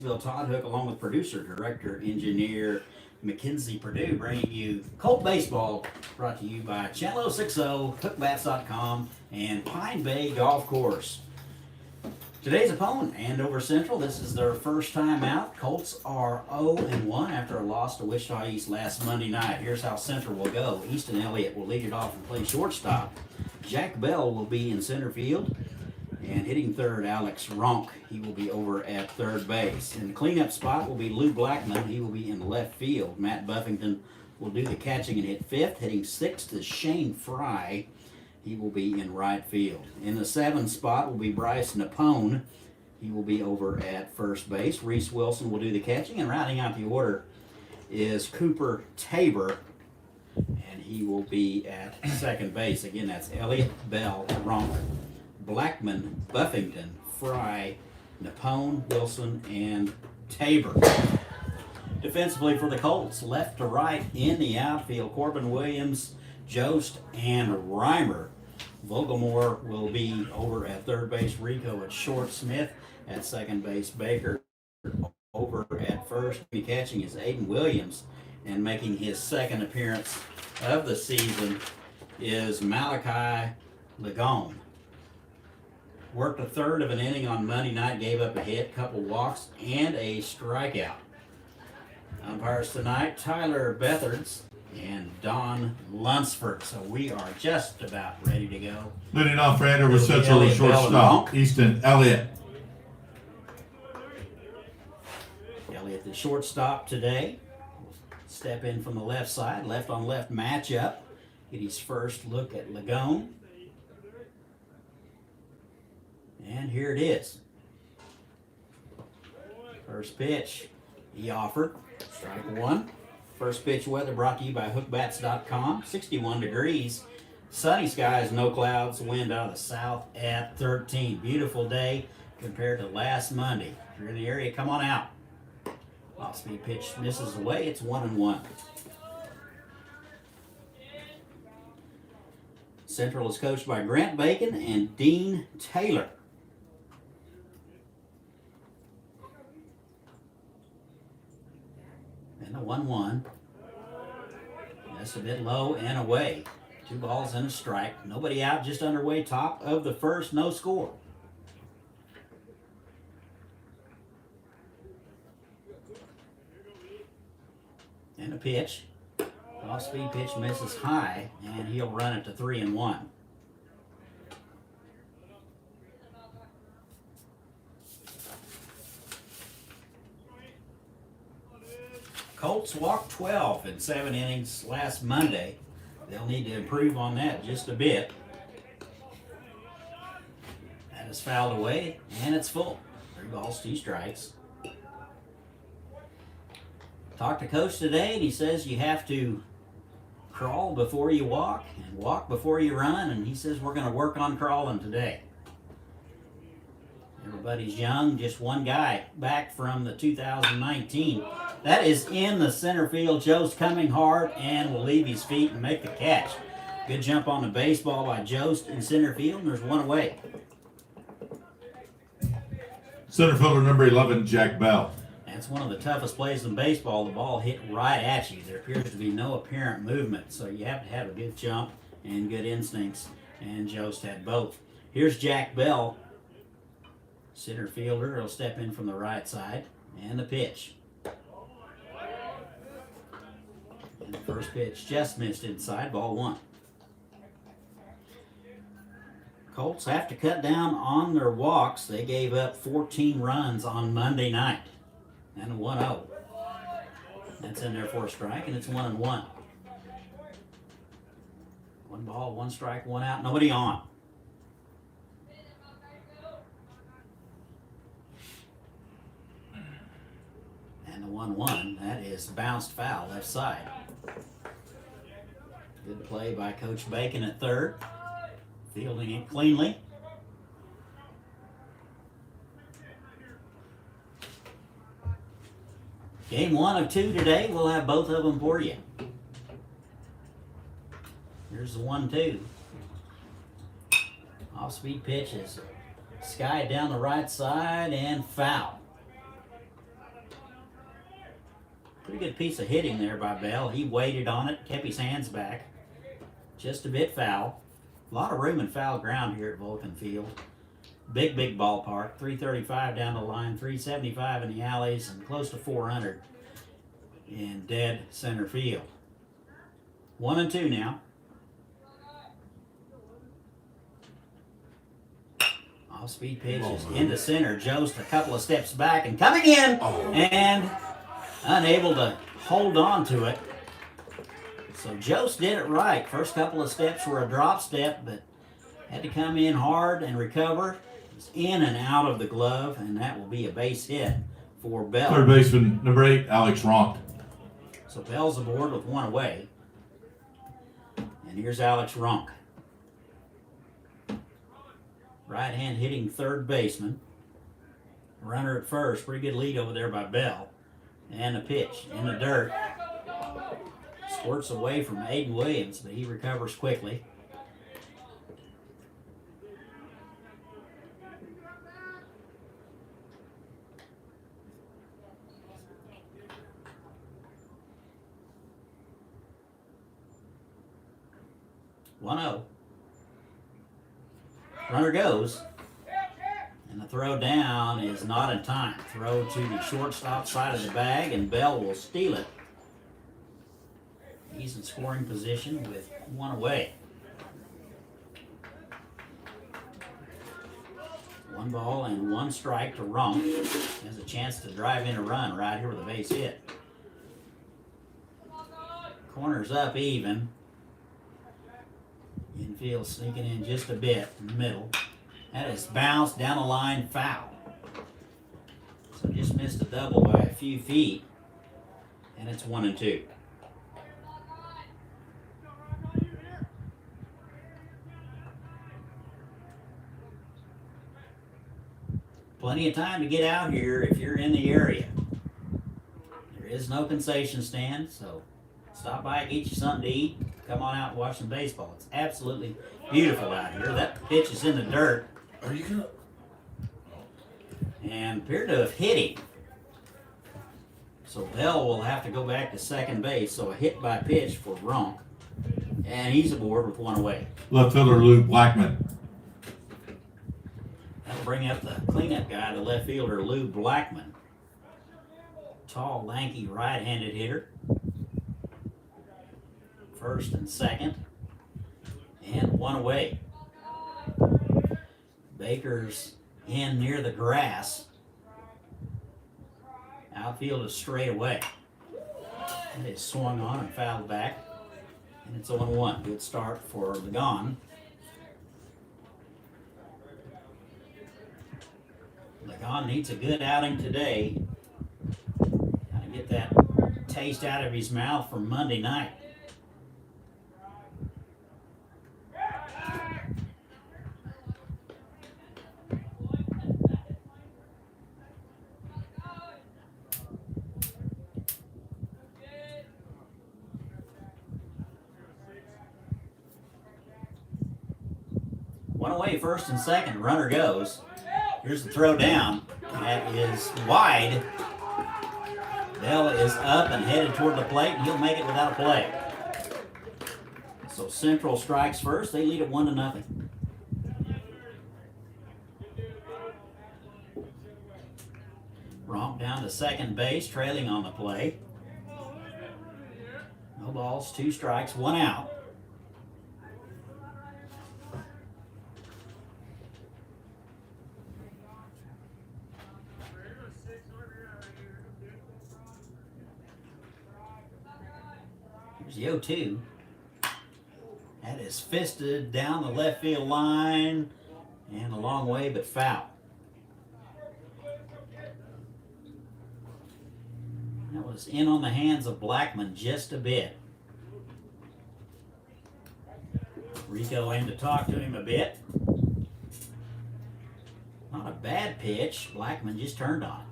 Todd Hook, along with producer, director, engineer Mackenzie Purdue, bringing you Colt Baseball, brought to you by Channel 60, hookbats.com, and Pine Bay Golf Course. Today's opponent, Andover Central. This is their first time out. Colts are 0-1 after a loss to Wichita East last Monday night. Here's how Central will go. Easton Elliott will lead it off and play shortstop. Jack Bell will be in center field. And hitting third, Alex Ronk. He will be over at third base. In the cleanup spot will be Lou Blackman. He will be in left field. Matt Buffington will do the catching and hit fifth. Hitting sixth is Shane Frye. He will be in right field. In the seventh spot will be Bryce Napone. He will be over at first base. Reese Wilson will do the catching. And rounding out the order is Cooper Tabor. And he will be at second base. Again, that's Elliott, Bell, Ronk, Blackman, Buffington, Frye, Napone, Wilson, and Tabor. Defensively for the Colts, left to right in the outfield, Corbin Williams, Jost, and Reimer. Vogelmore will be over at third base, Rico at short, Smith at second base, Baker over at first. The catching is Aidan Williams, and making his second appearance of the season is Malachi Lagone. Worked a third of an inning on Monday night, gave up a hit, couple walks, and a strikeout. Umpires tonight, Tyler Bethards and Don Lunsford. So we are just about ready to go. Leading off for Andover Central, the shortstop, Easton Elliott. Elliott, the shortstop today. Step in from the left side, left on left matchup. Get his first look at Lagone. And here it is. First pitch, he offered. Strike one. First pitch weather brought to you by hookbats.com. 61 degrees. Sunny skies, no clouds. Wind out of the south at 13. Beautiful day compared to last Monday. If you're in the area, come on out. Off-speed pitch misses away. It's 1-1. Central is coached by Grant Bacon and Dean Taylor. And the 1-1. That's a bit low and away. 2 balls and a strike. Nobody out, just underway. Top of the first, no score. And a pitch. Off-speed pitch misses high, and he'll run it to 3-1. Colts walked 12 in 7 innings last Monday. They'll need to improve on that just a bit. That is fouled away, and it's full. 3 balls, 2 strikes. Talked to Coach today, and he says you have to crawl before you walk and walk before you run, and he says we're going to work on crawling today. Everybody's young, just one guy back from the 2019. That is in the center field. Jost coming hard and will leave his feet and make the catch. Good jump on the baseball by Jost in center field, and there's one away. Center fielder number 11, Jack Bell. That's one of the toughest plays in baseball. The ball hit right at you. There appears to be no apparent movement, so you have to have a good jump and good instincts, and Jost had both. Here's Jack Bell, center fielder. He'll step in from the right side, and the pitch. And the first pitch just missed inside, ball 1. Colts have to cut down on their walks. They gave up 14 runs on Monday night. And a 1-0. That's in there for a strike, and it's 1-1. 1 ball, 1 strike, 1 out, nobody on. And the 1-1, that is bounced foul left side. Good play by Coach Bacon at third. Fielding it cleanly. Game 1 of 2 today. We'll have both of them for you. Here's the 1-2. Off-speed pitch is skied down the right side and foul. Pretty good piece of hitting there by Bell. He waited on it, kept his hands back. Just a bit foul. A lot of room and foul ground here at Vulcan Field. Big ballpark. 335 down the line, 375 in the alleys, and close to 400 in dead center field. 1-2 now. Off-speed pitch is into center. Jost a couple of steps back and coming in and unable to hold on to it. So Jost did it right. First couple of steps were a drop step, but had to come in hard and recover. It's in and out of the glove, and that will be a base hit for Bell. Third baseman, number 8, Alex Ronk. So Bell's aboard with one away. And here's Alex Ronk. Right hand hitting third baseman. Runner at first. Pretty good lead over there by Bell. And a pitch in the dirt. Squirts away from Aidan Williams, but he recovers quickly. One-0. Runner goes. And the throw down is not in time. Throw to the shortstop side of the bag, and Bell will steal it. He's in scoring position with one away. 1-1 strike to Ronk. He has a chance to drive in a run right here with a base hit. Corner's up even. Infield sneaking in just a bit in the middle. That is bounced down the line, foul. So just missed a double by a few feet. And it's 1-2. Plenty of time to get out here if you're in the area. There is no concession stand, so stop by, get you something to eat. Come on out and watch some baseball. It's absolutely beautiful out here. That pitch is in the dirt. Are you gonna? And appeared to have hit him. So Bell will have to go back to second base. So a hit by pitch for Ronk. And he's aboard with one away. Left fielder Lou Blackman. That'll bring up the cleanup guy, the left fielder Lou Blackman. Tall, lanky, right-handed hitter. First and second. And one away. Baker's in near the grass. Outfield is straight away. It is swung on and fouled back. And it's 0-1. Good start for Ligon. Ligon needs a good outing today. Got to get that taste out of his mouth from Monday night. One away, first and second. Runner goes. Here's the throw down. That is wide. Bell is up and headed toward the plate, and he'll make it without a play. So Central strikes first. They lead it 1-0. Ronk down to second base, trailing on the play. No balls, 2 strikes, 1 out. Here's the 0-2. That is fisted down the left field line and a long way, but foul. That was in on the hands of Blackman just a bit. Rico aimed to talk to him a bit. Not a bad pitch. Blackman just turned on it.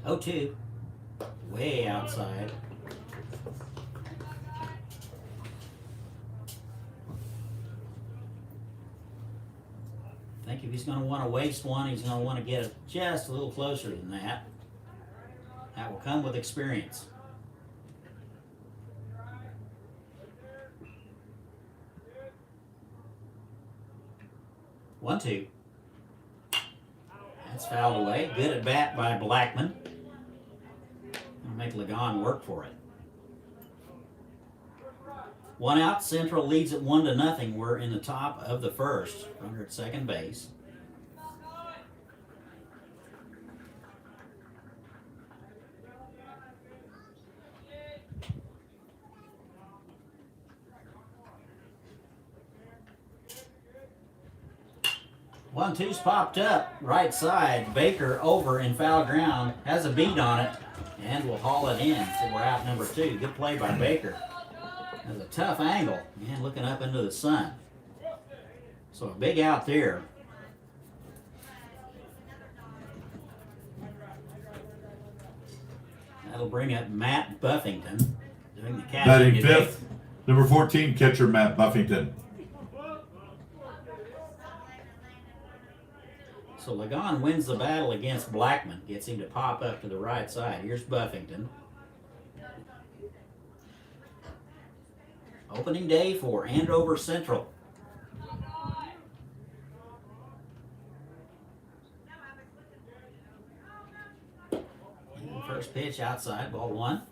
Oh, 2. Way outside. think if he's going to want to waste one, he's going to want to get it just a little closer than that. That will come with experience. 1-2. That's fouled away. Good at bat by Blackman. Gonna make Ligon work for it. 1 out. Central leads it 1-0. We're in the top of the first. Runner at second base. One-two's popped up, right side. Baker over in foul ground, has a beat on it, and will haul it in. So we're out number 2. Good play by Baker. That's a tough angle, man, looking up into the sun. So a big out there. That'll bring up Matt Buffington doing the catching Batting today. fifth, number 14, catcher Matt Buffington. So Ligon wins the battle against Blackman, gets him to pop up to the right side. Here's Buffington. Opening day for Andover Central. And first pitch outside, ball 1.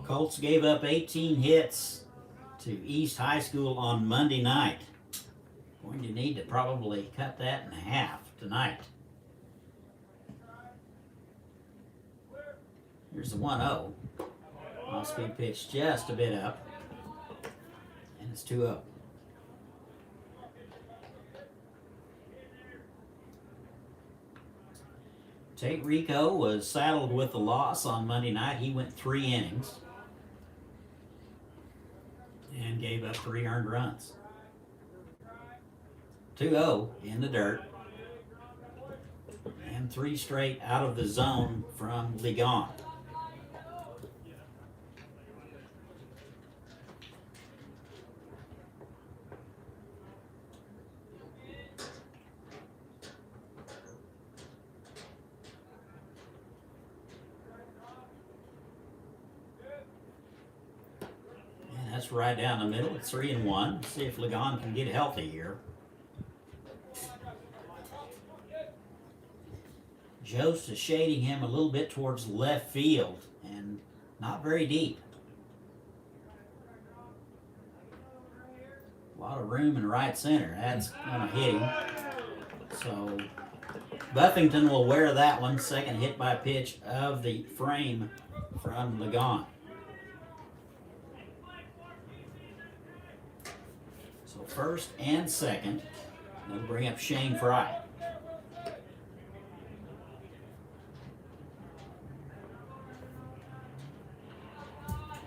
Colts gave up 18 hits to East High School on Monday night. Going to need to probably cut that in half tonight. Here's the 1-0. Off-speed pitch just a bit up. And it's 2-0. Tate Rico was saddled with the loss on Monday night. He went 3 innings. And gave up 3 earned runs. 2-0 in the dirt. And 3 straight out of the zone from Ligon. That's right down the middle. It's 3-1. See if Ligon can get healthy here. Jost is shading him a little bit towards left field and not very deep. A lot of room in right center. That's going to hit him. So Buffington will wear that one. Second hit by pitch of the frame from Ligon. So first and second, they'll bring up Shane Frye.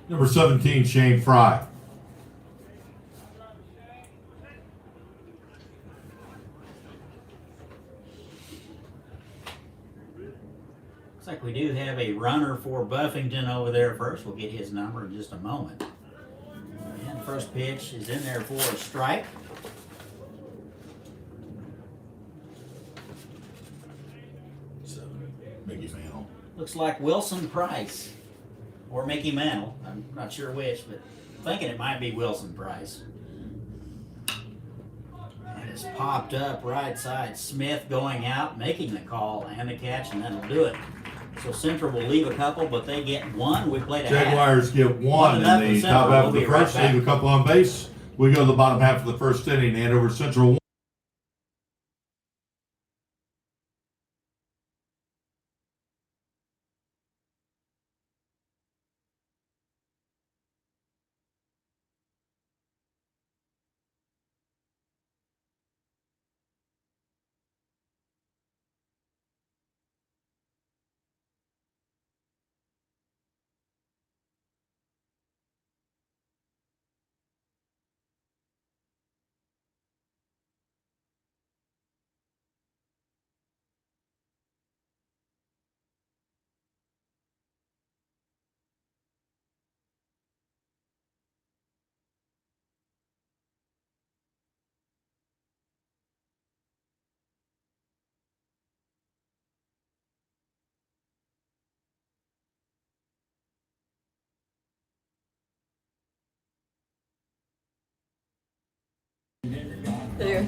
Number 17, Shane Frye. Looks like we do have a runner for Buffington over there first. We'll get his number in just a moment. And the first pitch is in there for a strike. Mickey Mantle. Looks like Wilson Price or Mickey Mantle. I'm not sure which, but I'm thinking it might be Wilson Price. And it's popped up right side. Smith going out, making the call and the catch, and that'll do it. So Central will leave a couple, but they get one. We played a half. Jaguars get one in the top half of the first. Leave a couple on base. We go to the bottom half of the first inning. Andover Central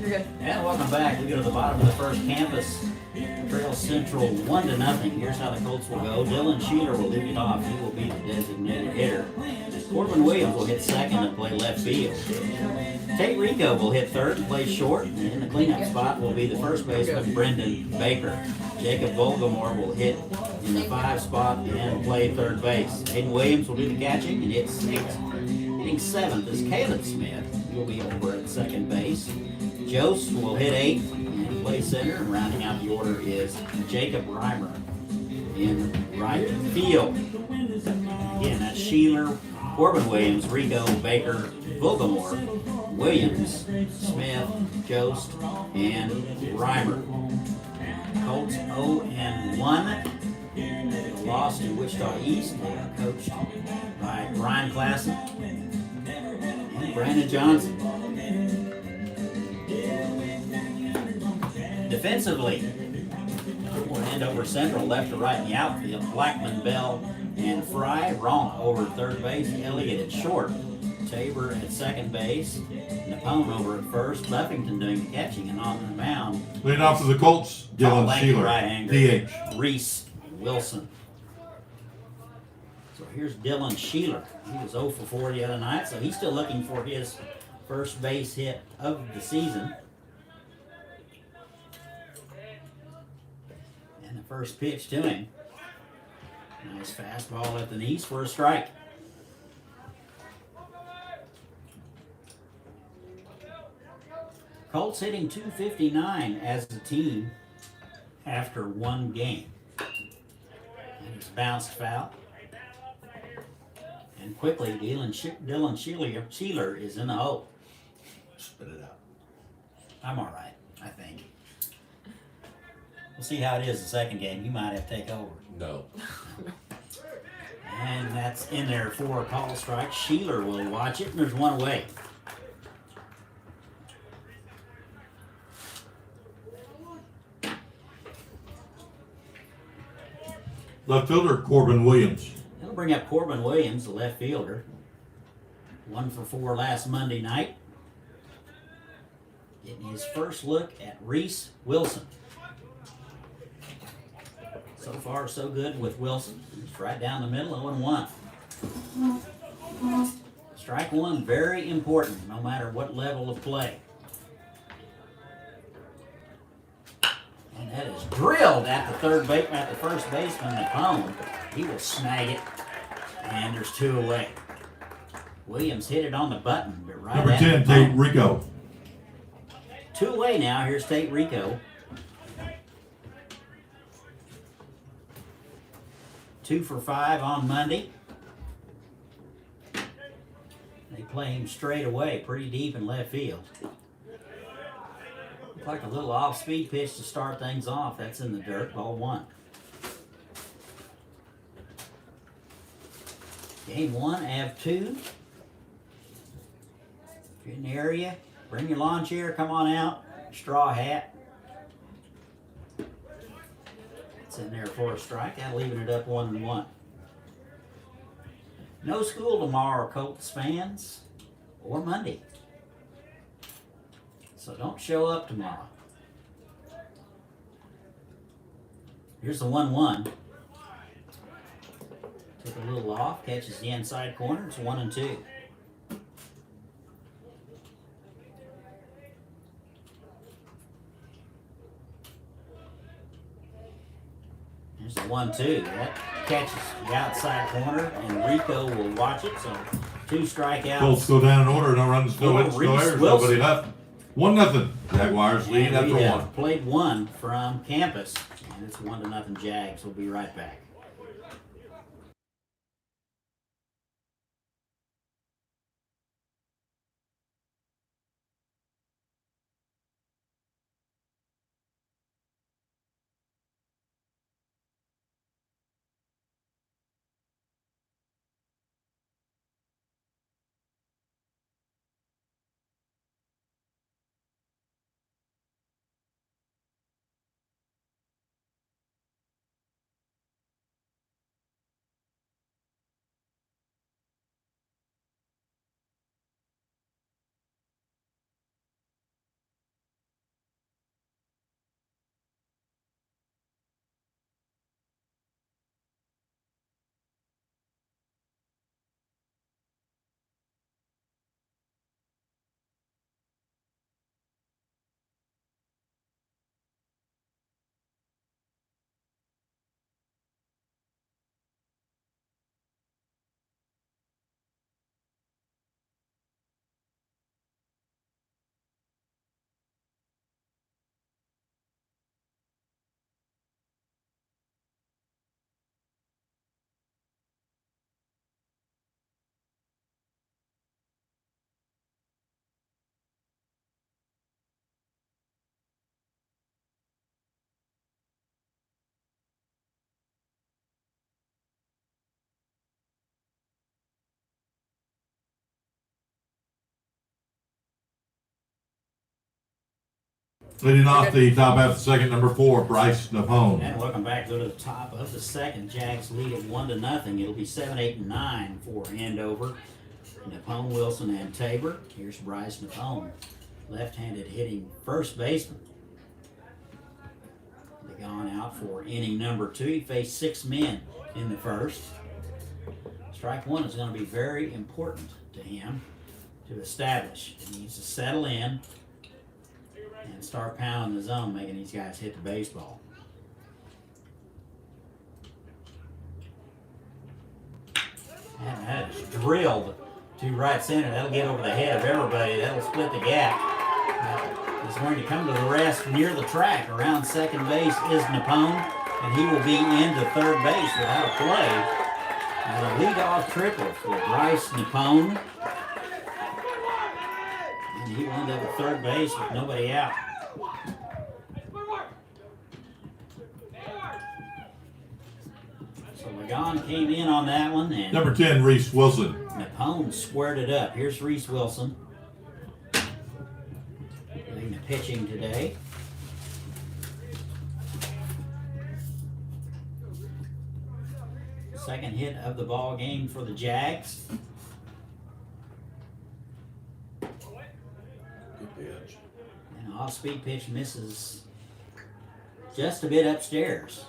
You're good. And welcome back. We go to the bottom of the first. Campus Trail Central 1-0. Here's how the Colts will go. Dylan Sheeler will lead it off. He will be the designated hitter. Corbin Williams will hit second and play left field. Tate Rico will hit third and play short. And in the cleanup spot will be the first baseman, Brendan Baker. Jacob Volgamore will hit in the 5 spot and play third base. Aidan Williams will do the catching and hit 6th. Hitting 7th is Caleb Smith. He will be over at second base. Jost will hit 8th and play center. And rounding out the order is Jacob Reimer in right field. Again, that's Sheeler, Corbin Williams, Rico, Baker, Volgamore, Williams, Smith, Jost, and Reimer. Colts 0-1. They lost to Wichita East. They are coached by Brian Klassen and Brandon Johnson. Defensively, for Andover Central, left to right in the outfield, Blackman, Bell, and Frye. Ronk over at third base, Elliott at short, Tabor at second base, Napone over at first, Buffington doing the catching, and on the mound, leading off for the Colts, Dylan Sheeler, right-hander, DH. Rhys Wilson. So here's Dylan Sheeler. He was 0 for 4 the other night, so he's still looking for his first base hit of the season. And the first pitch to him. Nice fastball at the knees for a strike. Colts hitting .259 as a team after one game. And it's bounced foul. And quickly, Dylan Sheeler is in the hole. Spit it out. I'm all right, I think. We'll see how it is the second game. You might have to take over. No. And that's in there for a call strike. Sheeler will watch it, and there's one away. Left fielder, Corbin Williams. That'll bring up Corbin Williams, the left fielder. 1 for 4 last Monday night. Getting his first look at Reese Wilson. So far, so good with Wilson. He's right down the middle, 0-1. Strike one, very important, no matter what level of play. And that is drilled at the first baseman, Napone. He will snag it, and there's 2 away. Williams hit it on the button, but right Number at 10, Napone. Tate Rico. 2 away now. Here's Tate Rico. 2 for 5 on Monday. They play him straight away, pretty deep in left field. Looks like a little off-speed pitch to start things off. That's in the dirt, ball 1. Game 1, Av 2. If you're in the area, bring your lawn chair, come on out, straw hat. It's in there for a strike. That'll leaving it up 1-1. No school tomorrow, Colts fans, or Monday. So don't show up tomorrow. Here's the 1-1. Took a little off, catches the inside corner. It's 1-2. Here's the 1-2. That catches the outside corner, and Rico will watch it. So 2 strikeouts. Colts go down in order. No runs, no hits, no Reese errors. Wilson. Nobody left. 1-0. Jaguars lead And after we have 1. played 1 from campus, and it's 1-0 Jags. We'll be right back. Leading off the top half of the second, number 4, Bryce Napone. And welcome back. Go to the top of the second. Jags lead at 1-0. It'll be 7, 8, and 9 for Andover. Napone, Wilson, and Tabor. Here's Bryce Napone, left-handed hitting first baseman. They gone out for inning number 2. He faced 6 men in the first. Strike 1 is going to be very important to him to establish. He needs to settle in and start pounding the zone, making these guys hit the baseball. And that is drilled to right center. That'll get over the head of everybody. That'll split the gap. He's going to come to the rest near the track. Around second base is Napone, and he will be into third base without a play. And a leadoff triple for Bryce Napone. And he will end up at third base with nobody out. So Lagon came in on that one. And number 10, Reese Wilson. Napone squared it up. Here's Rhys Wilson doing the pitching today. Second hit of the ball game for the Jags. And off-speed pitch misses just a bit upstairs.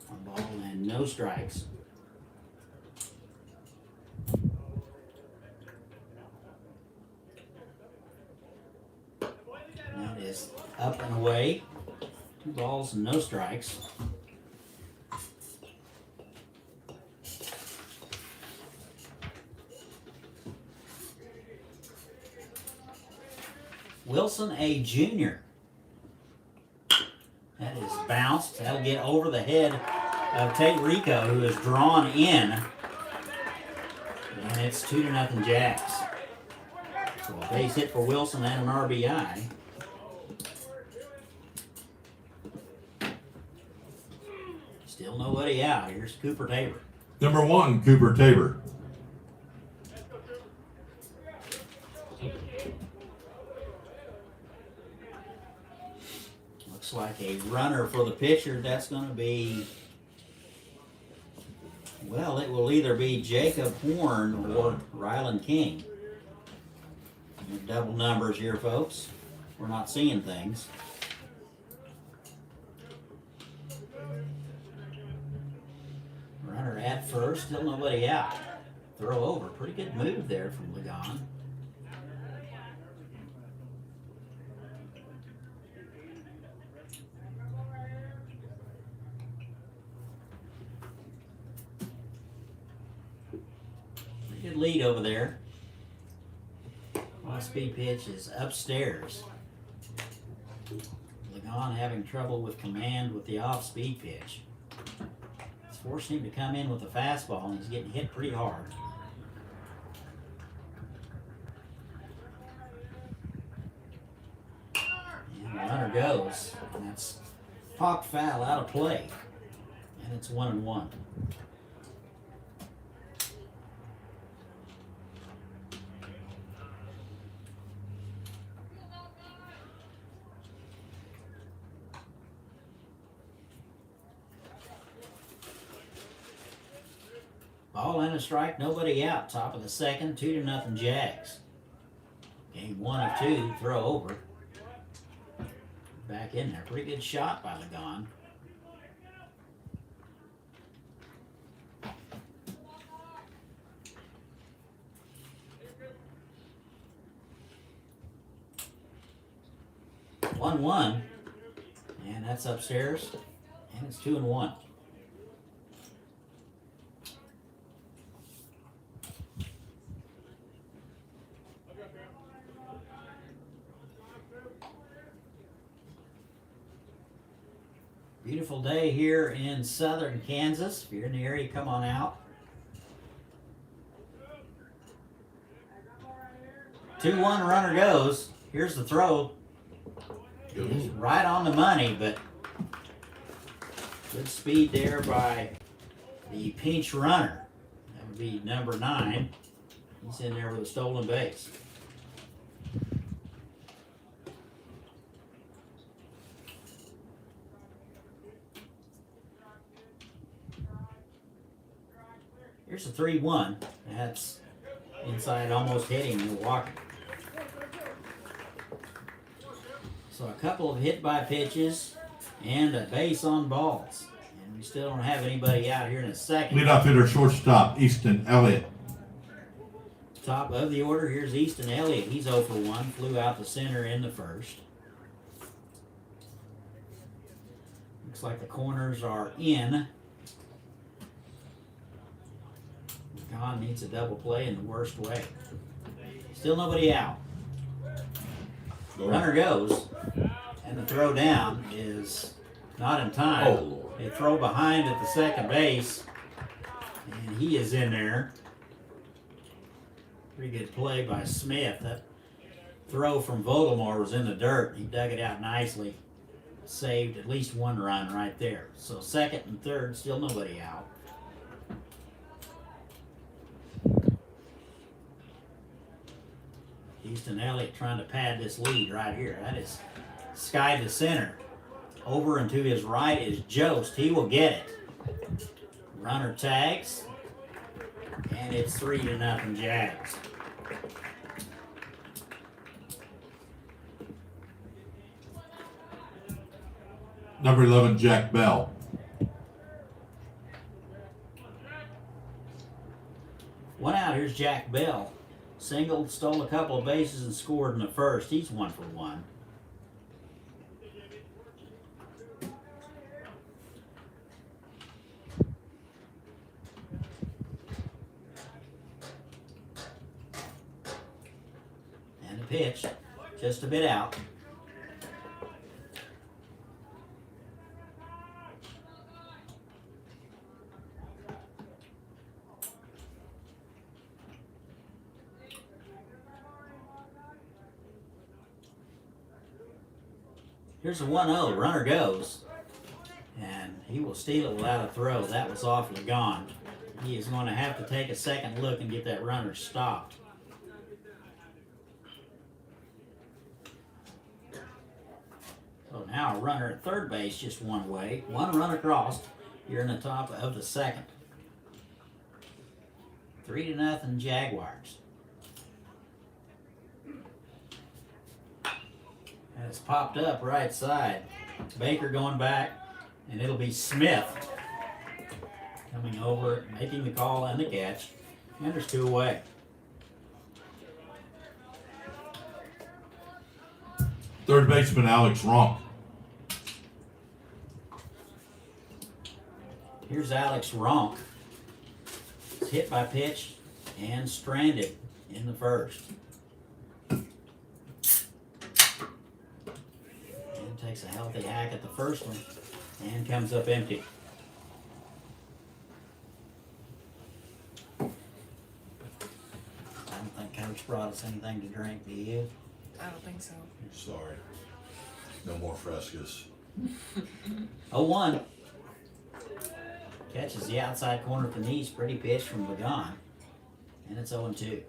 One ball and no strikes. That is up and away. 2 balls and no strikes. Wilson, a junior. That is bounced. That'll get over the head of Tate Rico, who is drawn in. And it's 2-0 Jags. So a base hit for Wilson and an RBI. Still nobody out. Here's Cooper Tabor. Number 1, Cooper Tabor. Looks like a runner for the pitcher. That's going to be, well, it will either be Jacob Horn or Ryland King. Double numbers here, folks. We're not seeing things. Runner at first, still nobody out. Throw over. Pretty good move there from Lagon. Pretty good lead over there. Off-speed pitch is upstairs. Lagon having trouble with command with the off-speed pitch. It's forcing him to come in with a fastball, and he's getting hit pretty hard. And the runner goes, and that's popped foul out of play. And it's 1-1. Ball and a strike, nobody out. Top of the second, 2-0 Jags. Game 1 of 2, throw over. Back in there. Pretty good shot by Lagon. One, and that's upstairs, and it's 2-1. Beautiful day here in southern Kansas. If you're in the area, come on out. 2-1, runner goes. Here's the throw. It's right on the money, but good speed there by the pinch runner. That would be number 9. He's in there with a stolen base. Here's a 3-1. That's inside, almost hitting Milwaukee. So a couple of hit by pitches and a base on balls. And we still don't have anybody out here in a second. Leadoff hitter, shortstop, Easton Elliott. Top of the order, here's Easton Elliott. He's 0 for 1. Flew out the center in the first. Looks like the corners are in. Gone needs a double play in the worst way. Still nobody out. Runner goes, and the throw down is not in time. Oh, Lord. They throw behind at the second base, and he is in there. Pretty good play by Smith. That throw from Vogelmore was in the dirt. He dug it out nicely. Saved at least one run right there. So second and third, still nobody out. Easton Elliott trying to pad this lead right here. That is sky to center. Over and to his right is Jost. He will get it. Runner tags. And it's 3-0 Jags. Number 11, Jack Bell. One out, here's Jack Bell. Singled, stole a couple of bases, and scored in the first. He's 1 for 1. And a pitch, just a bit out. Here's a 1-0. Runner goes. And he will steal it without a throw. That was awfully gone. He is going to have to take a second look and get that runner stopped. So now a runner at third base just one way. One run across. You're in the top of the second. 3-0 Jaguars. And it's popped up right side. Baker going back, and it'll be Smith coming over, making the call and the catch. And there's 2 away. Third baseman, Alex Ronk. Here's Alex Ronk. It's hit by pitch and stranded in the first. Takes a healthy hack at the first one and comes up empty. I don't think Coach brought us anything to drink, do you? I don't think so. Sorry. No more frescas. 0-1. Catches the outside corner of the knees. Pretty pitch from Begon. And it's 0-2.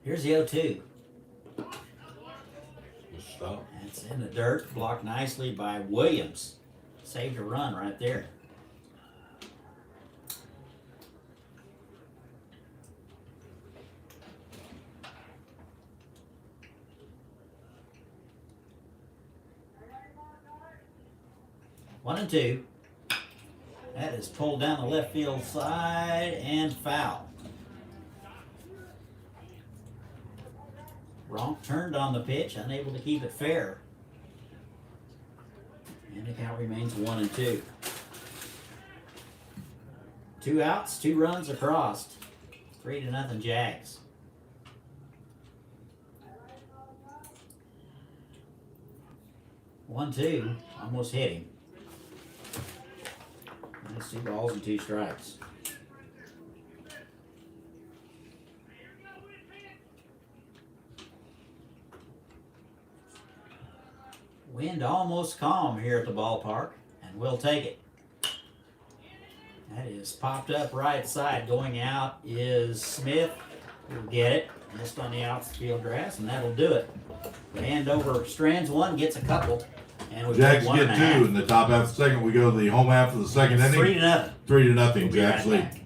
Here's the 0-2. Stop. It's in the dirt, blocked nicely by Williams. Saved a run right there. One and two. That is pulled down the left field side and foul. Ronk turned on the pitch, unable to keep it fair. And the count remains 1-2. 2 outs, 2 runs across. 3-0 Jags. One, 2, almost hit him. That's 2 balls and 2 strikes. Wind almost calm here at the ballpark, and we'll take it. That is popped up right side. Going out is Smith, We'll get it. Missed on the outfield grass, and that'll do it. The Andover Strands one gets a couple. And we Jags one get and a half. two in the top half of the second. We go to the home half of the second inning. 3-0. 3-0. We'll be Jags right lead. back.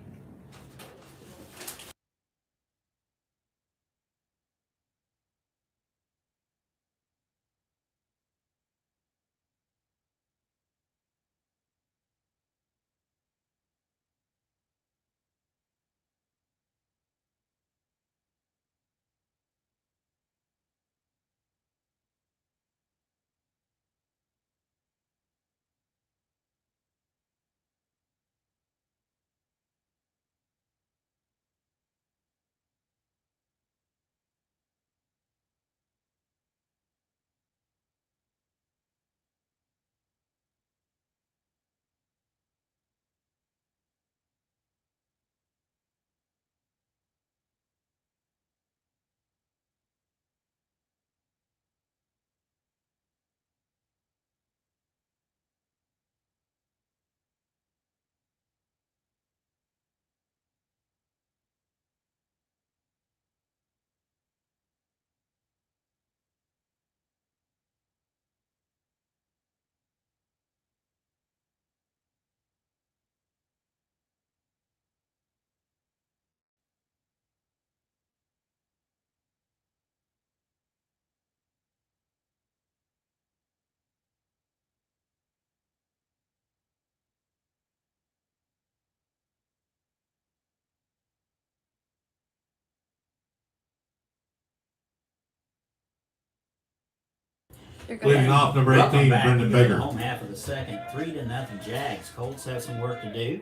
Leading off, number 18, Welcome back Brendan to the Baker. home half of the second. 3-0 Jags. Colts have some work to do.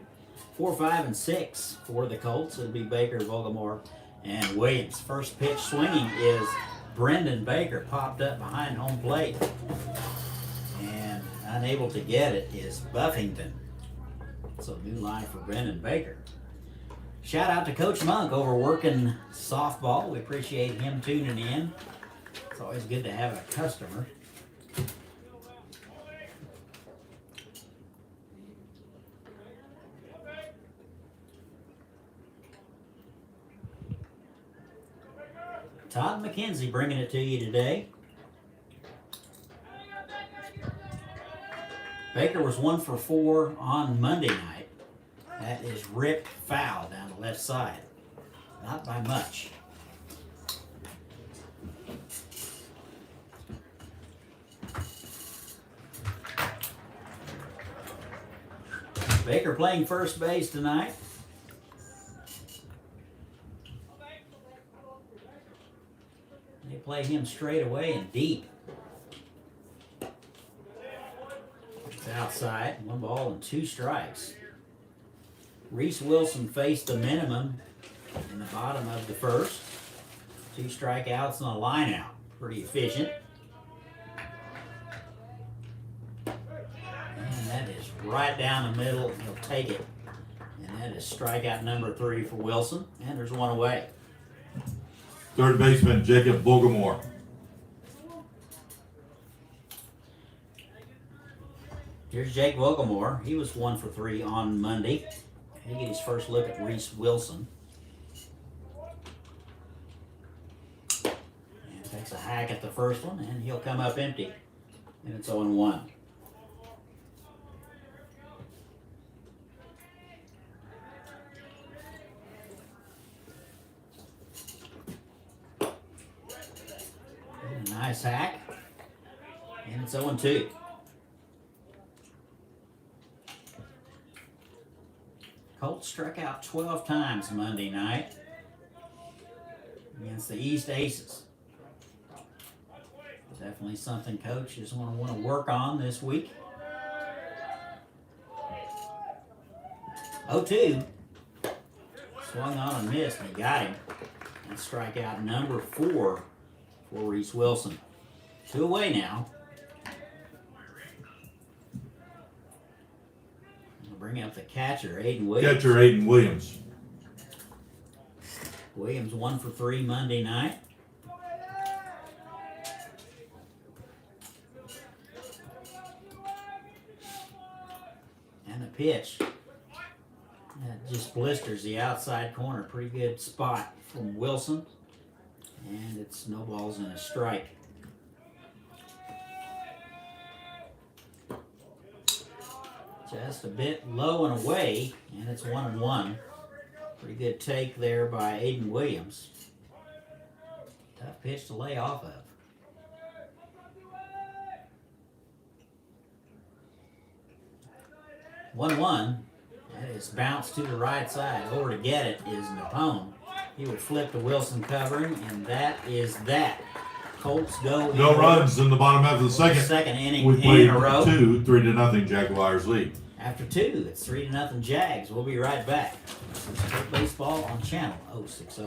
4, 5, and 6 for the Colts. It'll be Baker, Vogelmore, and Williams. First pitch swinging is Brendan Baker. Popped up behind home plate. And unable to get it is Buffington. So new line for Brendan Baker. Shout out to Coach Monk over working softball. We appreciate him tuning in. It's always good to have a customer. Todd McKenzie bringing it to you today. Baker was 1 for 4 on Monday night. That is ripped foul down the left side. Not by much. Baker playing first base tonight. They play him straight away and deep. It's outside. 1 ball and 2 strikes. Reese Wilson faced a minimum in the bottom of the first. 2 strikeouts and a line out. Pretty efficient. And that is right down the middle. He'll take it. And that is strikeout number 3 for Wilson. And there's 1 away. Third baseman, Jacob Vogelmore. Here's Jake Vogelmore. He was 1 for 3 on Monday. He get his first look at Rhys Wilson. And takes a hack at the first one, and he'll come up empty. And it's 0-1. And a nice hack. And it's 0-2. Colts struck out 12 times Monday night against the East Aces. Definitely something coaches want to work on this week. 0-2. Swung on and missed, and he got him. And strikeout number 4 for Reese Wilson. 2 away now. Bring up the catcher, Aidan Williams. Catcher, Aidan Williams. Williams 1 for 3 Monday night. And the pitch. That Just blisters the outside corner. Pretty good spot from Wilson. And it's no balls and a strike. Just a bit low and away, and it's 1-1. Pretty good take there by Aidan Williams. Tough pitch to lay off of. 1-1. That is bounced to the right side. Over to get it is Napone. He will flip to Wilson covering, and that is that. Colts go in No order. runs in the bottom half of the second. Second inning We in played a row. 2, 3-0 Jaguars lead. After 2, it's 3-0 Jags. We'll be right back. This is Cook Baseball on channel 060.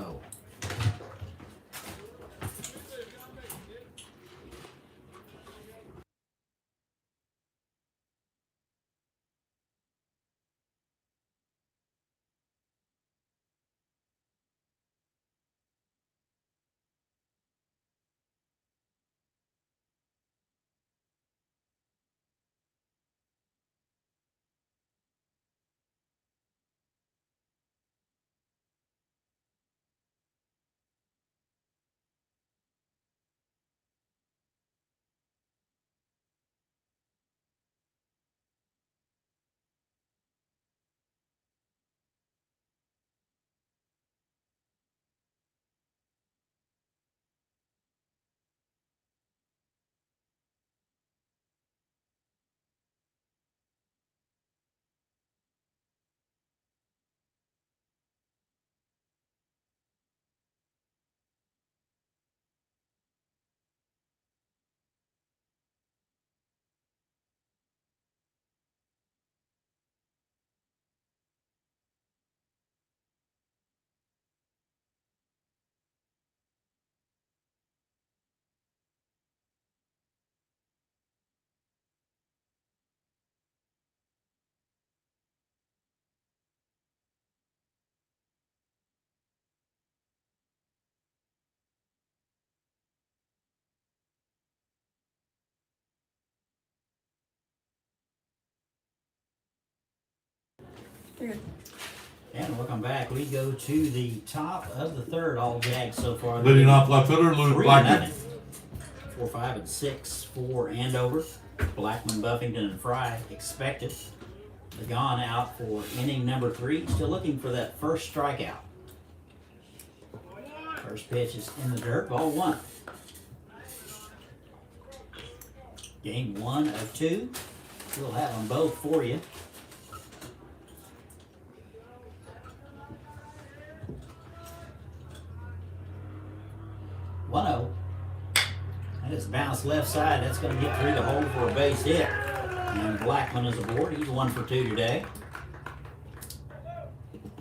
And welcome back. We go to the top of the third. All Jags so far. Leading off left fielder, Lou 3-0. Blackman. 4, 5, and 6 for Andover. Blackman, Buffington, and Frye expected. Gone out for inning number 3. Still looking for that first strikeout. First pitch is in the dirt. Ball 1. Game 1 of 2. We'll have them both for you. That is bounced left side. That's going to get through the hole for a base hit. And Blackman is aboard. He's 1 for 2 today.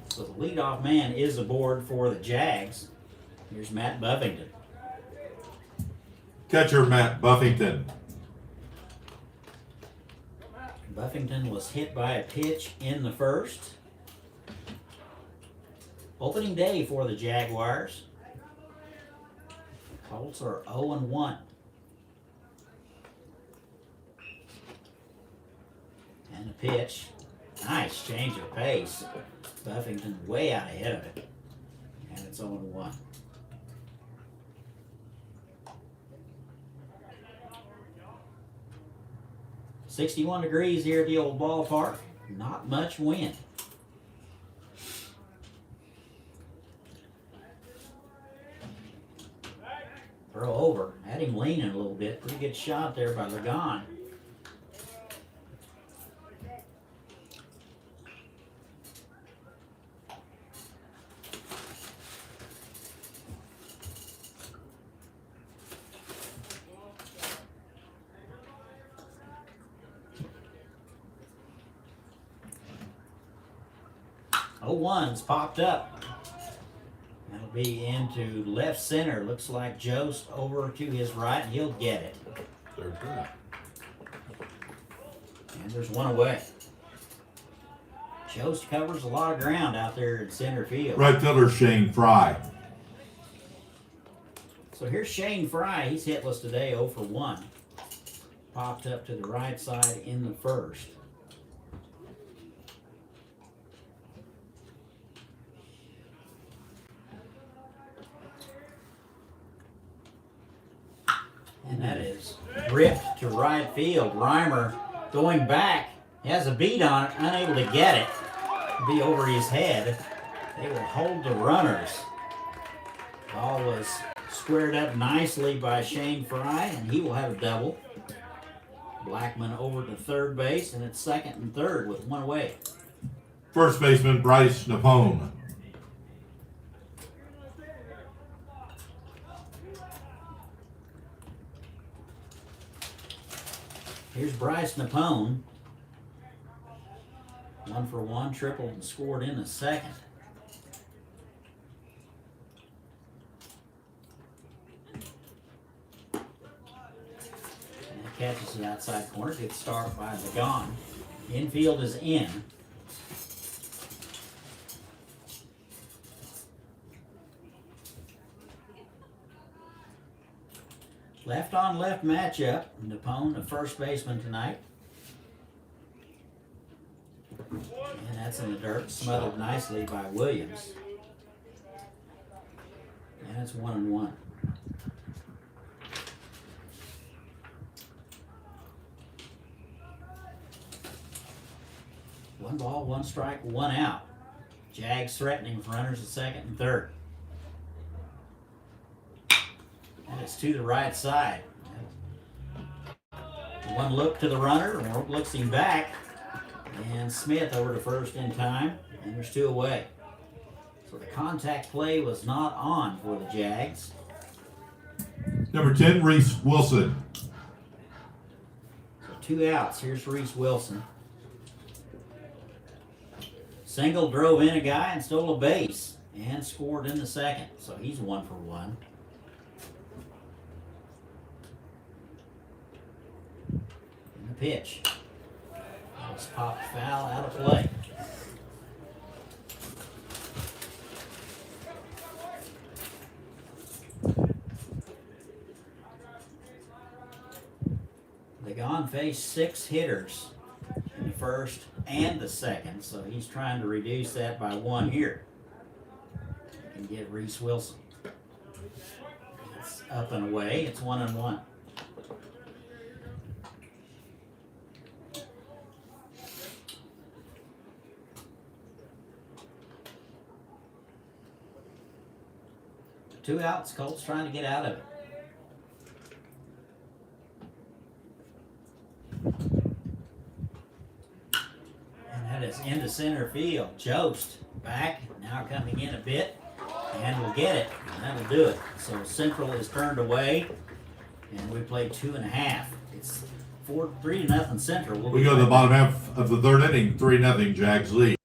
So the leadoff man is aboard for the Jags. Here's Matt Buffington. Catcher Matt Buffington. Buffington was hit by a pitch in the first. Opening day for the Jaguars. Colts are 0-1. And a pitch. Nice change of pace. Buffington way out ahead of it. And it's 0-1. "61 degrees here at the old ballpark. Not much wind. Throw over. Had him leaning a little bit. Pretty good shot there by Lagon. One's popped up. That'll be into left center. Looks like Jost over to his right, and he'll get it. Third good. And there's one away. Jost covers a lot of ground out there in center field. Right fielder Shane Frye. So here's Shane Frye. He's hitless today, 0 for 1. Popped up to the right side in the first. And that is ripped to right field. Reimer going back. He has a beat on it, unable to get it. It'll be over his head. They will hold the runners. Ball was squared up nicely by Shane Frye, and he will have a double. Blackman over to third base, and it's second and third with one away. First baseman Bryce Napone. Here's Bryce Napone. 1 for 1, tripled and scored in the second. And that catches the outside corner. Good start by Vagon. Infield is in. Left on left matchup. Napone, the first baseman tonight. And that's in the dirt, smothered nicely by Williams. And it's 1-1. One ball, one strike, one out. Jags threatening with runners at second and third. And it's to the right side. One look to the runner, looks him back. And Smith over to first in time, and there's 2 away. So the contact play was not on for the Jags. Number 10, Reese Wilson. So 2 outs. Here's Reese Wilson. Single drove in a guy and stole a base and scored in the second. So he's 1 for 1. And the pitch. Popped foul out of play. Vagon faced 6 hitters in the first and the second, so he's trying to reduce that by 1 here. And get Rhys Wilson. It's up and away. It's 1-1. Two outs, Colts trying to get out of it. And that is into center field. Jost back, now coming in a bit, and we'll get it. And that'll do it. So Central is turned away, and we play 2.5. It's 3-0 Central. We go to the bottom half of the third inning, 3-0 Jags lead.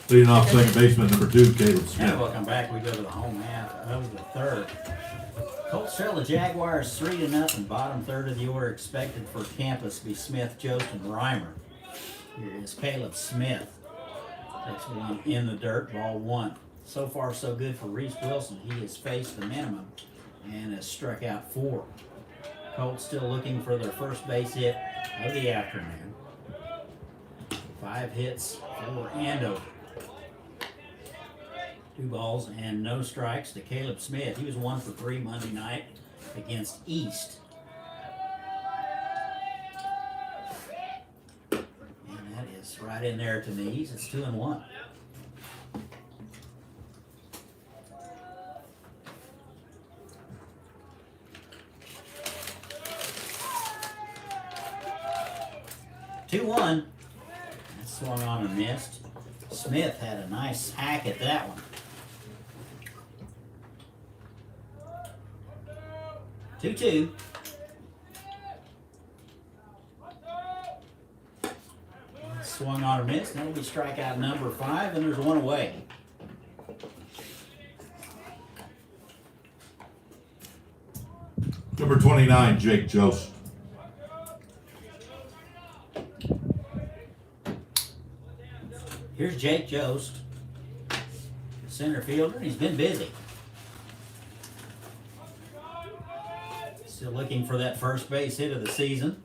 Leading off second baseman number 2, Caleb And Smith. welcome back. We go to the home half of the third. Colts trail the Jaguars 3-0. Bottom third of the order expected for Campus be Smith, Jost, and Reimer. Here is Caleb Smith. Takes one in the dirt, ball one. So far, so good for Rhys Wilson. He has faced the minimum and has struck out 4. Colts still looking for their first base hit of the afternoon. 5 hits for Andover. 2 balls and no strikes to Caleb Smith. He was 1 for 3 Monday night against East. And that is right in there at the knees. It's 2-1. That swung on and missed. Smith had a nice hack at that one. 2-2. Swung on and missed. That'll be strikeout number 5, and there's 1 away. Number 29, Jake Jost. Here's Jake Jost, center fielder. He's been busy. Still looking for that first base hit of the season.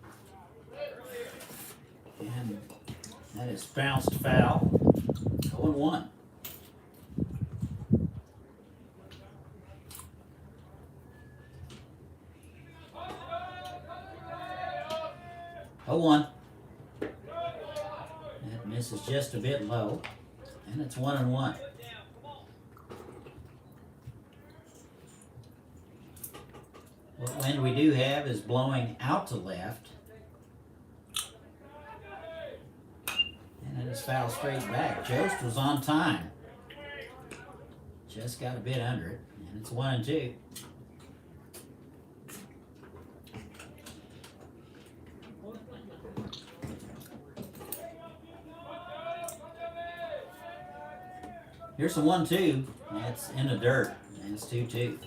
And that is bounced foul. 0-1. That misses just a bit low. And it's 1-1. What wind we do have is blowing out to left. And it is foul straight back. Jost was on time. Just got a bit under it. And it's 1-2. Here's the 1-2. That's in the dirt. And it's 2-2.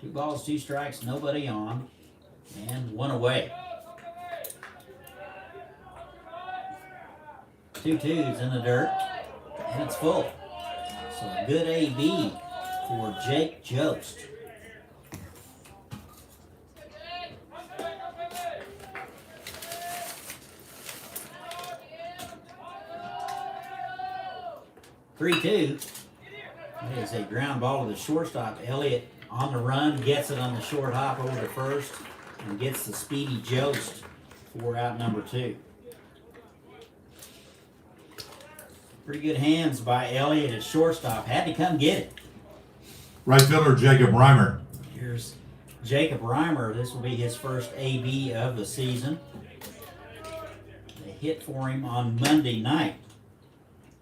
Two balls, 2 strikes, nobody on, and 1 away. 2-2's in the dirt, and it's full. So a good AB for Jake Jost. Three-two. That is a ground ball to the shortstop. Elliott on the run, gets it on the short hop over to first, and gets the speedy Jost for out number 2. Pretty good hands by Elliott at shortstop. Had to come get it. Right fielder, Jacob Reimer. Here's Jacob Reimer. This will be his first AB of the season. They hit for him on Monday night.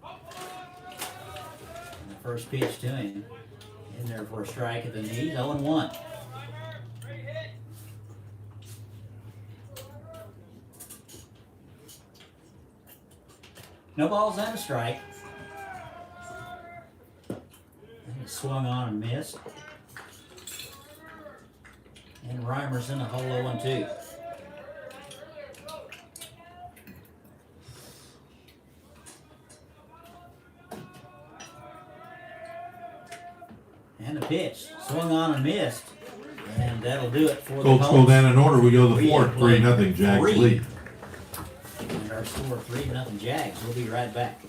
And the first pitch to him. In there for a strike at the knees, 0-1. No balls and a strike. And it swung on and missed. And Reimer's in the hole 0-2. And a pitch. Swung on and missed. And that'll do it for the Colts go Colts. down in order. We go to the We fourth. have played 3-0 Jags three. lead. And our score 3-0 Jags. We'll be right back.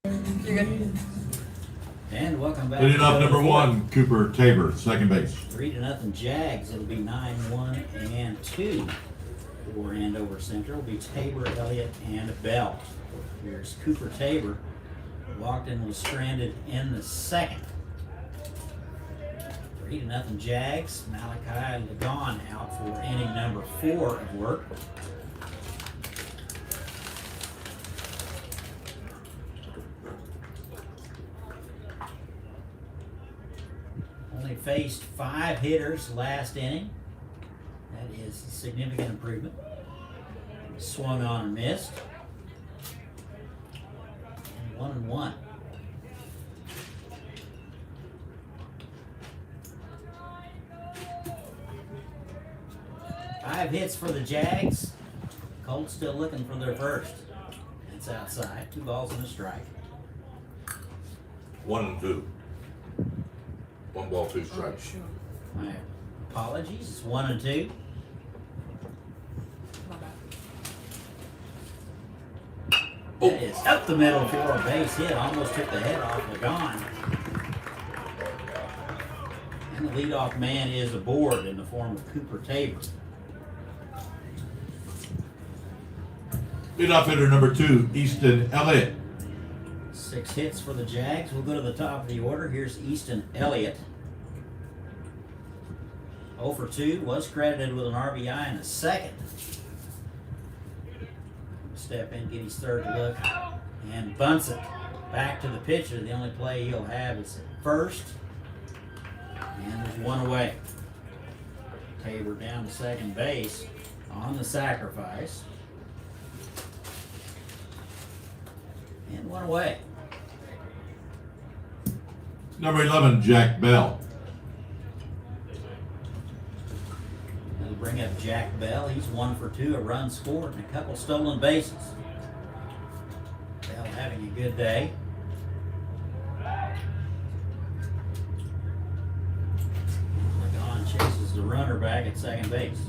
You're good. And welcome back. Leading to off the number fourth. 1, Cooper Tabor, second base. 3-0 Jags. It'll be 9-1 and 2 for Andover Central. It'll be Tabor, Elliott, and Bell. Here's Cooper Tabor. Walked and was stranded in the second. 3-0 Jags. Malachi Lagon out for inning number 4 of work. Only faced 5 hitters last inning. That is a significant improvement. Swung on and missed. 1-1. Five hits for the Jags. Colts still looking for their first. It's outside. 2 balls and a strike. 1 and 2. 1 ball, 2 strikes. Sure. My apologies. It's 1 and 2. My bad. That is up the middle for a base hit. Almost took the head off Lagon. And the leadoff man is aboard in the form of Cooper Tabor. Leadoff hitter number 2, Easton Elliott. 6 hits for the Jags. We'll go to the top of the order. Here's Easton Elliott. 0 for 2. Was credited with an RBI in the second. Step in, get his third look, and bunts it back to the pitcher. The only play he'll have is at first. And there's 1 away. Tabor down to second base on the sacrifice. And 1 away. Number 11, Jack Bell. That'll bring up Jack Bell. He's 1 for 2, a run scored, and a couple stolen bases. Bell having a good day. Lagon chases the runner back at second base.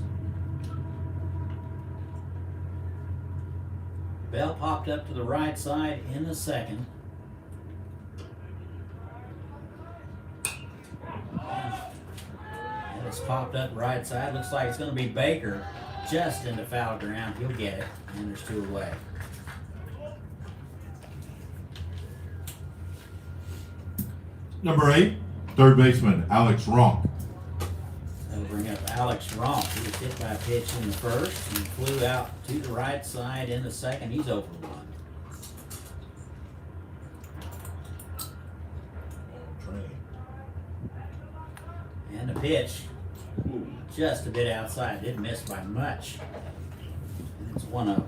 Bell popped up to the right side in the second. And it's popped up right side. Looks like it's going to be Baker just into foul ground. He'll get it. And there's 2 away. Number 8, third baseman, Alex Ronk. That'll bring up Alex Ronk. He was hit by a pitch in the first and flew out to the right side in the second. He's over 1. Train. And the pitch just a bit outside. Didn't miss by much. And it's 1-0.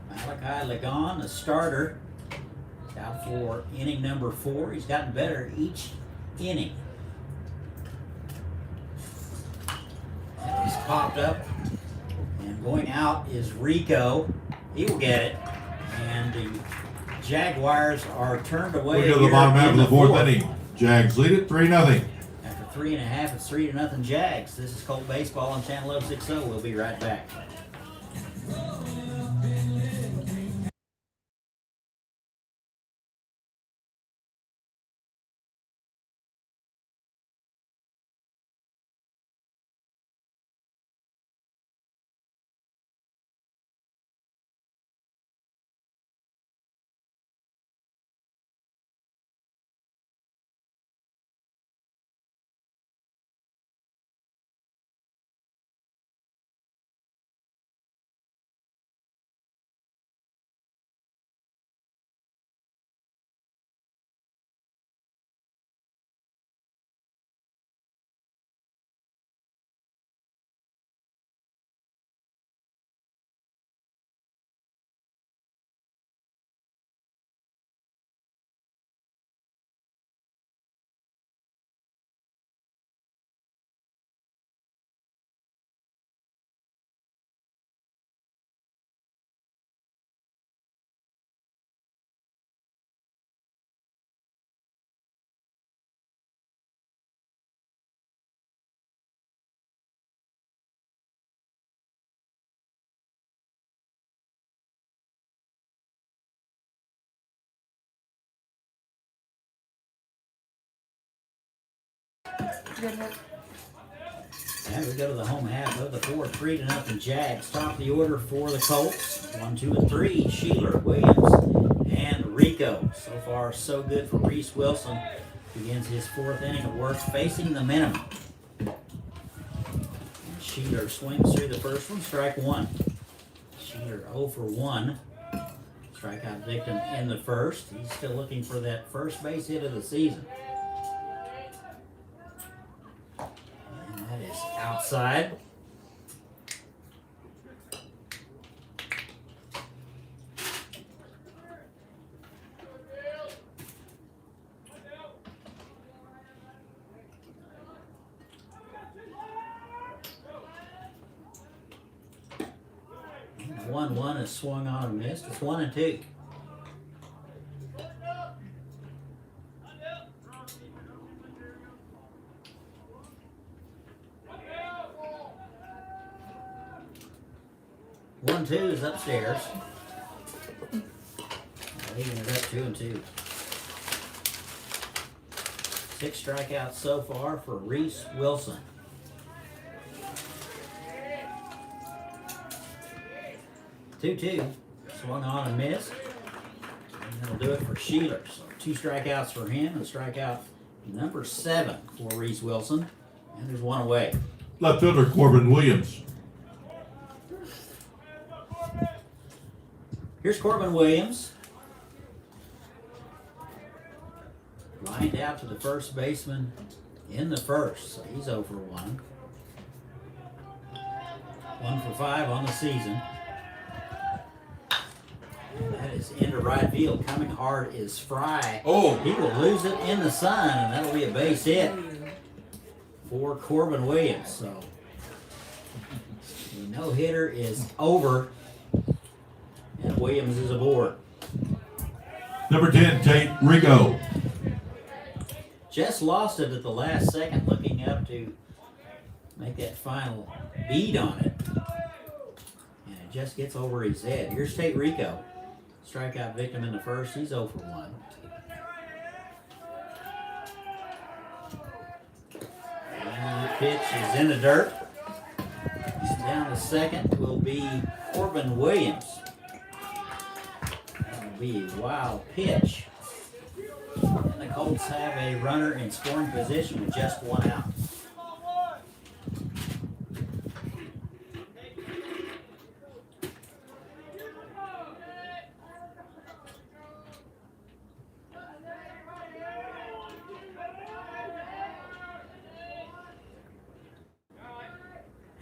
Malachi Lagon, a starter, out for inning number 4. He's gotten better each inning. And he's popped up. And going out is Rico. He will get it. And the Jaguars are turned away. We go to the here bottom half in of the 4th fourth. inning. Jags lead it 3-0. After 3.5, it's 3-0 Jags. This is Colt Baseball on Channel 060. We'll be right back. Good hit. And we go to the home half of the fourth. 3-0 Jags. Top of the order for the Colts. 1, 2, and 3. Sheeler, Williams, and Rico. So far, so good for Rhys Wilson. Begins his fourth inning of work facing the minimum. And Sheeler swings through the first one. Strike one. Sheeler 0 for 1. Strikeout victim in the first. He's still looking for that first base hit of the season. And that is outside. And 1-1 is swung on and missed. It's 1 and 2. One, 2 is upstairs. Leaving it up 2 and 2. 6 strikeouts so far for Reese Wilson. 2-2. Swung on and missed. And that'll do it for Sheeler. So 2 strikeouts for him and strikeout number 7 for Reese Wilson. And there's 1 away. Left fielder Corbin Williams. Here's Corbin Williams. Lined out to the first baseman in the first. So he's 0 for 1. 1 for 5 on the season. And that is into right field. Coming hard is Frye. Oh. He will lose it in the sun, and that'll be a base hit for Corbin Williams. So the no-hitter is over. And Williams is aboard. Number 10, Tate Rigo. Just lost it at the last second, looking up to make that final beat on it. And it just gets over his head. Here's Tate Rico. Strikeout victim in the first. He's 0 for 1. And the pitch is in the dirt. Down to second will be Corbin Williams. That'll be a wild pitch. And the Colts have a runner in scoring position with just 1 out.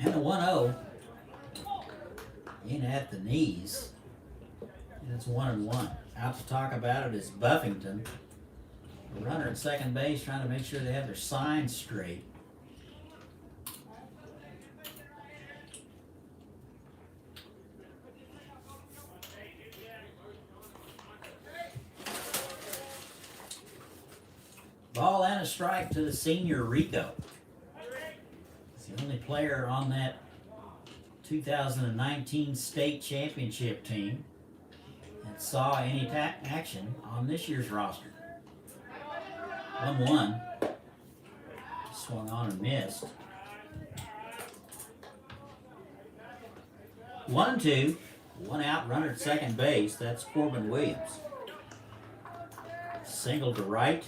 And the 1-0 in at the knees. And it's 1-1. Out to talk about it is Buffington. The runner at second base trying to make sure they have their signs straight. Ball and a strike to the senior Rico. He's the only player on that 2019 state championship team that saw any action on this year's roster. 1-1. Swung on and missed. 1-2. 1 out, runner at second base. That's Corbin Williams. Single to right.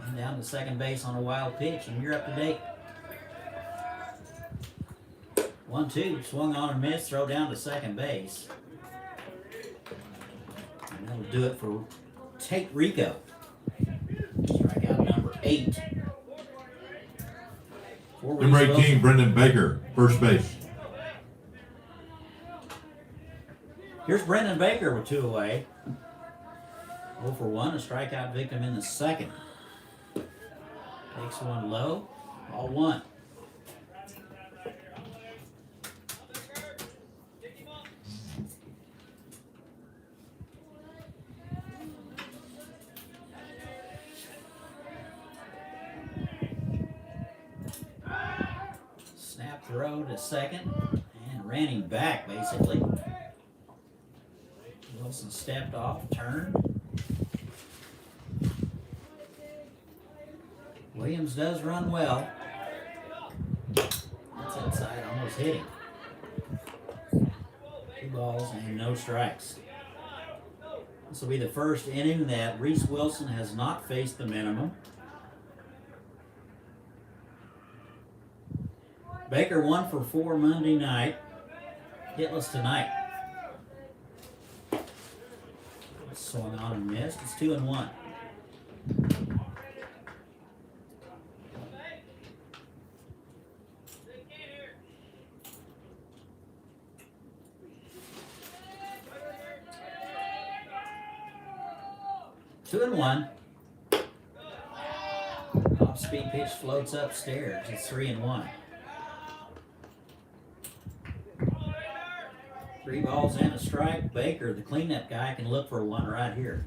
And down to second base on a wild pitch. And you're up to date. 1-2. Swung on and missed. Throw down to second base. And that'll do it for Tate Rico. Strikeout number 8. Number 18, Brendan Baker, first base. Here's Brendan Baker with 2 away. 0 for 1, a strikeout victim in the second. Takes one low, ball 1. Snap throw to second and ran him back basically. Wilson stepped off, turned. Williams does run well. hitting. 2 balls and no strikes. This will be the first inning that Reese Wilson has not faced the minimum. Baker 1 for 4 Monday night. Hitless tonight. Swung on and missed. It's 2-1. Two and one. Off-speed pitch floats upstairs. It's 3-1. 3 balls and a strike. Baker, the cleanup guy, can look for one right here.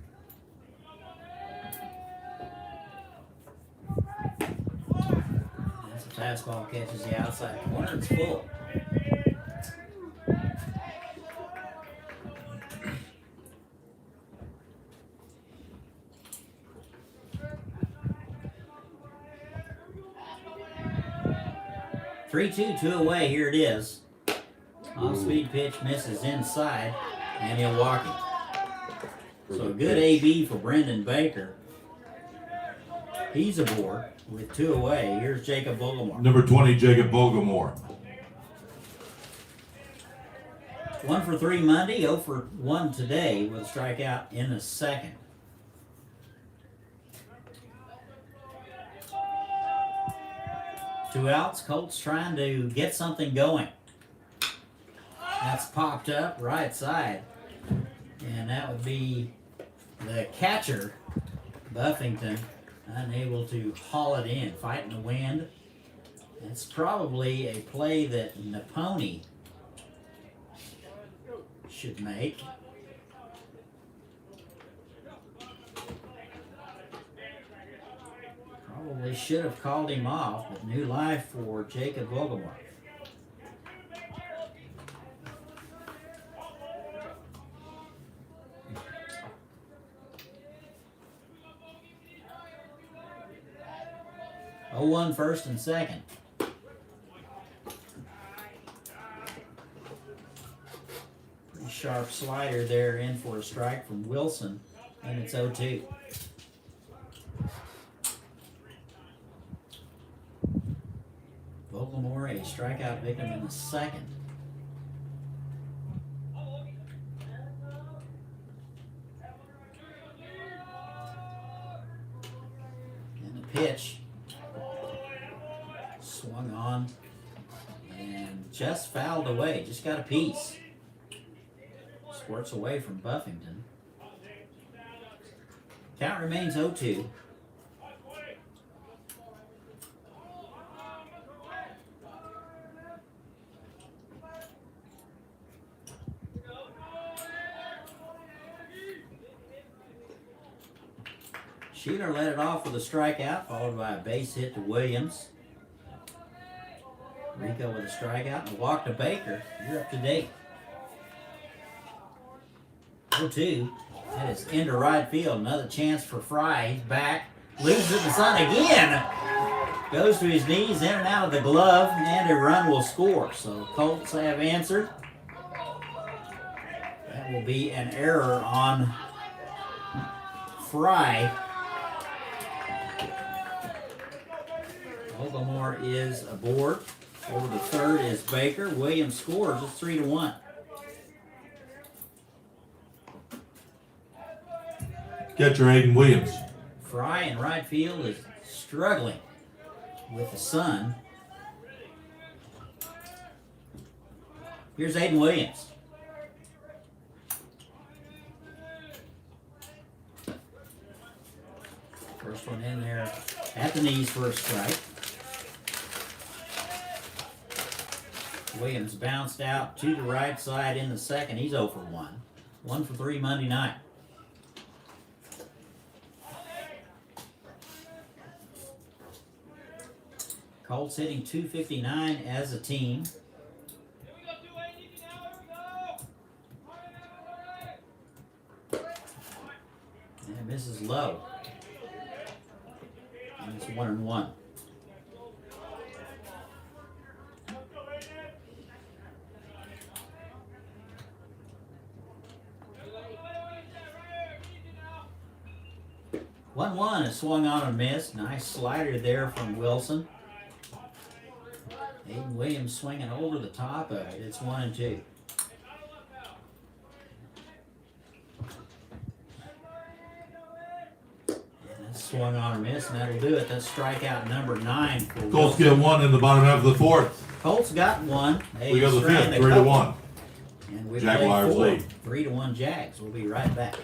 That's a fastball, catches the outside corner. It's full. Three-two, 2 away. Here it is. Off-speed pitch misses inside, and he'll walk it. So a good AB for Brendan Baker. He's aboard with 2 away. Here's Jacob Vogelmore. Number 20, Jacob Vogelmore. 1 for 3 Monday, 0 for 1 today with a strikeout in the second. Two outs. Colts trying to get something going. That's popped up right side. And that would be the catcher, Buffington, unable to haul it in, fighting the wind. It's probably a play that Naponi should make. Probably should have called him off, but new life for Jacob Vogelmore. Oh, 1 first and second. Pretty sharp slider there in for a strike from Wilson, and it's 0-2. Vogelmore, a strikeout victim in the second. And the pitch swung on and just fouled away. Just got a piece. Squirts away from Buffington. Count remains 0-2. Sheeler led it off with a strikeout, followed by a base hit to Williams. Rico with a strikeout and a walk to Baker. You're up to date. 0-2. That is into right field. Another chance for Frye. He's back. Loses it in the sun again. Goes to his knees, in and out of the glove, and a run will score. So Colts have answered. That will be an error on Frye. Vogelmore is aboard. Over the third is Baker. Williams scores. It's 3-1. Catcher Aidan Williams. Frye in right field is struggling with the sun. Here's Aidan Williams. First one in there at the knees for a strike. Williams bounced out to the right side in the second. He's 0 for 1. 1 for 3 Monday night. Colts hitting .259 as a team. And misses low. And it's 1-1. 1-1 is swung on and missed. Nice slider there from Wilson. Aidan Williams swinging over the top of it. It's 1-2. Swung on or missed, and that'll do it. That's strikeout number 9 for Colts Wilson. get one in the bottom half of the fourth. Colts got one. They We go to the stranded fifth, a 3-1. And we Jaguars lead. 3-1 Jags. We'll be right back.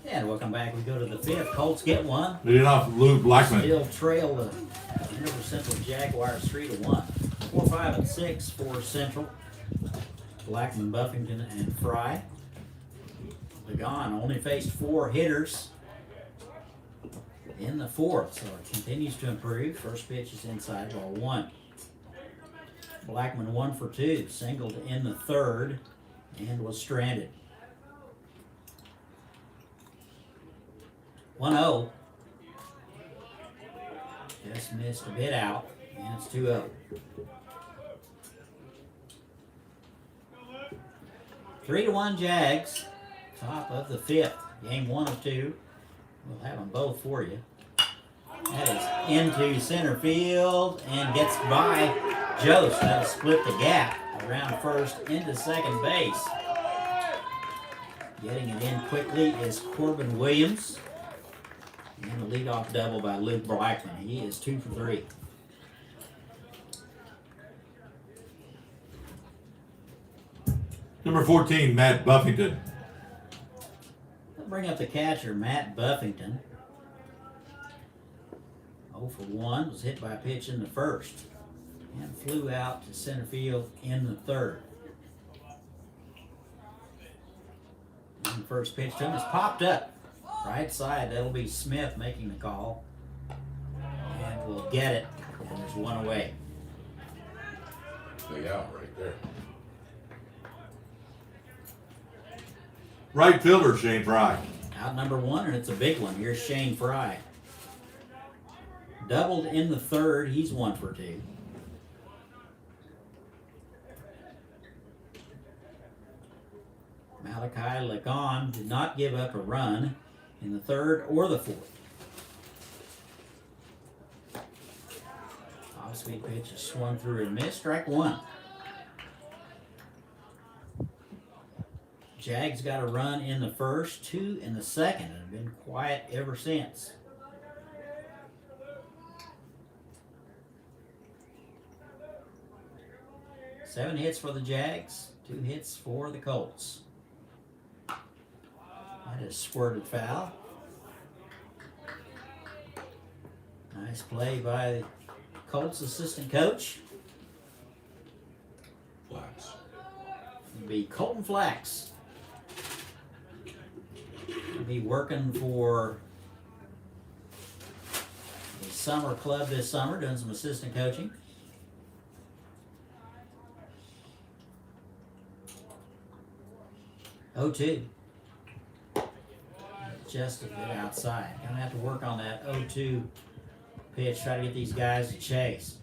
And welcome back. We go to the fifth. Colts get one. Leading off Luke Blackman. Still trail the Andover Central Jaguars 3-1. 4, 5, and 6 for Central. Blackman, Buffington, and Frye. Ligon only faced 4 hitters in the fourth, so it continues to improve. First pitch is inside, ball 1. Blackman 1 for 2, singled in the third, and was stranded. 1-0. Just missed a bit out, and it's 2-0. 3-1 Jags, top of the fifth. Game 1 of 2. We'll have them both for you. That is into center field and gets by Jost. That'll split the gap around first into second base. Getting it in quickly is Corbin Williams. And a leadoff double by Luke Blackman. He is 2 for 3. Number 14, Matt Buffington. We'll bring up the catcher, Matt Buffington. 0 for 1, was hit by a pitch in the first. And flew out to center field in the third. And the first pitch to him is popped up. Right side, that'll be Smith making the call. And we'll get it. And there's one away. Big out right there. Right fielder, Shane Frye. Out number 1, and it's a big one. Here's Shane Frye. Doubled in the third. He's 1 for 2. Malachi Lagon did not give up a run in the third or the fourth. Off-speed pitch is swung through and missed. Strike 1. Jags got a run in the first, 2 in the second, and have been quiet ever since. Seven hits for the Jags, 2 hits for the Colts. That is squirted foul. Nice play by the Colts assistant coach. Flats. It'll be Colton Flax. He'll be working for the summer club this summer, doing some assistant coaching. Oh, 2. Just a bit outside. Gonna have to work on that 0-2 pitch. Try to get these guys to chase.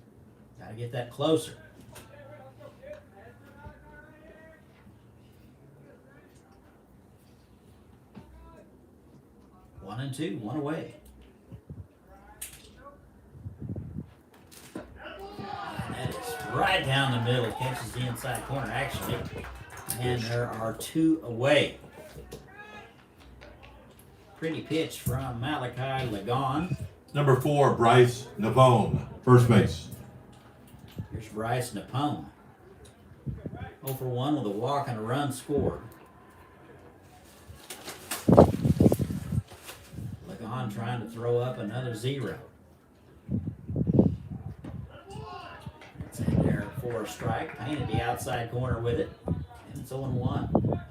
Gotta get that closer. One and 2, one away. And that is right down the middle. Catches the inside corner, actually. And there are 2 away. Pretty pitch from Malachi Lagon. Number 4, Bryce Navone, first base. Here's Bryce Napone. 0 for 1 with a walk and a run scored. Lagon trying to throw up another 0. It's in there for a strike. Painted the outside corner with it. And it's 0-1.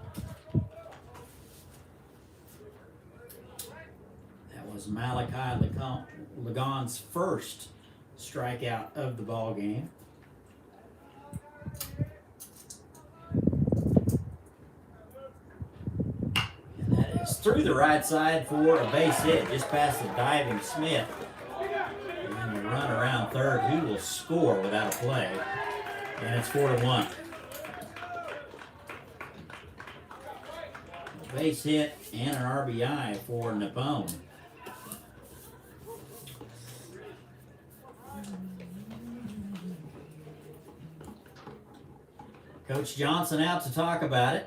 Was Malachi Lagon's first strikeout of the ball game. And that is through the right side for a base hit, just past the diving Smith. And the run around third, he will score without a play. And it's 4-1. A base hit and an RBI for Napone. Coach Johnson out to talk about it.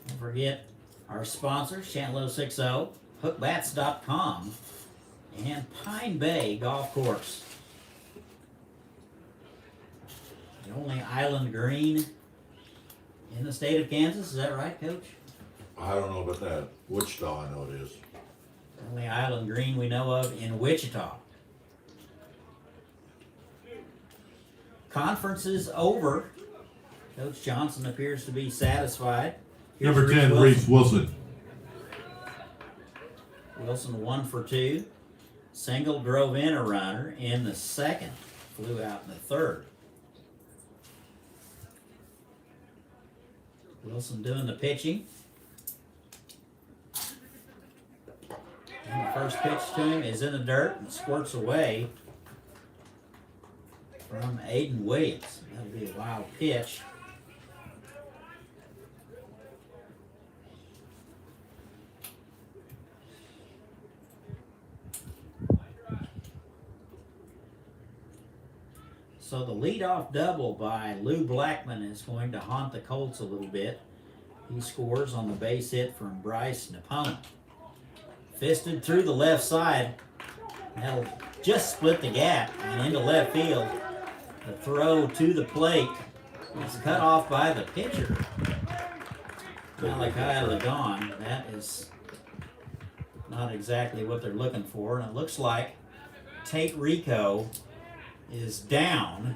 Don't forget our sponsors, Channel 60, hookbats.com, and Pine Bay Golf Course. The only island green in the state of Kansas, is that right, Coach? I don't know about that. Wichita, I know it is. The only island green we know of in Wichita. Conference is over. Coach Johnson appears to be satisfied. Here's Number 10, Reese Wilson. Wilson 1 for 2. Single, drove in a runner in the second. Flew out in the third. Wilson doing the pitching. And the first pitch to him is in the dirt and squirts away from Aidan Williams. That'll be a wild pitch. So the leadoff double by Lou Blackman is going to haunt the Colts a little bit. He scores on the base hit from Bryce Napone. Fisted through the left side. That'll just split the gap and into left field. The throw to the plate is cut off by the pitcher, Malachi Lagon. That is not exactly what they're looking for. And it looks like Tate Rico is down.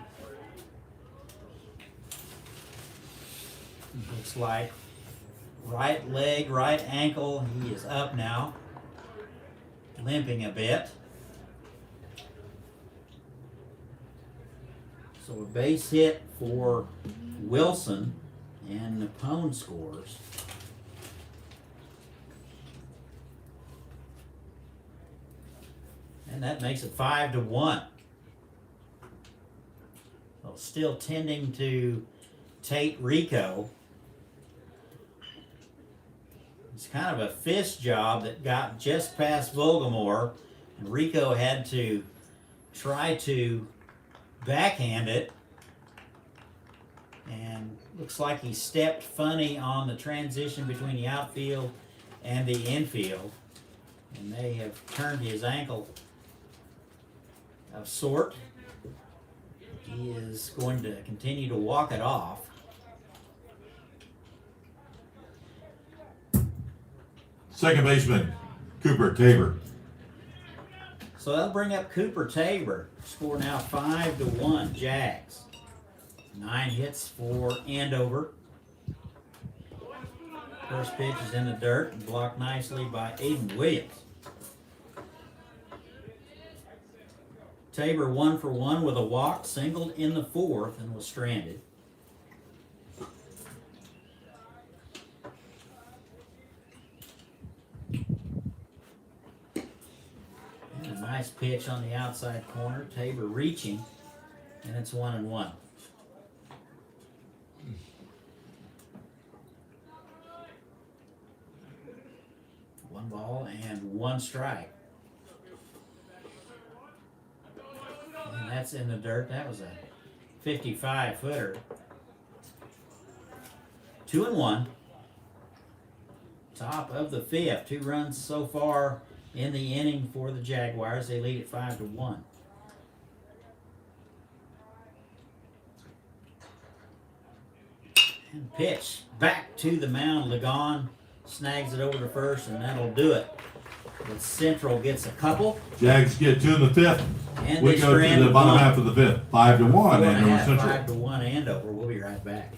Looks like right leg, right ankle. He is up now, limping a bit. So a base hit for Wilson, and Napone scores. And that makes it 5-1. So still tending to Tate Rico. It's kind of a fist job that got just past Vogelmore, and Rico had to try to backhand it, and looks like he stepped funny on the transition between the outfield and the infield, and they have turned his ankle of sort. He is going to continue to walk it off. Second baseman, Cooper Tabor. So that'll bring up Cooper Tabor. Score now 5-1 Jags. 9 hits for Andover. First pitch is in the dirt and blocked nicely by Aidan Williams. Tabor 1 for 1 with a walk, singled in the 4th and was stranded. And a nice pitch on the outside corner. Tabor reaching, and it's 1-1. One ball and 1 strike. And that's in the dirt. That was a 55-footer. 2-1. Top of the 5th. 2 runs so far in the inning for the Jaguars. They lead at 5-1. And pitch back to the mound. Ligon snags it over to first, and that'll do it. But Central gets a couple. Jags get 2 in the 5th. And We they go to strand the bottom one. half of the 5th. 5-1 Andover Central. 5-1 Andover. We'll be right back.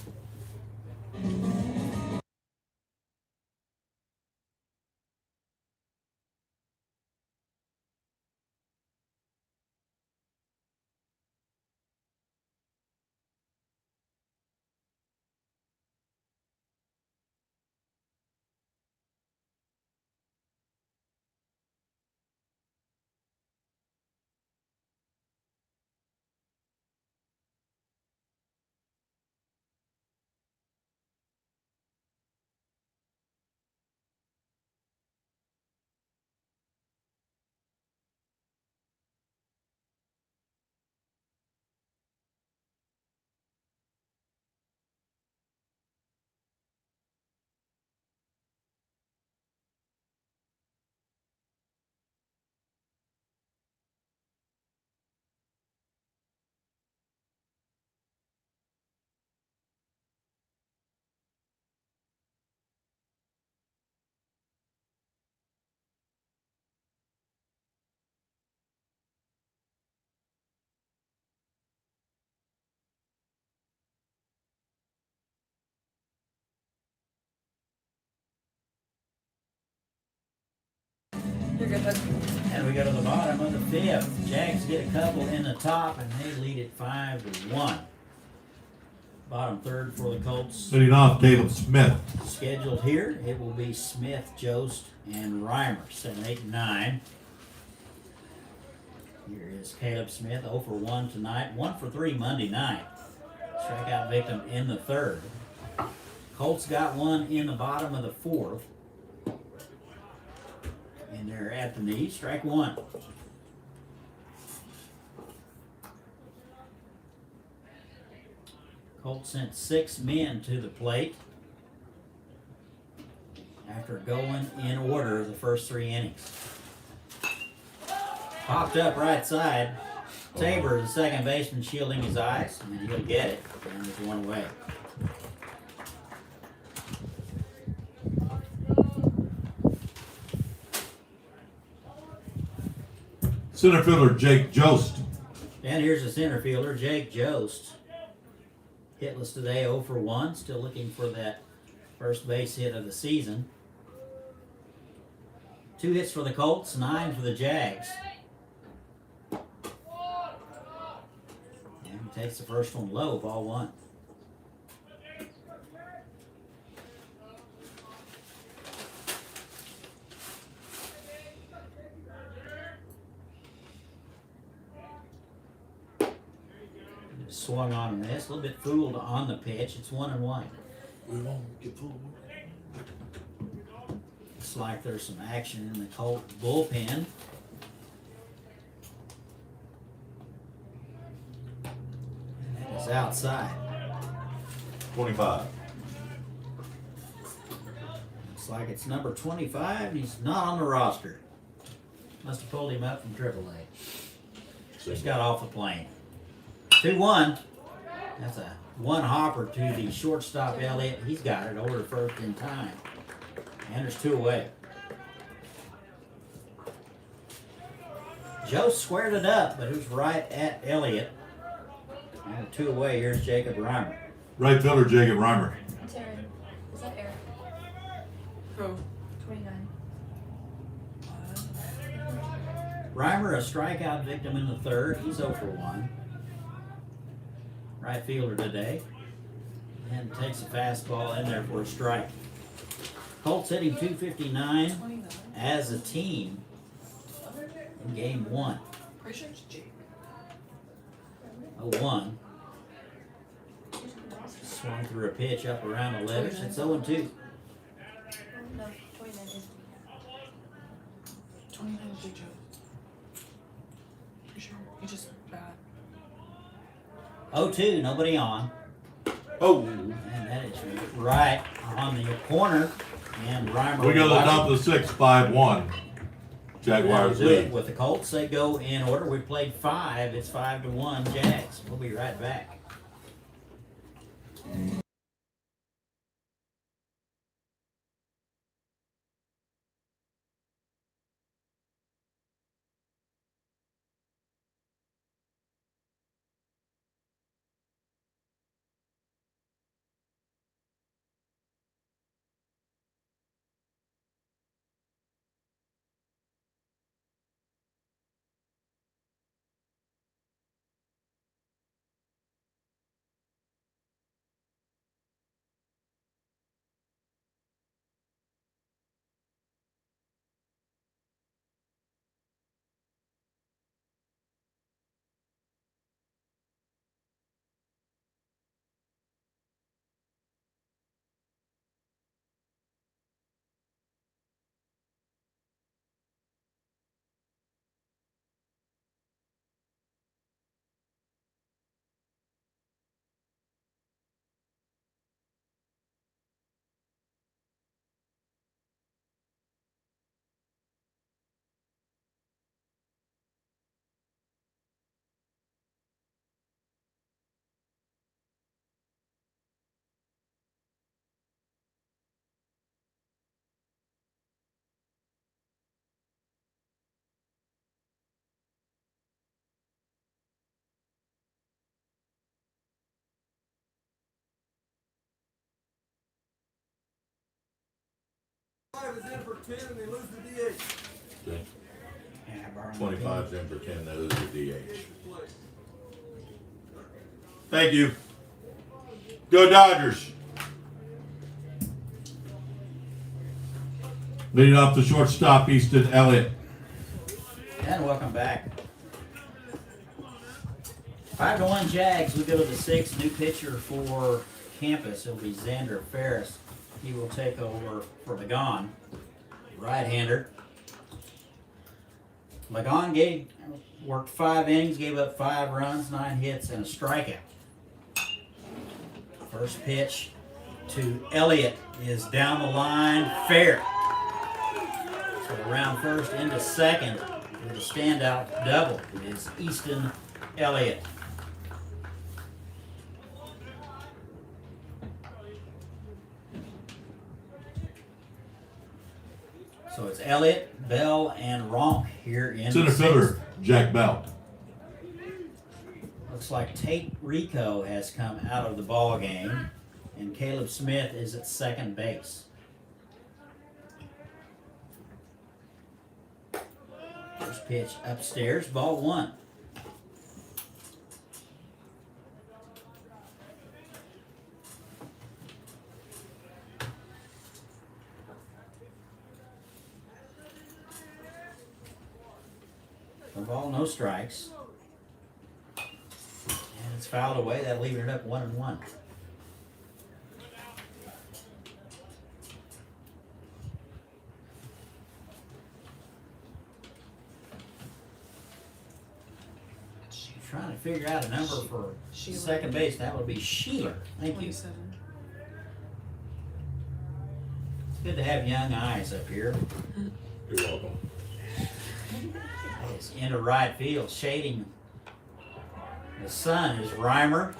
You're good, bud. And we go to the bottom of the 5th. Jags get a couple in the top, and they lead it 5-1. Bottom 3rd for the Colts. Leading off, Caleb Smith. Scheduled here, it will be Smith, Jost, and Reimer. 7, 8, and 9. Here is Caleb Smith, 0 for 1 tonight. 1 for 3 Monday night. Strikeout victim in the 3rd. Colts got 1 in the bottom of the 4th. And they're at the knee. Strike 1. Colts sent 6 men to the plate after going in order the first 3 innings. Popped up right side. Tabor, the second baseman, shielding his eyes, and he'll get it. And it's 1 away. Center fielder, Jake Jost. And here's the center fielder, Jake Jost. Hitless today, 0 for 1. Still looking for that first base hit of the season. 2 hits for the Colts, 9 for the Jags. And he takes the first one low, ball 1. Swung on this, a little bit fooled on the pitch. It's 1-1. We won't get fooled. Looks like there's some action in the Colt bullpen. And it's outside. 25. Looks like it's number 25, and he's not on the roster. Must have pulled him up from AAA. Just got off the plane. 2-1. That's a one hopper to the shortstop Elliott. He's got it over to first in time. And there's 2 away. Joe squared it up, but it was right at Elliott. And 2 away. Here's Jacob Reimer. Right fielder Jacob Reimer. It's Aaron. Is that Eric? Who? 29. Reimer, a strikeout victim in the third. He's 0 for 1. Right fielder today. And takes a fastball in there for a strike. Colts hitting 259 29. as a team in game 1. Pretty sure it's Jake. 0-1. Swung through a pitch up around the letters. It's 0-2. No, 29 is. 29 is Jake Joe. Pretty sure. He's just bad. 0-2, nobody on. Oh, And that is right on the corner. And Reimer. we go to the top of the 6th, 5-1. Jaguars That'll do it. lead. With the Colts, they go in order. We played 5. It's 5-1 Jags. We'll be right back. Is in for 10 and they lose the DH. Okay. Yeah, Barnum. 25's in for 10, they lose the DH. Thank you. Go Dodgers. Leading off the shortstop, Easton Elliott. And welcome back. 5-1 Jags. We go to the 6th. New pitcher for campus. It'll be Xander Ferris. He will take over for Lagon. Right-hander. Lagon worked 5 innings, gave up 5 runs, 9 hits, and a strikeout. First pitch to Elliott is down the line, fair. So around first into second with a standout double is Easton Elliott. So it's Elliott, Bell, and Ronk here in Center the fielder, 6th. Jack Bell. Looks like Tate Rico has come out of the ball game, and Caleb Smith is at second base. First pitch upstairs, ball 1. No ball, no strikes. And it's fouled away. That'll leave it up 1-1. Trying to figure out a number for Sheila. second base. That would be Sheeler. Thank you. 27. It's good to have young eyes up here. You're welcome. It's into right field, shading The sun is Reimer,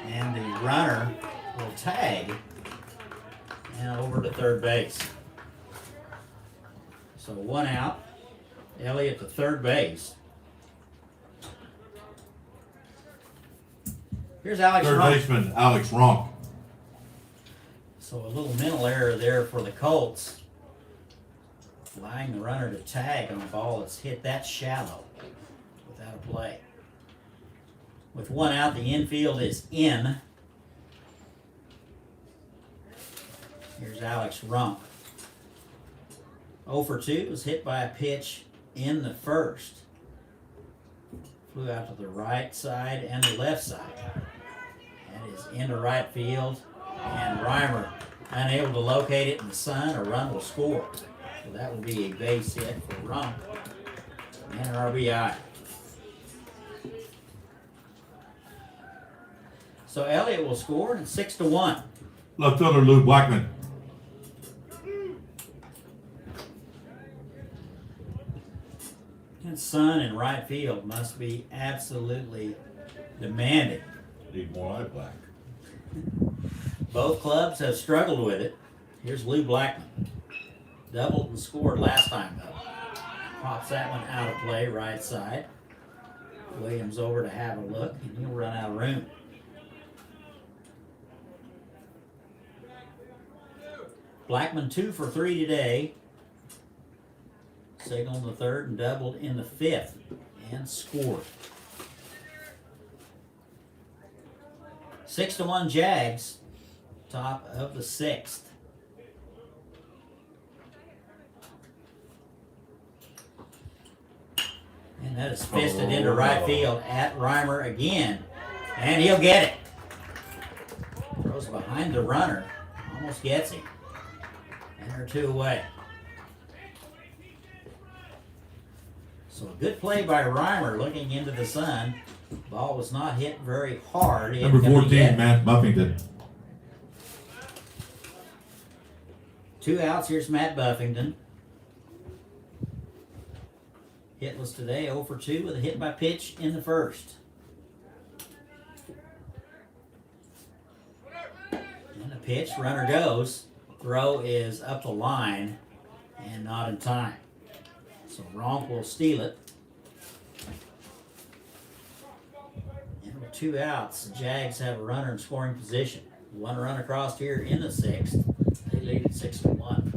and the runner will tag and over to third base. So 1 out. Elliott to third base. Here's Alex Third Ronk. baseman, Alex Ronk. So a little mental error there for the Colts. Allowing the runner to tag on a ball that's hit that shallow without a play. With 1 out, the infield is in. Here's Alex Ronk. 0 for 2 was hit by a pitch in the first. Flew out to the right side and the left side. That is into right field. And Reimer unable to locate it in the sun. A run will score. So that will be a base hit for Ronk and an RBI. So Elliott will score, and it's 6-1. Left fielder, Lou Blackman. And Sun in right field must be absolutely demanding. Need more eye black. Both clubs have struggled with it. Here's Lou Blackman. Doubled and scored last time, though. Pops that one out of play, right side. Williams over to have a look, and he'll run out of room. Blackman 2 for 3 today. Signal in the third and doubled in the fifth and scored. 6-1 Jags, top of the sixth. And that is fisted into right field at Reimer again. And he'll get it. Throws behind the runner. Almost gets him. And they're 2 away. So a good play by Reimer looking into the sun. Ball was not hit very hard. Number 14, Matt Buffington. 2 outs. Here's Matt Buffington. Hitless today, 0 for 2 with a hit by pitch in the first. And the pitch, runner goes. Throw is up the line and not in time. So Ronk will steal it. And with 2 outs, the Jags have a runner in scoring position. 1 run across here in the sixth. They lead at 6-1.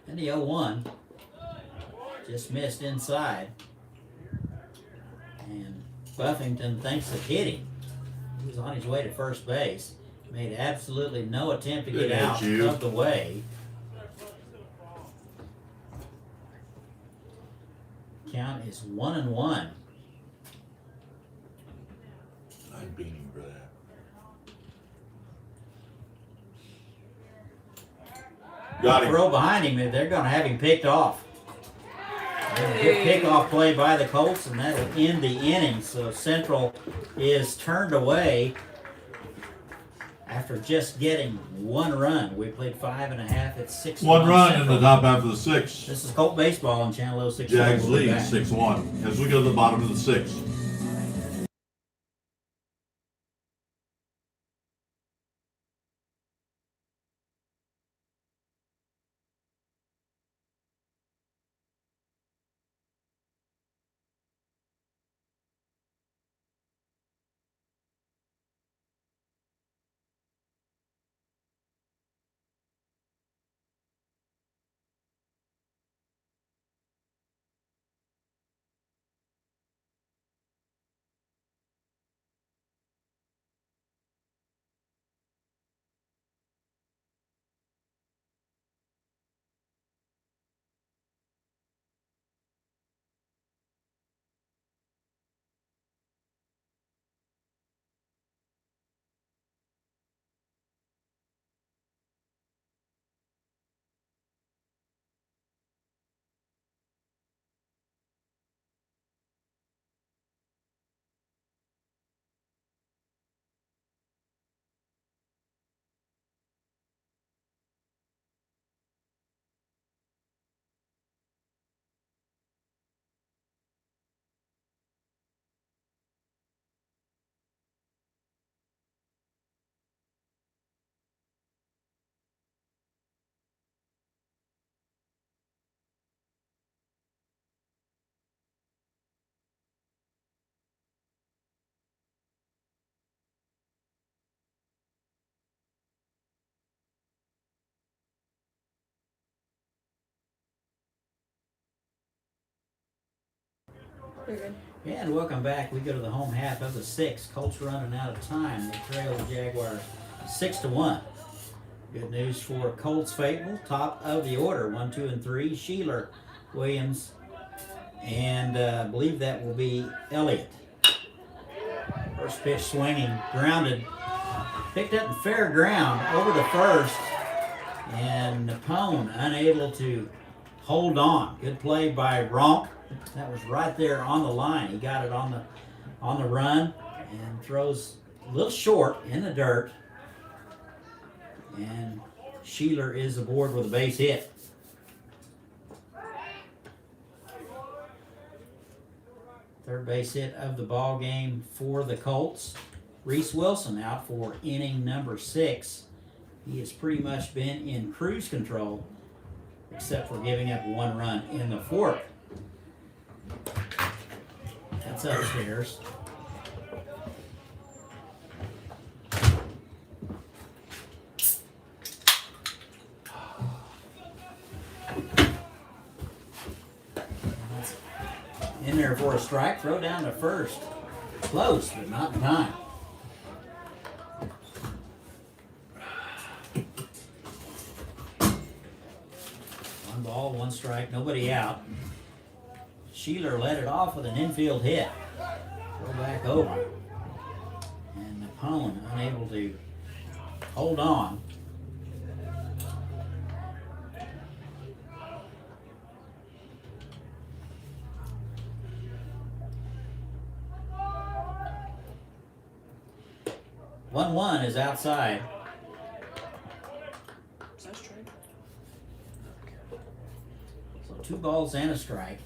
And the 0-1 just missed inside. And Buffington thinks of hitting. He was on his way to first base. Made absolutely no attempt to get Good out hit, you. of the way. Count is 1-1. I'm beating for that. Got him. Throw behind him, they're going to have him picked off. And a good pickoff play by the Colts, and that'll end the inning. So Central is turned away after just getting 1 run. We played 5.5. It's 6-1. 1 run in Central. the top half of the sixth. This is Colt Baseball on Channel 06. Jags We'll be lead back. 6-1 as we go to the bottom of the sixth. You're good. And welcome back. We go to the home half of the sixth. Colts running out of time. They trail the Jaguars 6-1. Good news for Colts faithful. Top of the order, 1, 2, and 3. Sheeler, Williams, and I believe that will be Elliott. First pitch swinging, grounded. Picked up in fair ground over the first. And Napone unable to hold on. Good play by Ronk. That was right there on the line. He got it on the run and throws a little short in the dirt. And Sheeler is aboard with a base hit. Third base hit of the ball game for the Colts. Rhys Wilson out for inning number 6. He has pretty much been in cruise control, except for giving up 1 run in the 4th. That's upstairs. In there for a strike, throw down to first. Close, but not in time. One ball, 1 strike, nobody out. Sheeler led it off with an infield hit. Throw back over. And Napone unable to hold on. One is outside. Is that straight? So 2 balls and a strike.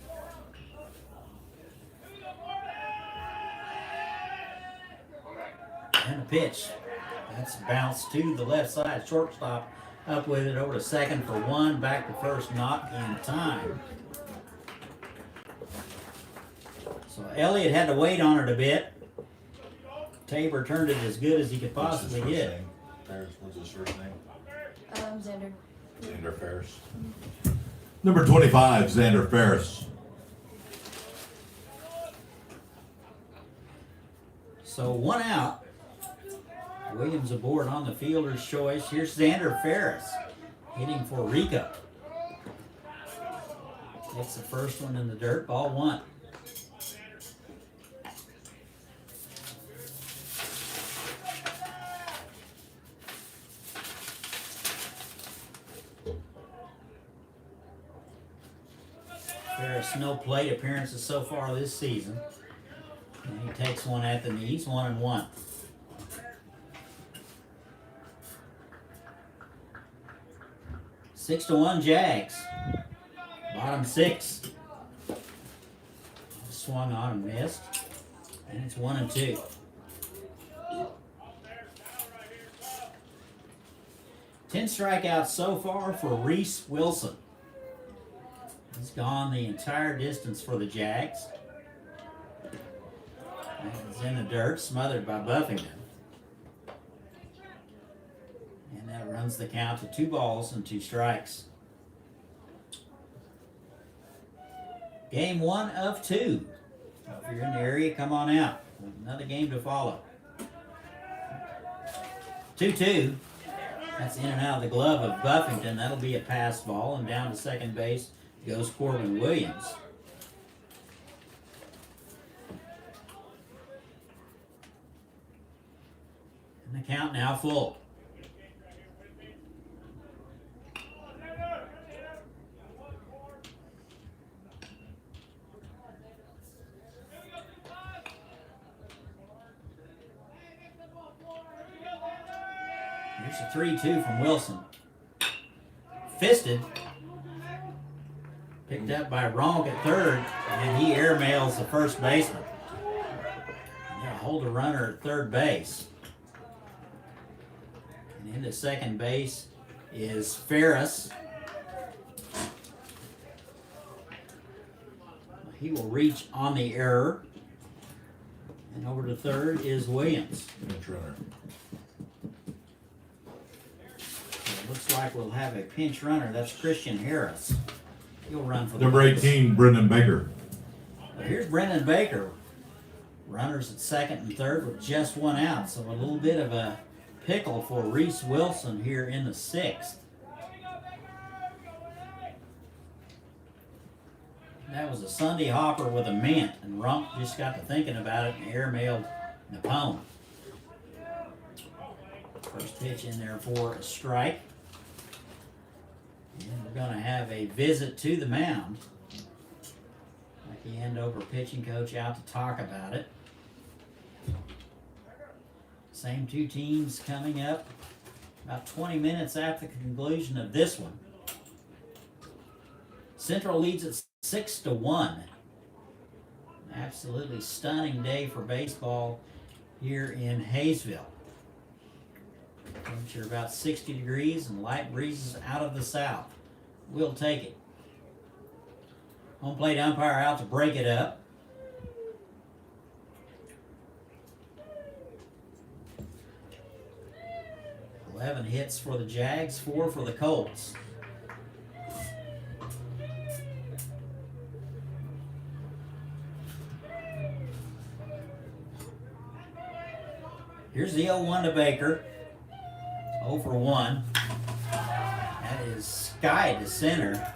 And a pitch. That's bounced to the left side. Shortstop up with it over to second for 1. Back to first, not in time. So Elliott had to wait on it a bit. Tabor turned it as good as he could possibly get. What's his first name? Xander. Xander Ferris. Number 25, Xander Ferris. So 1 out. Williams aboard on the fielder's choice. Here's Xander Ferris hitting for Rico. Hits the first one in the dirt. Ball 1. Ferris, no plate appearances so far this season. And he takes one at the knees, 1-1. Six to 1 Jags. Bottom 6. Swung on and missed. And it's 1-2. Ten strikeouts so far for Reese Wilson. He's gone the entire distance for the Jags. And he's in the dirt, smothered by Buffington. And that runs the count to 2 balls and 2 strikes. Game 1 of 2. If you're in the area, come on out. Another game to follow. 2-2. That's in and out of the glove of Buffington. That'll be a pass ball, and down to second base goes Corbin Williams. And the count now full. Here's a 3-2 from Wilson. Fisted. Picked up by Ronk at third, and he airmails the first baseman. They'll hold a runner at third base. And into second base is Ferris. He will reach on the error. And over to third is Williams. Pinch runner. It looks like we'll have a pinch runner. That's Christian Harris. He'll run for the Number Colts. 18, Brendan Baker. But here's Brendan Baker. Runners at second and third with just one out. So a little bit of a pickle for Rhys Wilson here in the sixth. That was a Sunday hopper with a mint, and Ronk just got to thinking about it and airmailed Napone. First pitch in there for a strike. And we're going to have a visit to the mound. Like the Andover pitching coach out to talk about it. Same two teams coming up about 20 minutes after the conclusion of this one. Central leads at 6-1. Absolutely stunning day for baseball here in Hayesville. Temperature about 60 degrees and light breezes out of the south. We'll take it. Home plate umpire out to break it up. $11 hits for the Jags, 4 for the Colts. Here's the 0-1 to Baker. 0 for 1. That is sky to center.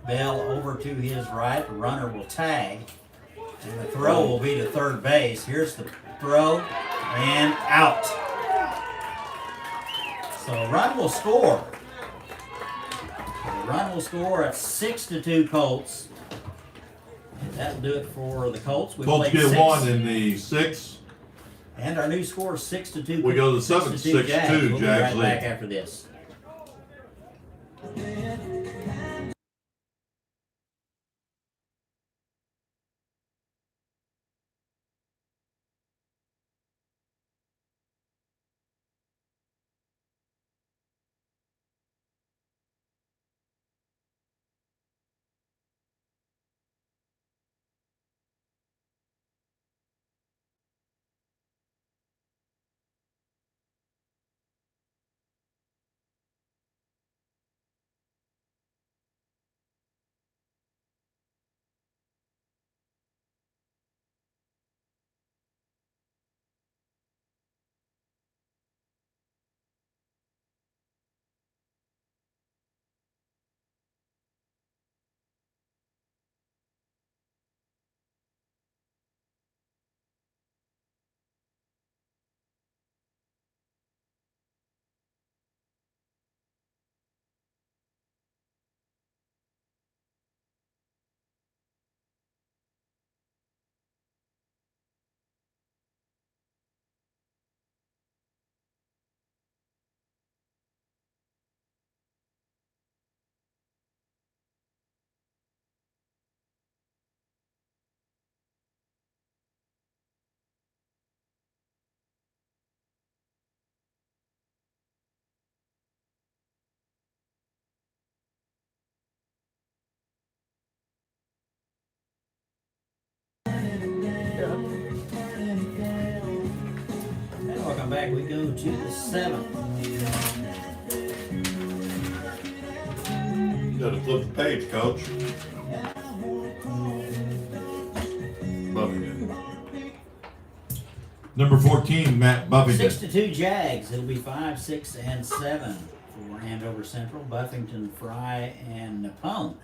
Bell over to his right. The runner will tag. And the throw will be to third base. Here's the throw. And out. So a run will score. The run will score at 6-2 Colts. And that'll do it for the Colts. We Colts played get 6. one in the sixth. And our new score is 6-2. We go to the seventh, 6-2, We'll be Jags right lead. back after this. And welcome back. We go to the seventh. You gotta flip the page, Coach. Buffington. Number 14, Matt Buffington. 6-2 Jags. It'll be 5, 6, and 7 for Andover Central, Buffington, Frye, and Napone.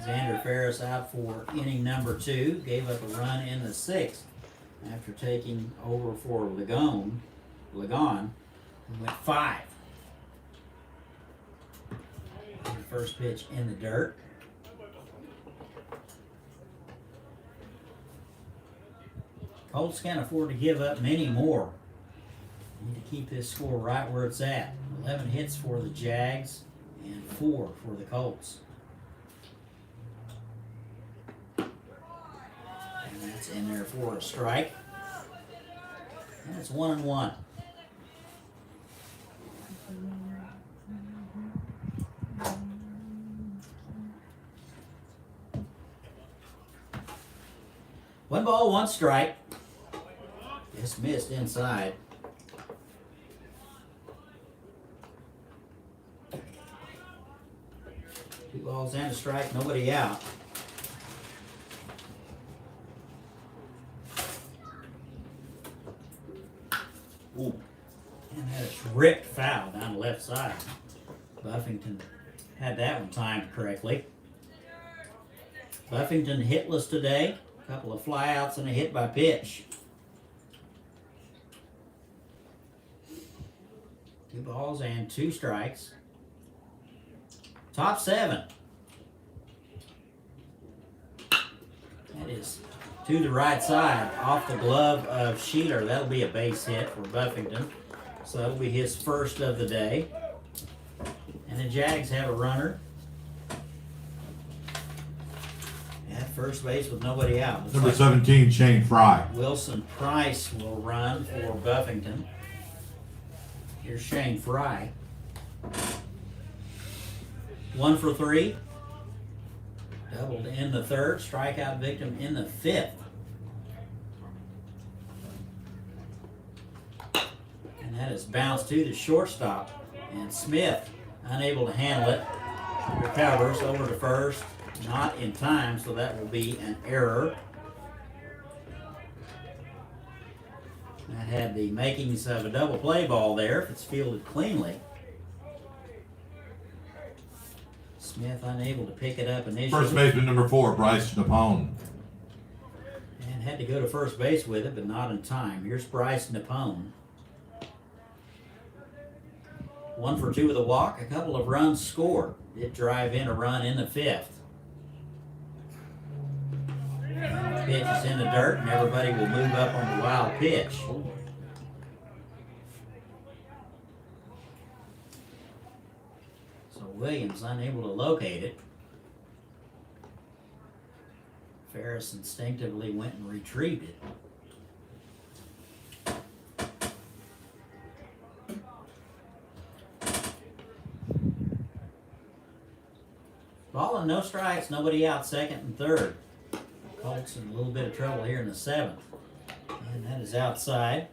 Xander Ferris out for inning number 2. Gave up a run in the 6th after taking over for Lagon, who went 5. The first pitch in the dirt. Colts can't afford to give up many more. Need to keep this score right where it's at. 11 hits for the Jags and 4 for the Colts. And that's in there for a strike. And it's 1-1. One ball, one strike. Just missed inside. 2 balls and a strike, nobody out. Ooh. And that is ripped foul down the left side. Buffington had that one timed correctly. Buffington hitless today. A couple of flyouts and a hit by pitch. 2 balls and 2 strikes. Top 7. That is to the right side, off the glove of Sheeler. That'll be a base hit for Buffington. So that'll be his first of the day. And the Jags have a runner at first base with nobody out. Looks Number like 17, Shane Frye. Wilson Price will run for Buffington. Here's Shane Frye. 1 for 3. Doubled in the 3rd. Strikeout victim in the 5th. And that is bounced to the shortstop. And Smith, unable to handle it, recovers over to first. Not in time, so that will be an error. That had the makings of a double play ball there if it's fielded cleanly. Smith unable to pick it up initially. First baseman number 4, Bryce Napone. And had to go to first base with it, but not in time. Here's Bryce Napone. 1 for 2 with a walk. A couple of runs scored. Did drive in a run in the 5th. And the pitch is in the dirt, and everybody will move up on the wild pitch. So Williams unable to locate it. Ferris instinctively went and retrieved it. Ball and no strikes, nobody out, 2nd and 3rd. Colts in a little bit of trouble here in the 7th. And that is outside.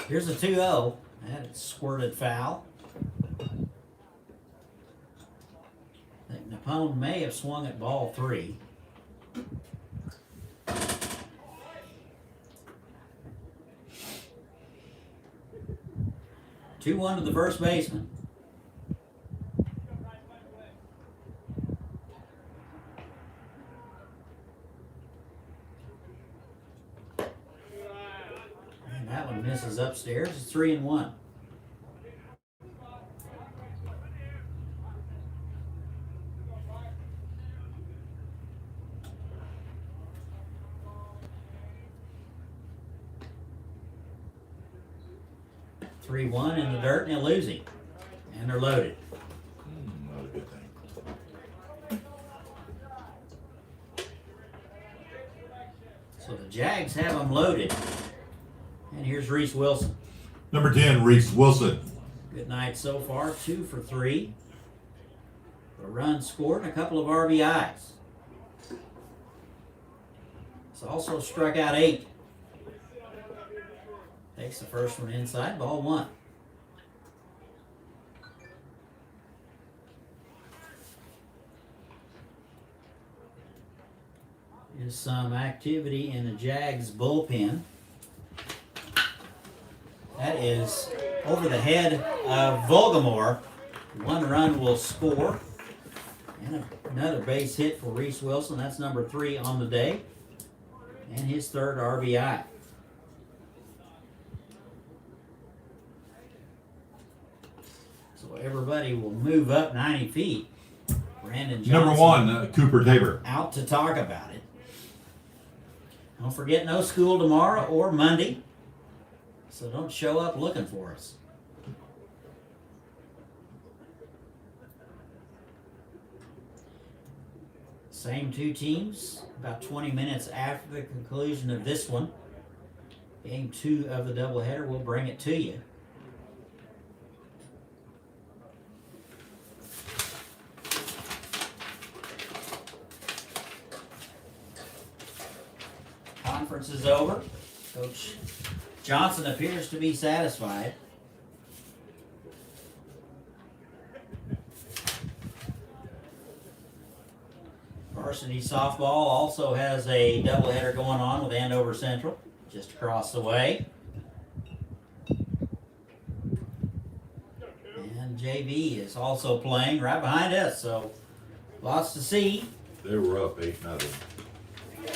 Here's a 2-0. That is squirted foul. I think Napone may have swung at ball 3. Two-one to the first baseman. And that one misses upstairs. It's 3-1. Three-one in the dirt, and they're losing. And they're loaded. Not a good thing. So the Jags have them loaded. And here's Reese Wilson. Number 10, Reese Wilson. Good night so far, 2 for 3. A run scored and a couple of RBIs. He's also struck out 8. Takes the first one inside, ball 1. Here's some activity in the Jags bullpen. That is over the head of Volgamore. 1 run will score. And another base hit for Rhys Wilson. That's number 3 on the day. And his 3rd RBI. So everybody will move up 90 feet. Brandon Johnson. Number 1, Cooper Tabor. Out to talk about it. Don't forget, no school tomorrow or Monday. So don't show up looking for us. Same 2 teams, about 20 minutes after the conclusion of this one. Game 2 of the doubleheader, we'll bring it to you. Conference is over. Coach Johnson appears to be satisfied. Varsity softball also has a doubleheader going on with Andover Central, just across the way. And JV is also playing right behind us, so lots to see. They were up 8-0.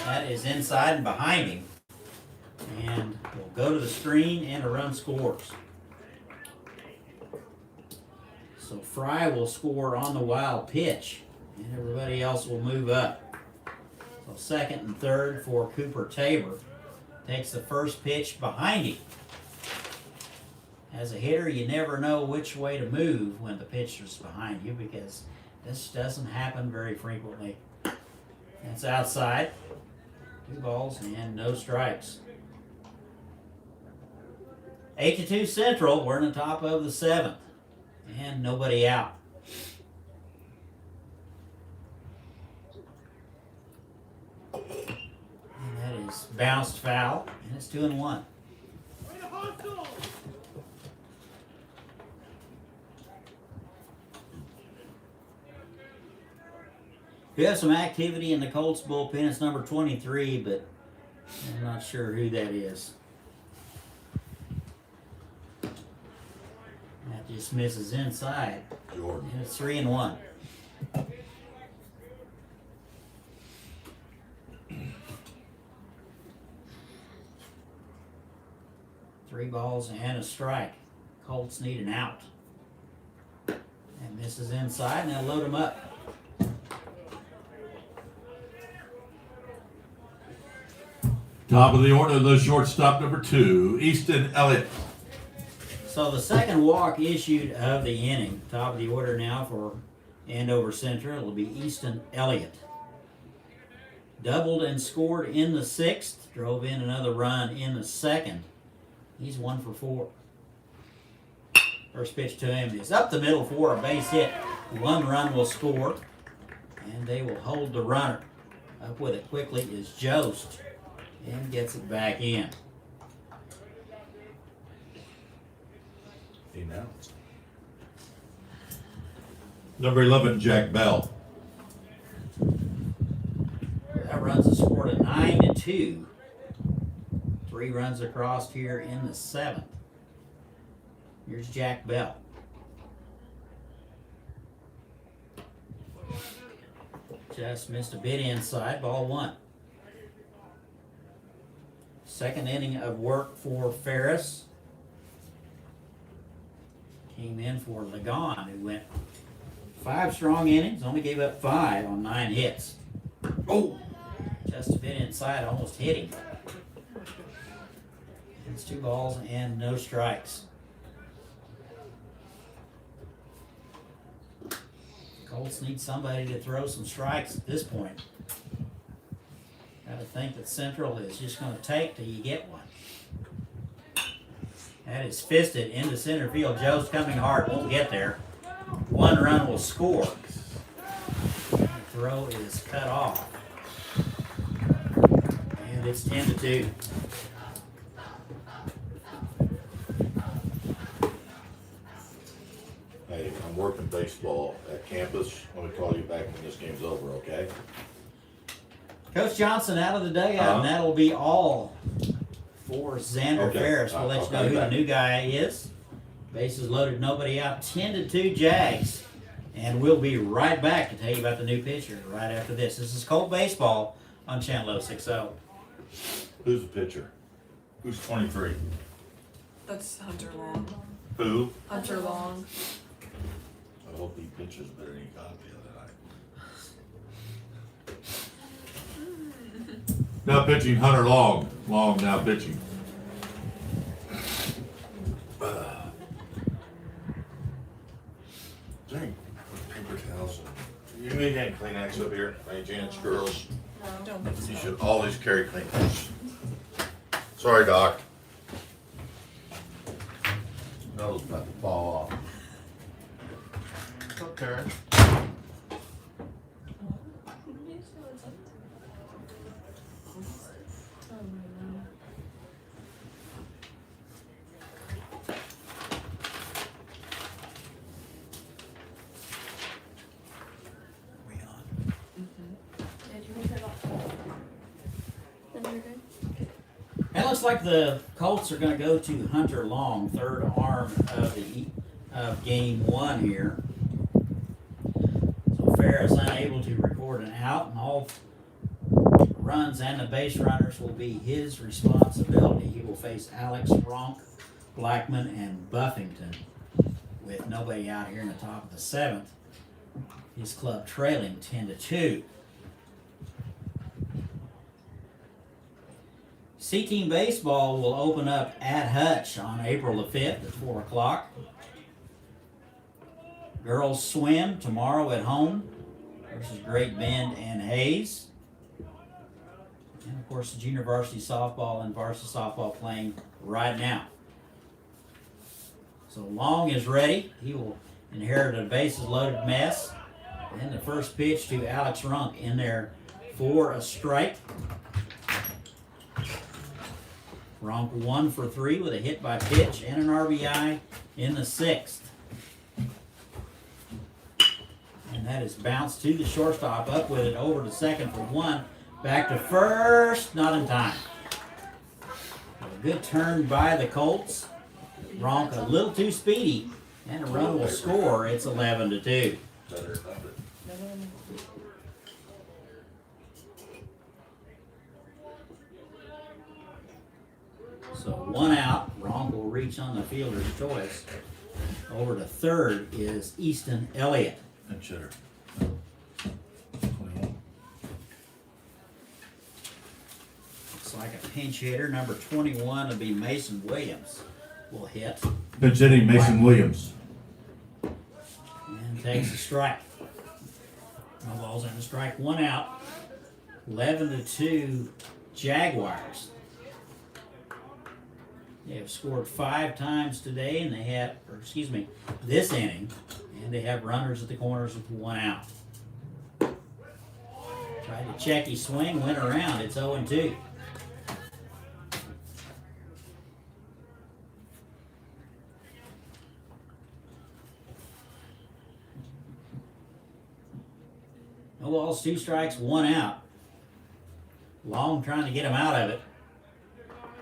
That is inside and behind him. And we'll go to the screen and a run scores. So Frye will score on the wild pitch, and everybody else will move up. So second and third for Cooper Tabor. Takes the first pitch behind him. As a hitter, you never know which way to move when the pitcher's behind you because this doesn't happen very frequently. That's outside. 2 balls and no strikes. 8-2 Central. We're in the top of the 7th. And nobody out. And that is bounced foul. And it's 2-1. We have some activity in the Colts bullpen. It's number 23, but I'm not sure who that is. That just misses inside. Jordan. And it's 3-1. Three balls and a strike. Colts need an out. And misses inside, and they'll load him up. Top of the order, the shortstop number 2, Easton Elliott. So the second walk issued of the inning. Top of the order now for Andover Central. It'll be Easton Elliott. Doubled and scored in the 6th. Drove in another run in the 2nd. He's 1 for 4. First pitch to him is up the middle for a base hit. 1 run will score. And they will hold the runner. Up with it quickly is Jost. And gets it back in. He now. Number 11, Jack Bell. That runs the score to 9-2. 3 runs across here in the 7th. Here's Jack Bell. Just missed a bit inside, ball 1. Second inning of work for Ferris. Came in for Ligon, who went 5 strong innings, only gave up 5 on 9 hits. Oh, just a bit inside, almost hit him. It's 2 balls and no strikes. Colts need somebody to throw some strikes at this point. Gotta think that Central is just going to take till you get one. That is fisted into center field. Joe's coming hard, won't get there. 1 run will score. The throw is cut off. And it's 10-2. Hey, I'm working baseball at campus. Let me call you back when this game's over, okay? Coach Johnson out of the dugout, and that'll be all for Xander Okay. Ferris. We'll let you know who the new guy is. Bases loaded, nobody out. 10-2 Jags. And we'll be right back to tell you about the new pitcher right after this. This is Colt Baseball on Channel 60. Who's the pitcher? Who's 23? That's Hunter Long. Who? Hunter Long. I hope he pitches better than he got the other night. Now pitching Hunter Long. Long now pitching. Dang, paper towels. You need any Kleenex up here, by any chance, girls? Don't think so. You should always carry Kleenex. Sorry, Doc. Nose about to fall off. Okay. looks like the Colts are going to go to Hunter Long, third arm of game one here. So Ferris unable to record an out, and all runs and the base runners will be his responsibility. He will face Alex, Ronk, Blackman, and Buffington with nobody out here in the top of the seventh. His club trailing 10-2. C-Team Baseball will open up at Hutch on April the 5th at 4 o'clock. Girls swim tomorrow at home versus Great Bend and Hayes. And of course, the junior varsity softball and varsity softball playing right now. So Long is ready. He will inherit a bases loaded mess. And the first pitch to Alex Ronk in there for a strike. Ronk 1 for 3 with a hit by pitch and an RBI in the sixth. And that is bounced to the shortstop, up with it over to second for 1. Back to first, not in time. A good turn by the Colts. Ronk a little too speedy, and a run will score. It's 11-2. So 1 out. Ronk will reach on the fielder's choice. Over to third is Easton Elliott. And cheddar. 21. Looks like a pinch hitter. Number 21 will be Mason Williams. Will hit Pinch hitting Mason Williams. and takes a strike. No balls and a strike. 1 out. 11-2 Jaguars. They have scored 5 times today, and they have, this inning, and they have runners at the corners with 1 out. Tried to check his swing, went around. It's 0-2. No balls, 2 strikes, 1 out. Long trying to get him out of it.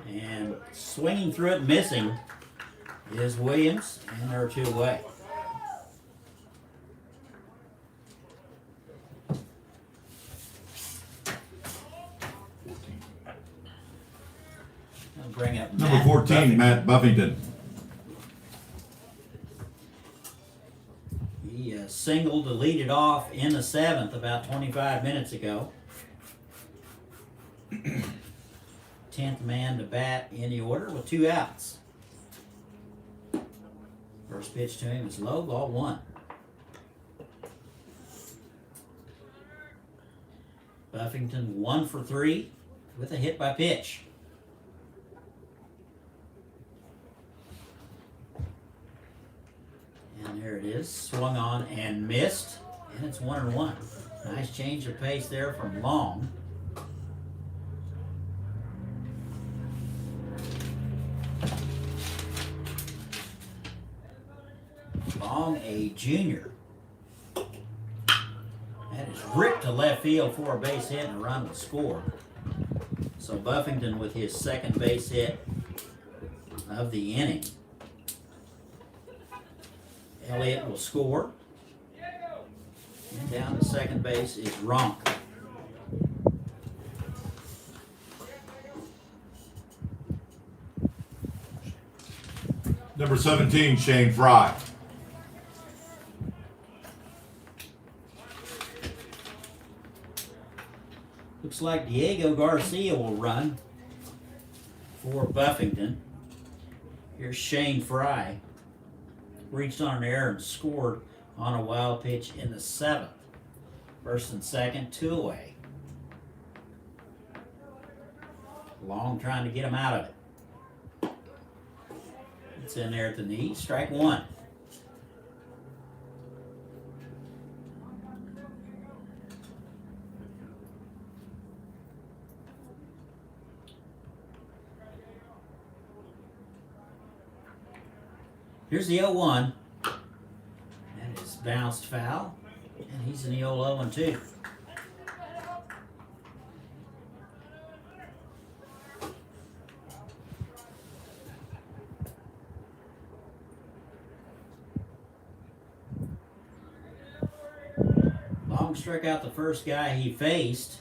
And swinging through it, missing, is Williams, and there are 2 away. I'll bring up Number 14, Matt Buffington. He singled to lead it off in the 7th about 25 minutes ago. 10th man to bat in the order with 2 outs. First pitch to him is low, ball 1. Buffington 1 for 3 with a hit by pitch. And there it is, swung on and missed, and it's 1-1. Nice change of pace there from Long. Long, a junior. That is ripped to left field for a base hit, and a run will score. So Buffington with his second base hit of the inning. Elliott will score. And down to second base is Ronk. Number 17, Shane Frye. Looks like Diego Garcia will run for Buffington. Here's Shane Frye. Reached on an error and scored on a wild pitch in the 7th. First and second, 2 away. Long trying to get him out of it. It's in there at the knee. Strike 1. Here's the 0-1. That is bounced foul. And he's in the old 0-2. Ronk struck out the first guy he faced,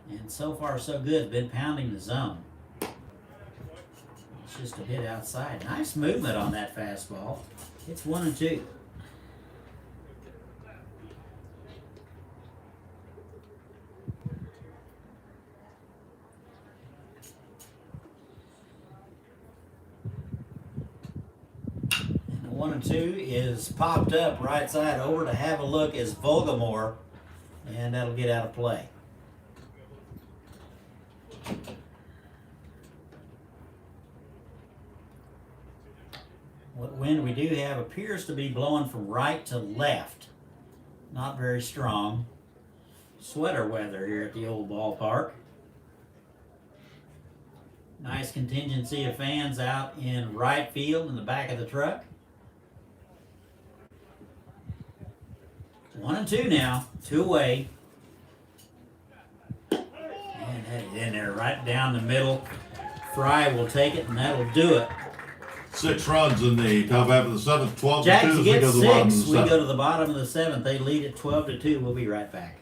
and so far so good. Been pounding the zone. It's just a bit outside. Nice movement on that fastball. It's 1-2. And the 1-2 is popped up right side over to have a look is Volgamore, and that'll get out of play. What wind we do have appears to be blowing from right to left. Not very strong. Sweater weather here at the old ballpark. Nice contingency of fans out in right field in the back of the truck. 1-2 now. 2 away. And that is in there right down the middle. Frye will take it, and that'll do it. 6 runs in the top half of the 7th, 12-2 Jax, as you we get go to the bottom of 6. the We 7th. go to the bottom of the 7th. They lead at 12-2. We'll be right back.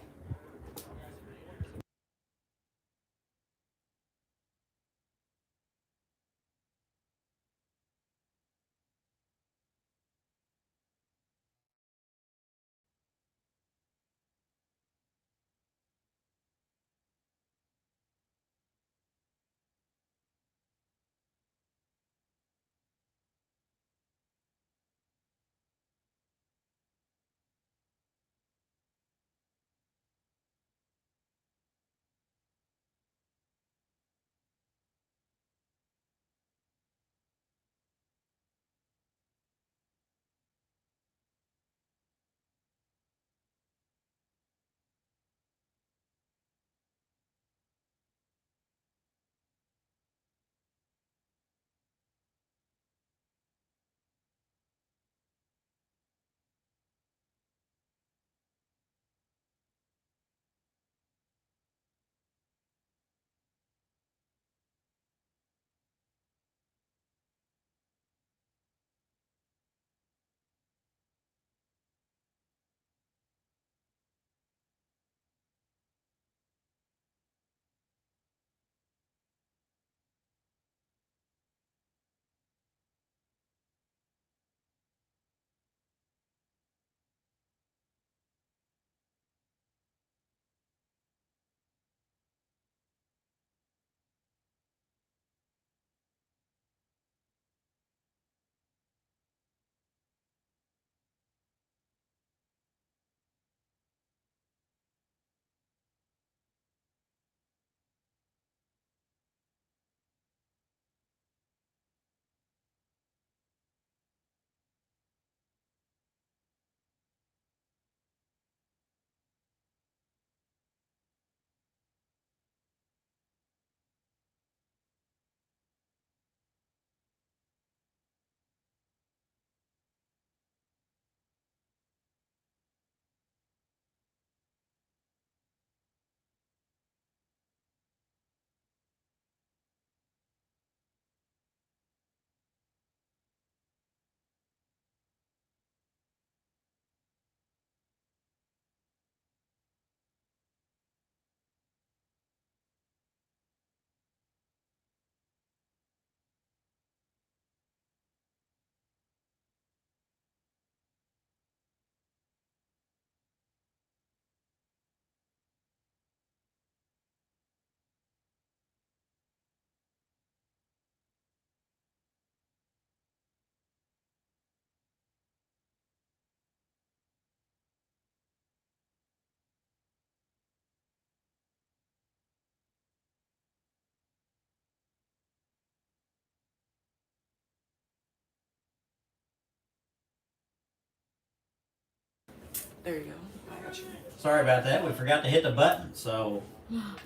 There you go. I got you. Sorry about that. We forgot to hit the button. So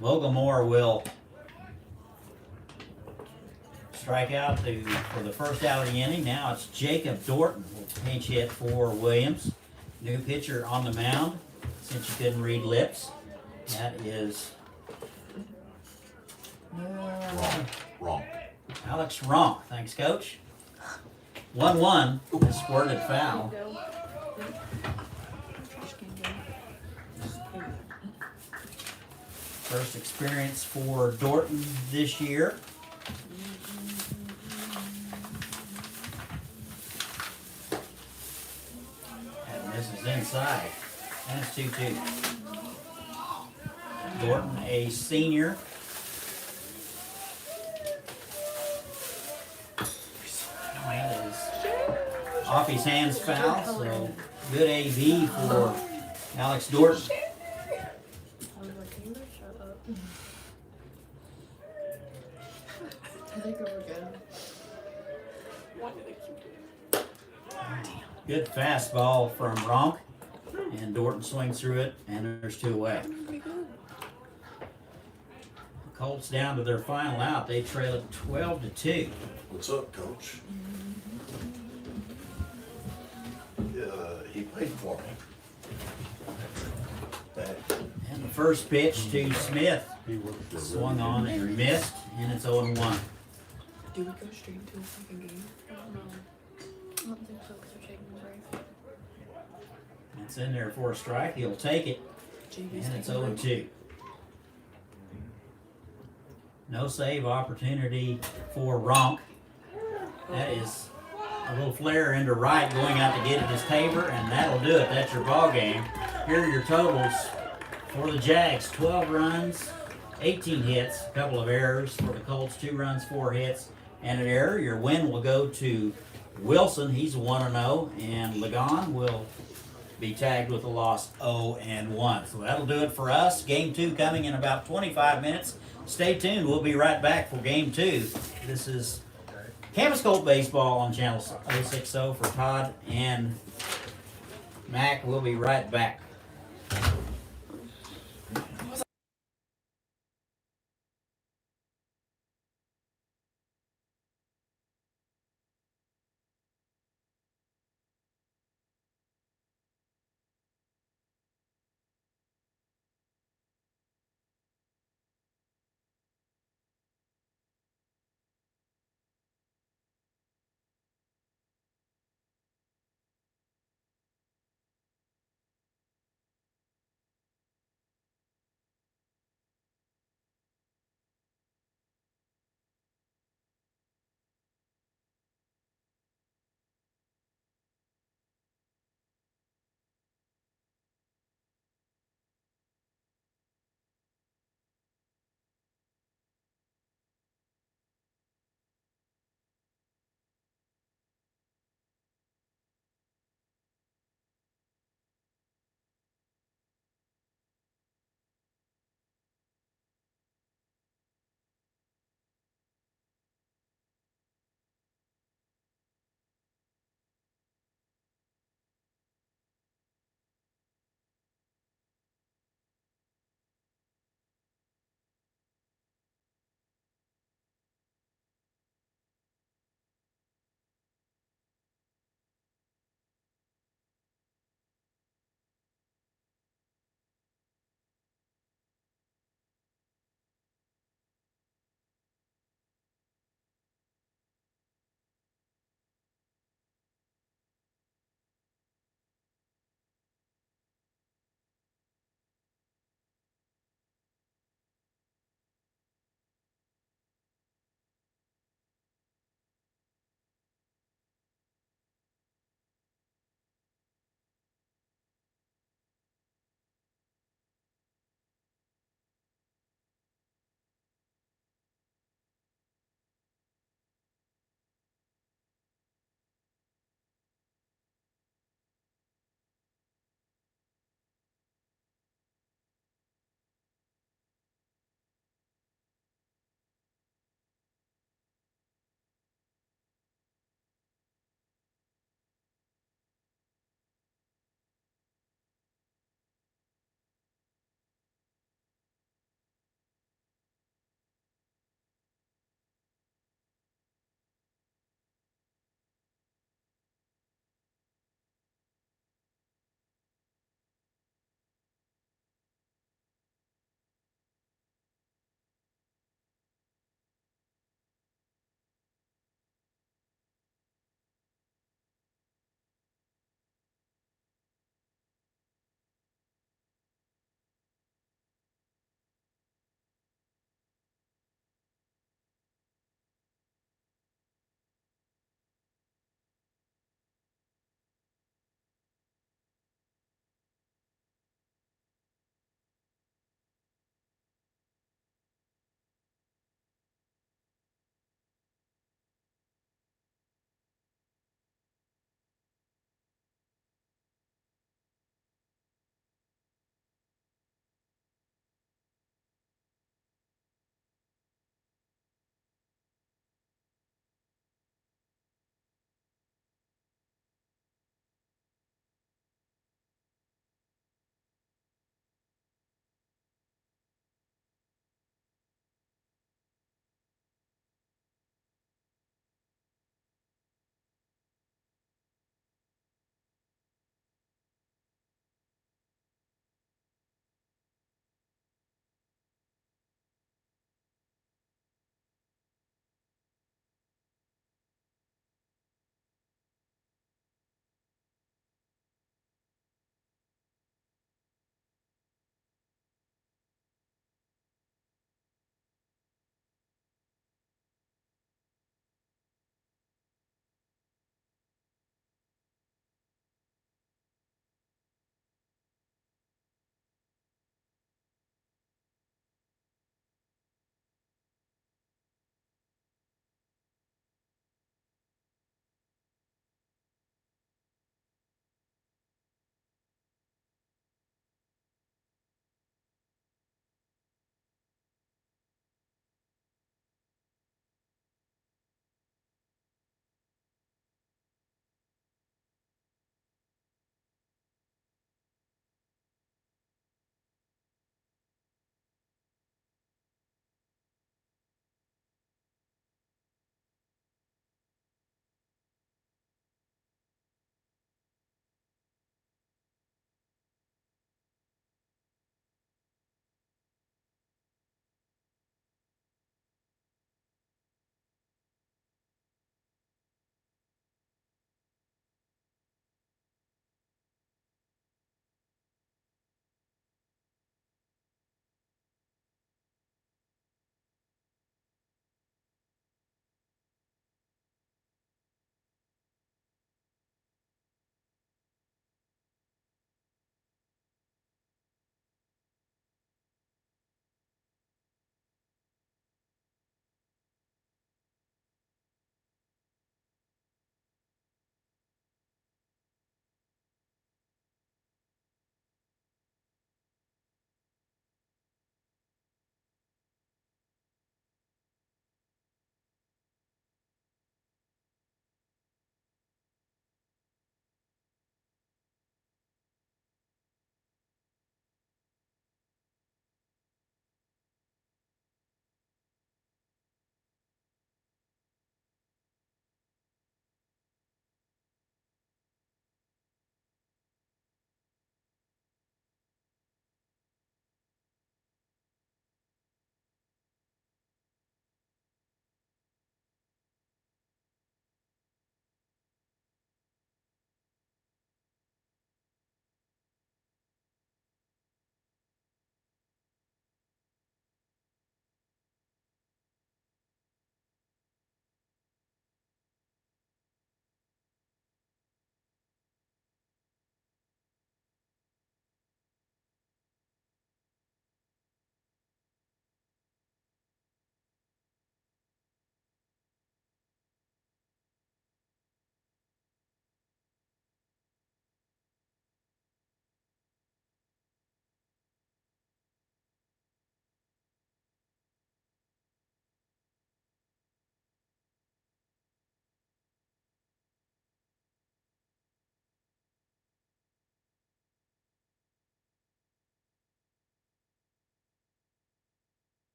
Volgamore will strike out for the first out of the inning. Now it's Jacob Dorton will pinch hit for Williams. New pitcher on the mound, since you couldn't read lips. That is Wrong. Alex Ronk. Thanks, Coach. 1-1. Squirted foul. Trash can go. First experience for Dorton this year. And this is inside. And it's 2-2. Dorton, a senior. That is off his hands foul, so good AV for Alex Dorton. I was like, can you shut up? I think we're good. Why did they keep doing Good fastball from Ronk, and Dorton swings through it, and there's 2 away. it? Colts down to their final out. They trail it 12-2. What's up, coach? He played for me. And the first pitch to Smith swung on and missed, and it's 0-1. Do we go straight into a second game? I don't know. I don't think so because they're taking the break. It's in there for a strike. He'll take it, JV's and it's taking a break. 0-2. No save opportunity for Ronk. That is a little flare into right, going out to get it is Tabor, and that'll do it. That's your ball game. Here are your totals for the Jags: 12 runs, 18 hits, a couple of errors for the Colts, 2 runs, 4 hits, and an error. Your win will go to Wilson. He's 1-0, and Ligon will be tagged with a loss 0-1. So that'll do it for us. Game 2 coming in about 25 minutes. Stay tuned. We'll be right back for Game 2. This is Campus Colt Baseball on Channel 060 for Todd and Mac. We'll be right back.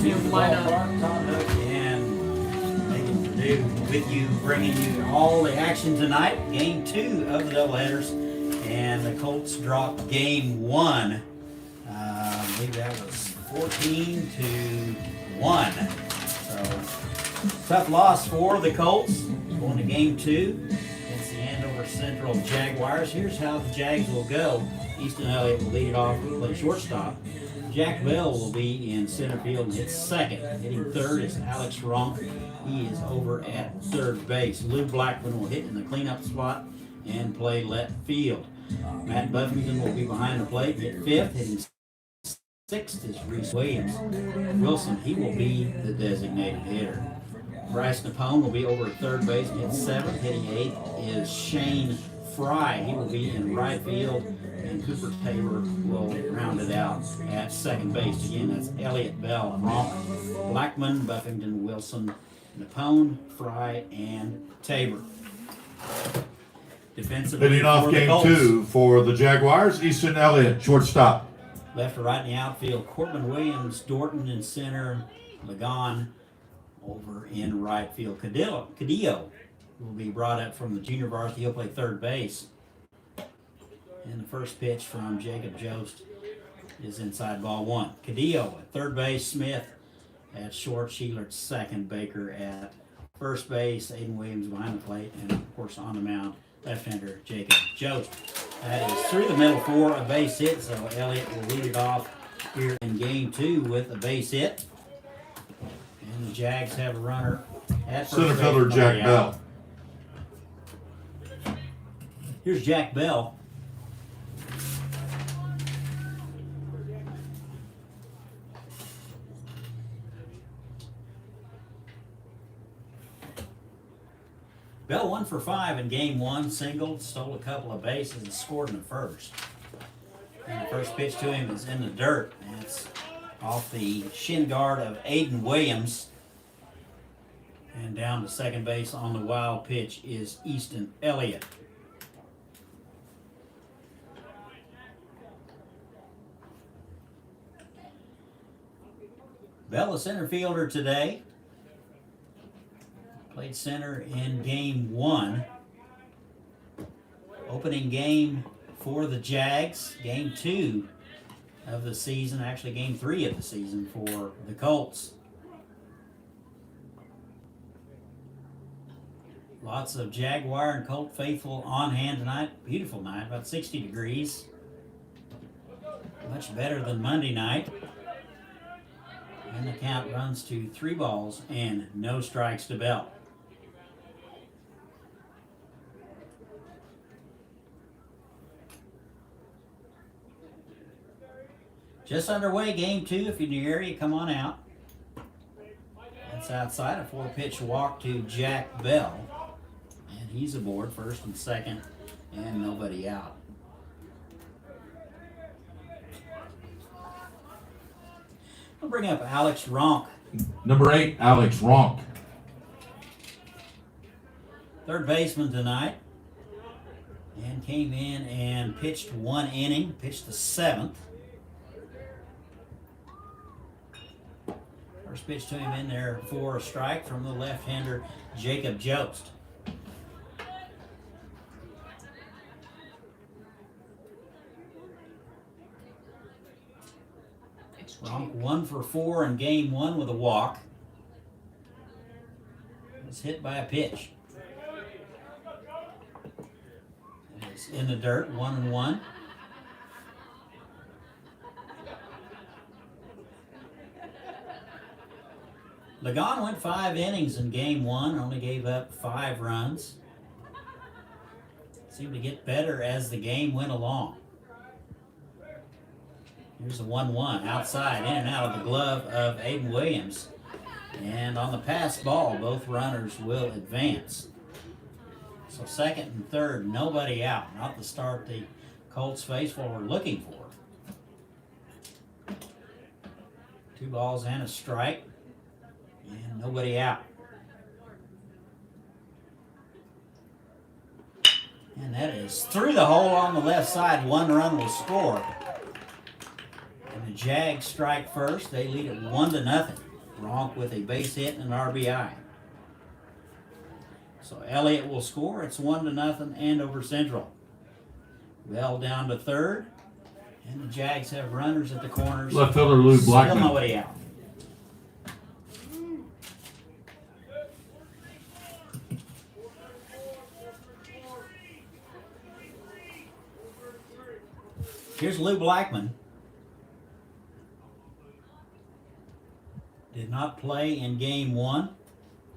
tells me to line up. Todd Hook and Megan Purdue with you, bringing you all the action tonight. Game 2 of the doubleheaders, and the Colts dropped game 1. I believe that was 14-1. So tough loss for the Colts. Going to game 2 against the Andover Central Jaguars. Here's how the Jags will go. Easton Elliott will lead it off and play shortstop. Jack Bell will be in center field and hit second. Hitting third is Alex Ronk. He is over at third base. Lou Blackman will hit in the cleanup spot and play left field. Matt Buffington will be behind the plate, hit fifth. Hitting sixth is Rhys Williams. Wilson, he will be the designated hitter. Bryce Napone will be over at third base, hit seventh. Hitting eighth is Shane Frye. He will be in right field, and Cooper Tabor will round it out at second base. Again, that's Elliott, Bell, Ronk, Blackman, Buffington, Wilson, Napone, Frye, and Tabor. Defensively Leading off for the game Colts. 2 for the Jaguars, Easton Elliott, shortstop. Left to right in the outfield, Corbin Williams, Dorton in center, Lagon over in right field. Cadillo will be brought up from the junior varsity. He'll play third base. And the first pitch from Jacob Jost is inside ball 1. Cadillo at third base, Smith at short, Sheeler at second, Baker at first base, Aidan Williams behind the plate, and of course on the mound, left-hander Jacob Jost. That is through the middle for a base hit, so Elliott will lead it off here in game 2 with a base hit. And the Jags have a runner at first Center base. fielder Jack Out. Bell. Here's Jack Bell. Bell 1 for 5 in game 1, singled, stole a couple of bases, and scored in the first. And the first pitch to him is in the dirt, and it's off the shin guard of Aidan Williams. And down to second base on the wild pitch is Easton Elliott. Bell, a center fielder today. Played center in game 1. Opening game for the Jags. Game 2 of the season, actually game 3 of the season for the Colts. Lots of Jaguar and Colt faithful on hand tonight. Beautiful night, about 60 degrees. Much better than Monday night. And the count runs to 3 balls and no strikes to Bell. Just underway, game 2. If you're in the area, come on out. That's outside, a 4-pitch walk to Jack Bell. And he's aboard first and second, and nobody out. I'll bring up Alex Ronk. Number 8, Alex Ronk. Third baseman tonight. And came in and pitched 1 inning, pitched the 7th. First pitch to him in there for a strike from the left-hander Jacob Jost. Ronk 1 for 4 in game 1 with a walk. Was hit by a pitch. It's in the dirt, 1-1. Lagon went 5 innings in game 1, only gave up 5 runs. Seemed to get better as the game went along. Here's a 1-1 outside, in and out of the glove of Aidan Williams. And on the pass ball, both runners will advance. So second and third, nobody out. Not the start the Colts faithful were looking for. 2 balls and a strike. And nobody out. And that is through the hole on the left side. 1 run will score. And the Jags strike first. They lead it 1-0. Ronk with a base hit and an RBI. So Elliott will score. It's 1-0 Andover Central. Bell down to third. And the Jags have runners at the corners. Left fielder Lou Still Blackman. nobody out. Here's Lou Blackman. Did not play in game 1.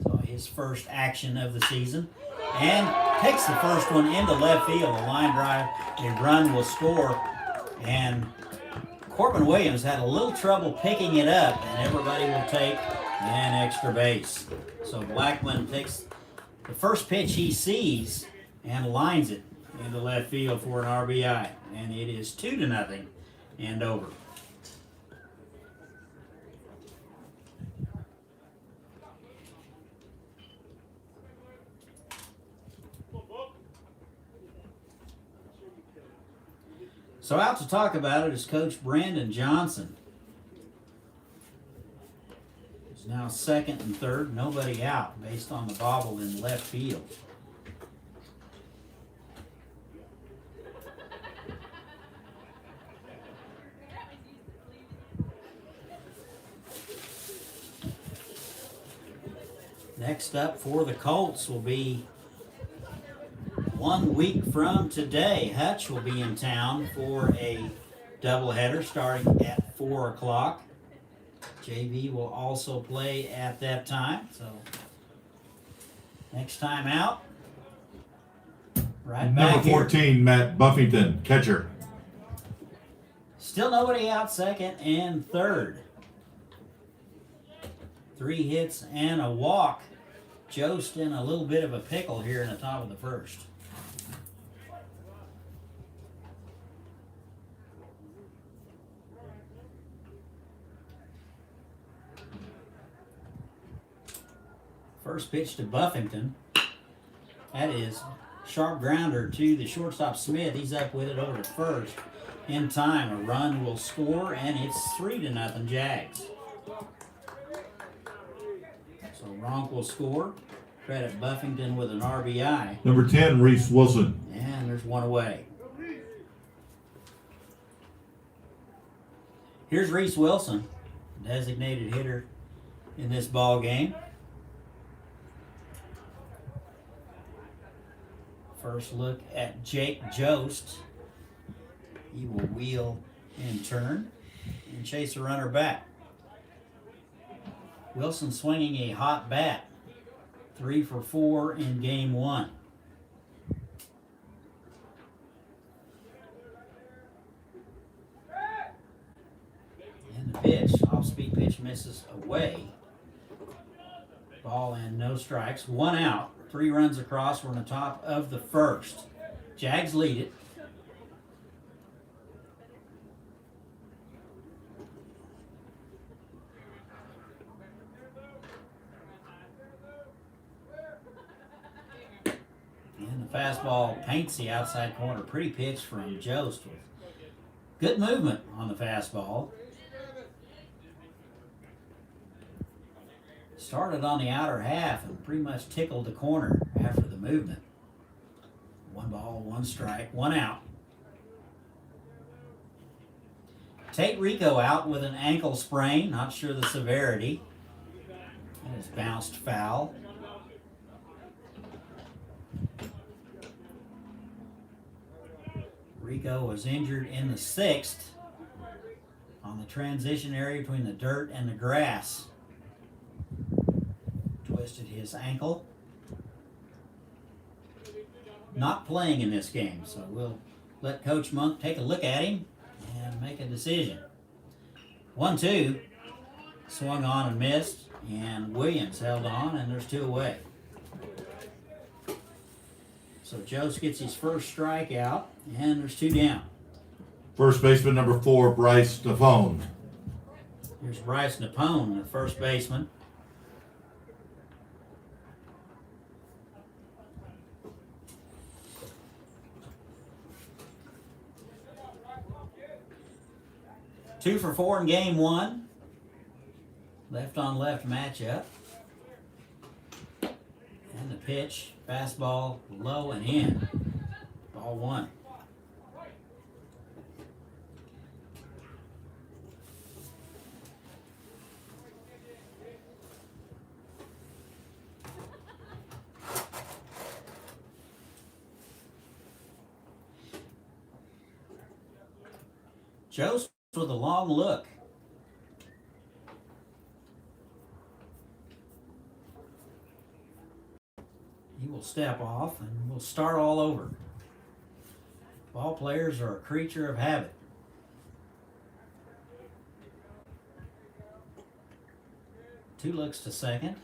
So his first action of the season. And takes the first one into left field. A line drive. A run will score. And Corbin Williams had a little trouble picking it up. And everybody will take an extra base. So Blackman takes the first pitch he sees and lines it into left field for an RBI. And it is 2-0 Andover. So out to talk about it is Coach Brandon Johnson. It's now second and third, nobody out based on the bobble in left field. Next up for the Colts will be 1 week from today. Hutch will be in town for a doubleheader starting at 4 o'clock. JV will also play at that time. So next time out, right Number back here. 14, Matt Buffington, catcher. Still nobody out second and third. 3 hits and a walk. Jost in a little bit of a pickle here in the top of the first. First pitch to Buffington. That is sharp grounder to the shortstop Smith. He's up with it over to first. In time, a run will score, and it's 3-0 Jags. So Ronk will score. Credit Buffington with an RBI. Number 10, Reese Wilson. And there's one away. Here's Rhys Wilson, designated hitter in this ball game. First look at Jake Jost. He will wheel and turn and chase a runner back. Wilson swinging a hot bat. 3 for 4 in game 1. And the pitch, off-speed pitch misses away. Ball and no strikes. 1 out. 3 runs across. We're on the top of the first. Jags lead it. And the fastball paints the outside corner. Pretty pitch from Jost with good movement on the fastball. Started on the outer half and pretty much tickled the corner after the movement. 1 ball, 1 strike, 1 out. Tate Rico out with an ankle sprain. Not sure the severity. And it's bounced foul. Rico was injured in the 6th on the transition area between the dirt and the grass. Twisted his ankle. Not playing in this game, so we'll let Coach Monk take a look at him and make a decision. 1-2. Swung on and missed, and Williams held on, and there's 2 away. So Jost gets his first strikeout, and there's 2 down. First baseman, number 4, Bryce Napone. Here's Bryce Napone, the first baseman. Two for 4 in game 1. Left on left matchup. And the pitch, fastball, low and in. Ball one. Jost with a long look. He will step off and we'll start all over. Ball players are a creature of habit. Two looks to second.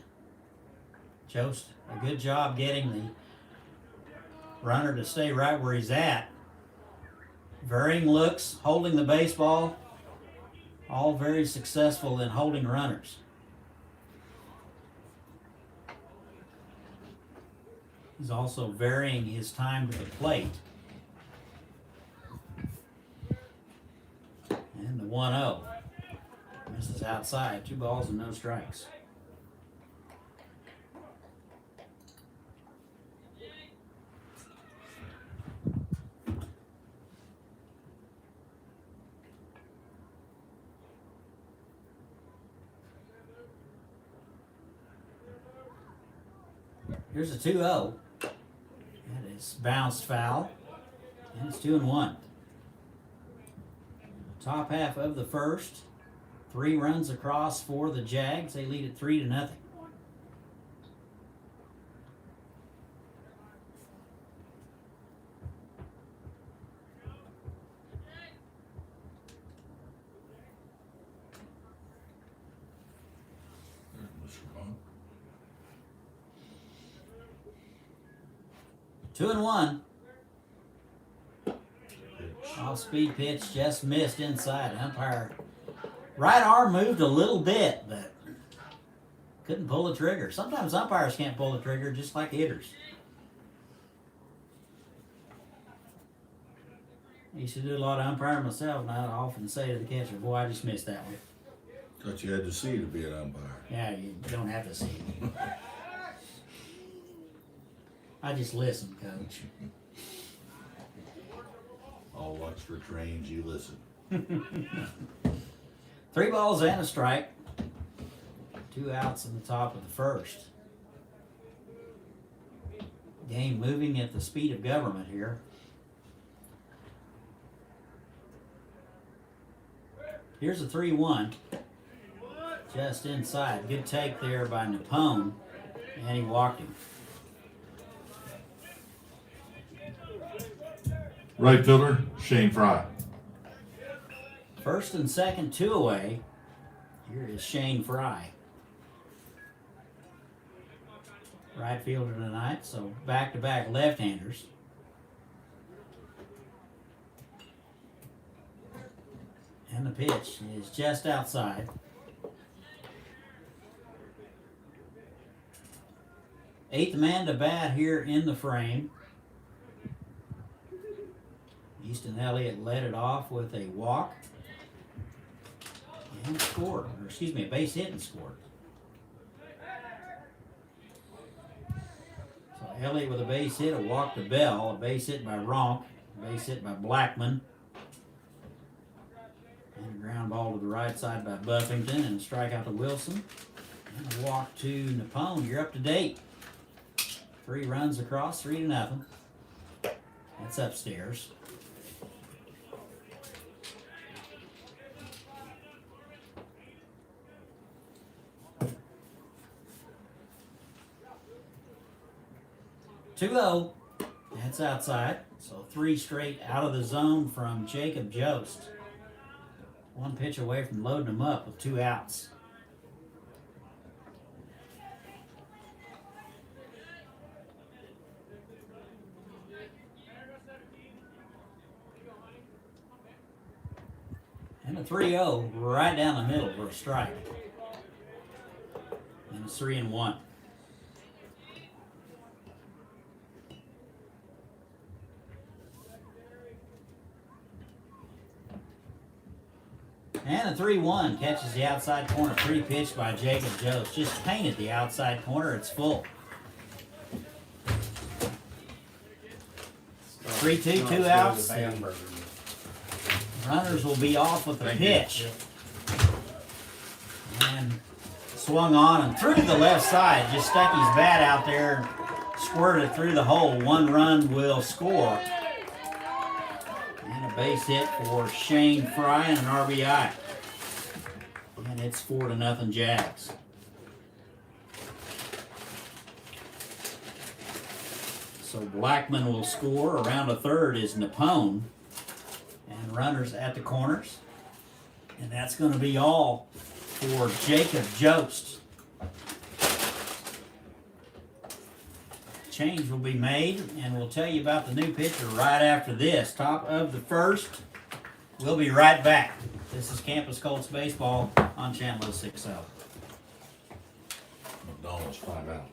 Jost, a good job getting the runner to stay right where he's at. Varying looks, holding the baseball, all very successful in holding runners. He's also varying his time to the plate. And the 1-0. Misses outside. 2 balls and no strikes. Here's a 2-0. That is bounced foul. And it's 2-1. Top half of the first. 3 runs across for the Jags. They lead it 3-0. Mr. Ronk. 2-1. Off-speed pitch just missed inside. Umpire right arm moved a little bit, but couldn't pull the trigger. Sometimes umpires can't pull the trigger, just like hitters. I used to do a lot of umpiring myself, and I often say to the catcher, "Boy, I just missed that one." Thought you had to see to be an umpire. Yeah, you don't have to see it. I just listen, Coach. All Oxford trains, you listen. 3 balls and a strike. 2 outs in the top of the first. Game moving at the speed of government here. Here's a 3-1. Just inside. Good take there by Napone. And he walked him. Right fielder, Shane Frye. First and second, 2 away. Here is Shane Frye. Right fielder tonight, so back-to-back left-handers. And the pitch is just outside. 8th man to bat here in the frame. Easton Elliott led it off with a walk and scored, or excuse me, a base hit and scored. So Elliott with a base hit, a walk to Bell, a base hit by Ronk, a base hit by Blackman, and a ground ball to the right side by Buffington, and a strikeout to Wilson, and a walk to Napone. You're up to date. 3 runs across, 3-0. That's upstairs. Two-0. That's outside. So 3 straight out of the zone from Jacob Jost. 1 pitch away from loading him up with 2 outs. And a 3-0 right down the middle for a strike. And it's 3-1. And a 3-1 catches the outside corner. Pretty pitch by Jacob Jost. Just painted the outside corner. It's full. 3-2, 2 outs. Runners will be off with the pitch. And swung on and through the left side. Just stuck his bat out there and squirted it through the hole. 1 run will score. And a base hit for Shane Frye and an RBI. And it's 4-0 Jags. So Blackman will score. Around a third is Napone. And runners at the corners. And that's going to be all for Jacob Jost. Change will be made, and we'll tell you about the new pitcher right after this. Top of the first. We'll be right back. This is Campus Colts Baseball on Channel 60. McDonald's, find out.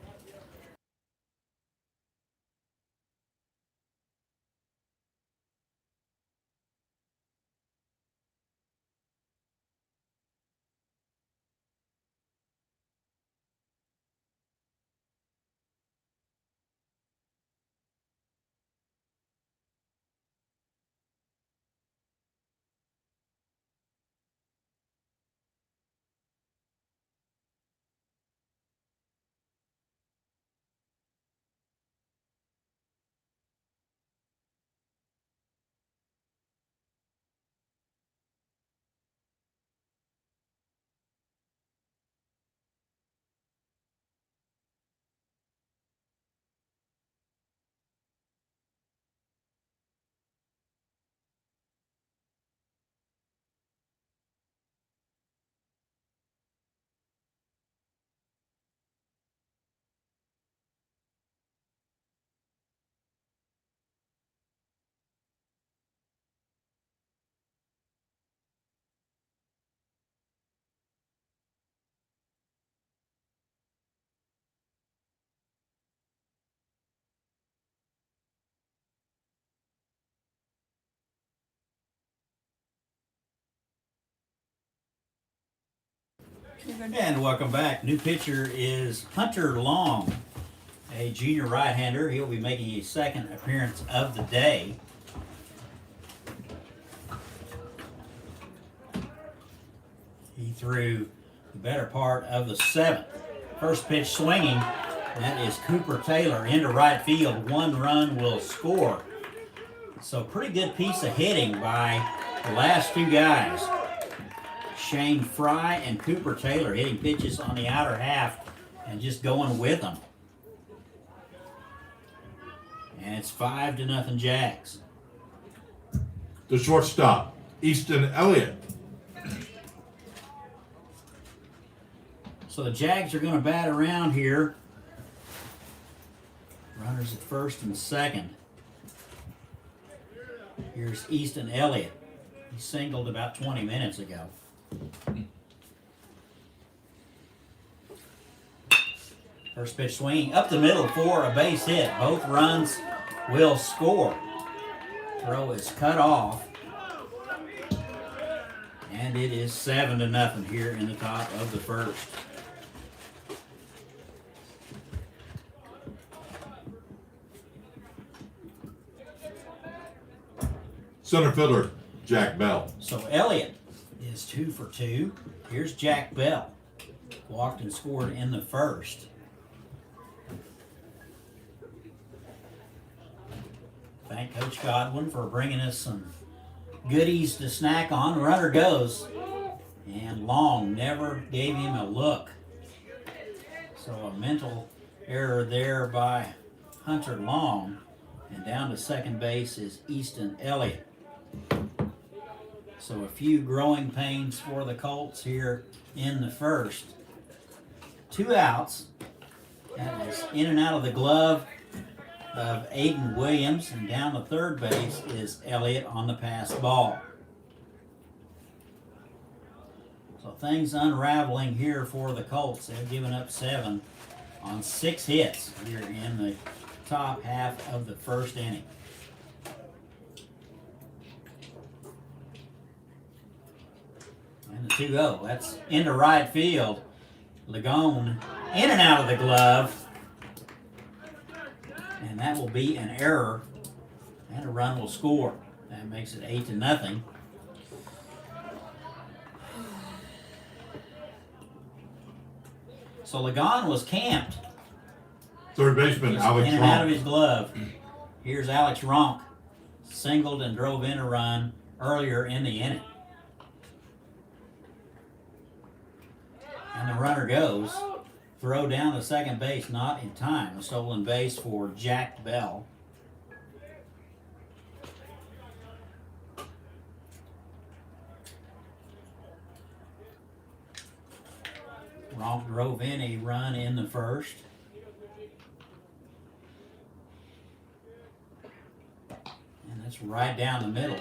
And welcome back. New pitcher is Hunter Long, a junior right-hander. He'll be making his second appearance of the day. He threw the better part of the seventh. First pitch swinging. That is Cooper Taylor into right field. 1 run will score. So pretty good piece of hitting by the last 2 guys. Shane Frye and Cooper Taylor hitting pitches on the outer half and just going with them. And it's 5-0 Jags. The shortstop, Easton Elliott. So the Jags are going to bat around here. Runners at first and second. Here's Easton Elliott. He singled about 20 minutes ago. First pitch swinging up the middle for a base hit. Both runs will score. Throw is cut off. And it is 7-0 here in the top of the first. Center fielder, Jack Bell. So Elliott is 2 for 2. Here's Jack Bell. Walked and scored in the first. Thank Coach Godwin for bringing us some goodies to snack on. Runner goes. And Long never gave him a look. So a mental error there by Hunter Long. And down to second base is Easton Elliott. So a few growing pains for the Colts here in the first. 2 outs. That is in and out of the glove of Aidan Williams. And down to third base is Elliott on the pass ball. So things unraveling here for the Colts. They've given up 7 on 6 hits here in the top half of the first inning. 2-0. That's into right field. Lagone in and out of the glove. And that will be an error. And a run will score. That makes it 8-0. So Lagone was camped. Third baseman, Just Alex in and out of Ronk. his glove. Here's Alex Ronk. Singled and drove in a run earlier in the inning. And the runner goes. Throw down to second base, not in time. A stolen base for Jack Bell. Ronk drove in a run in the first. And that's right down the middle.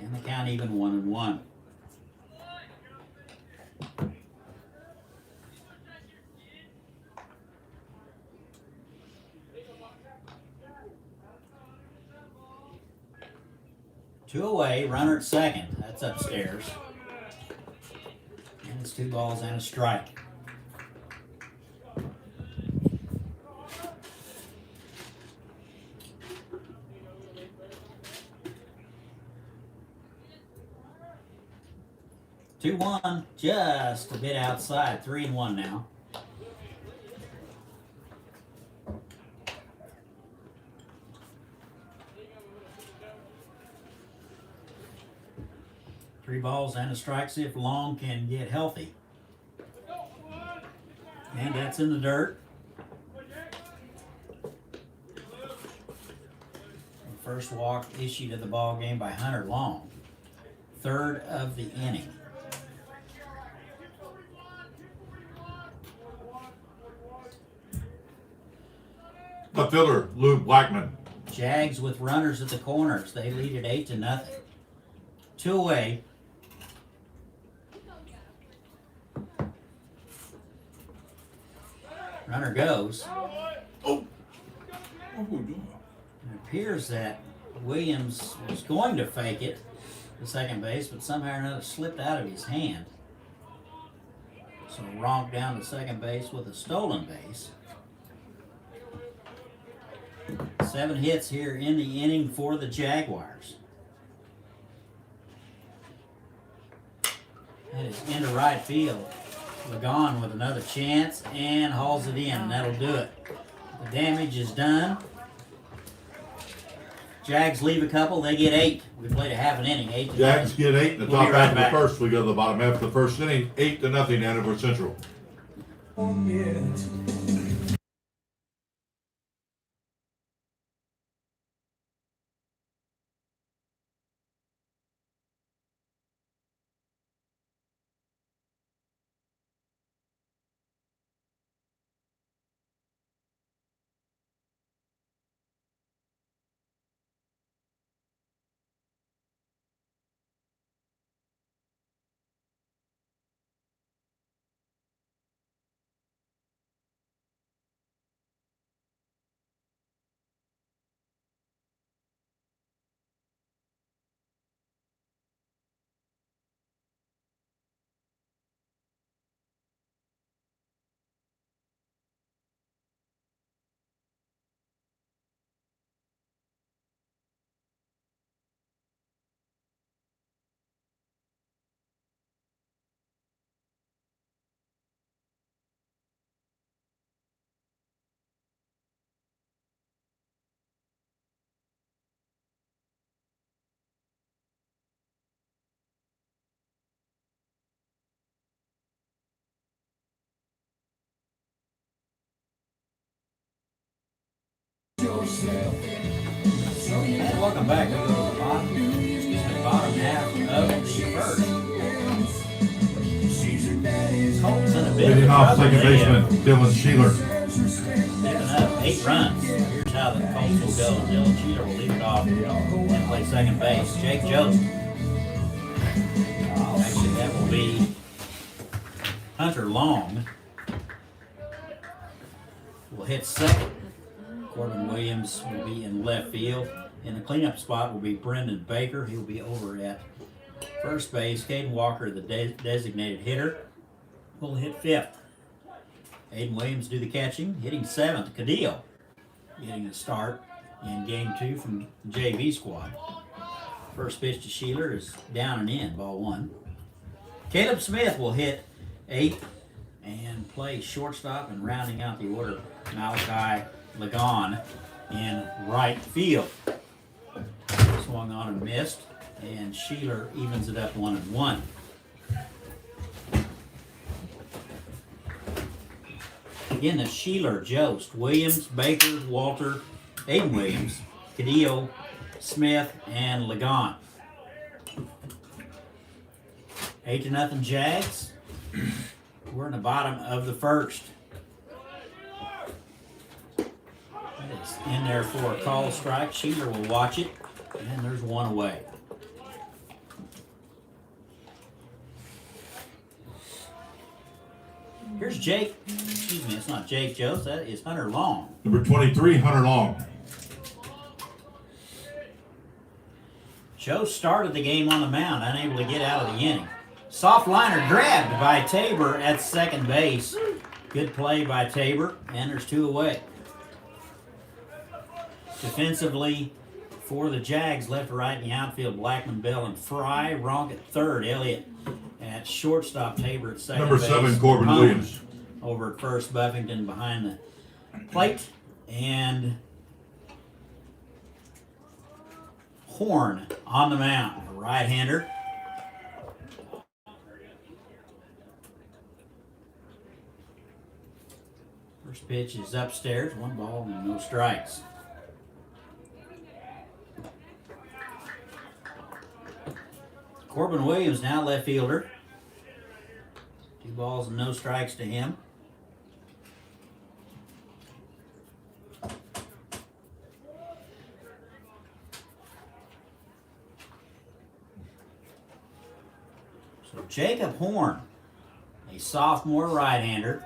And the count even 1-1. Two away, runner at second. That's upstairs. And it's 2 balls and a strike. Two one, just a bit outside. 3-1 now. Three balls and a strike. See if Long can get healthy. And that's in the dirt. The first walk issued at the ball game by Hunter Long. Third of the inning. Left fielder, Lou Blackman. Jags with runners at the corners. They lead it 8-0. Two away. Runner goes. Oh. What are we doing? It appears that Williams was going to fake it to second base, but somehow or another slipped out of his hand. So Ronk down to second base with a stolen base. 7 hits here in the inning for the Jaguars. That is into right field. Lagone with another chance and hauls it in. That'll do it. The damage is done. Jags leave a couple. They get 8. We played a half an inning. 8-0. Jags get 8 in the We'll top be right half of back. the first. We go to the bottom half of the first inning. 8-0 Andover Central. And welcome back. We go to the bottom half of the first. Colts in a bit Leading of off trouble. second They have baseman, Dylan Sheeler. given up 8 runs. Here's how the Colts will go. Dylan Sheeler will lead it off and play second base. Jake Jost. Actually, that will be Hunter Long. Will hit second. Corbin Williams will be in left field. In the cleanup spot will be Brendan Baker. He'll be over at First base, Caden Walker, the designated hitter, will hit fifth. Aidan Williams do the catching, hitting seventh. Cadillo getting a start in game 2 from the JV squad. First pitch to Sheeler is down and in, ball 1. Caleb Smith will hit 8th and play shortstop, and rounding out the order, Malachi Lagon in right field. Swung on and missed, and Sheeler evens it up 1-1. Again, the Sheeler, Jost, Williams, Baker, Walter, Aidan Williams, Cadillo, Smith, and Lagon. 8-0 Jags. We're in the bottom of the first. That is in there for a call strike. Sheeler will watch it, and there's one away. Here's Jake. Excuse me, it's not Jake Jost. That is Hunter Long. Number 23, Hunter Long. Jost started the game on the mound, unable to get out of the inning. Soft liner grabbed by Tabor at second base. Good play by Tabor, and there's 2 away. Defensively, for the Jags, left to right in the outfield, Blackman, Bell, and Frye. Ronk at third, Elliott at shortstop, Tabor at second Number base. 7, Corbin Holmes Williams. over at first, Buffington behind the plate, and Horn on the mound, a right-hander. First pitch is upstairs, 1 ball and no strikes. Corbin Williams now left fielder. 2 balls and no strikes to him. So Jacob Horn, a sophomore right-hander,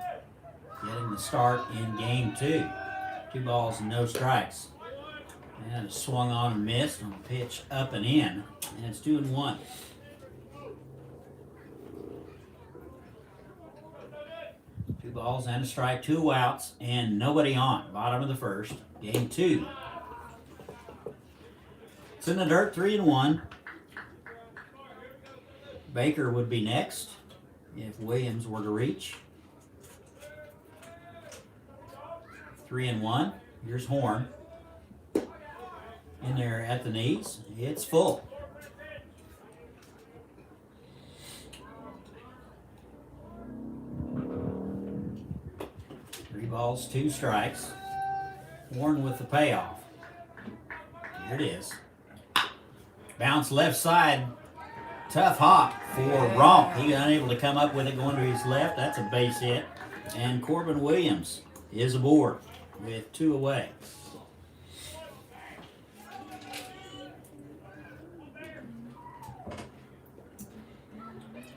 getting the start in game 2. 2 balls and no strikes. And it swung on and missed on a pitch up and in, and it's 2-1. Two balls and a strike, 2 outs, and nobody on. Bottom of the first, game 2. It's in the dirt, 3-1. Baker would be next if Williams were to reach. 3-1. Here's Horn. In there at the knees. It's full. Three balls, 2 strikes. Horn with the payoff. Here it is. Bounce left side. Tough hop for Ronk. He unable to come up with it going to his left. That's a base hit. And Corbin Williams is aboard with 2 away.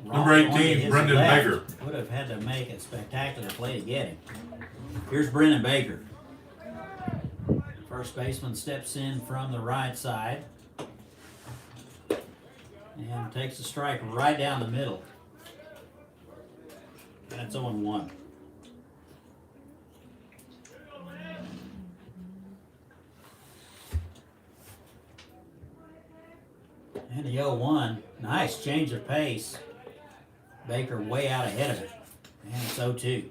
Number 18, Brendan Baker. Would have had to make a spectacular play to get him. Here's Brendan Baker. First baseman steps in from the right side and takes a strike right down the middle. That's 0-1. And the 0-1. Nice change of pace. Baker way out ahead of it. And it's 0-2.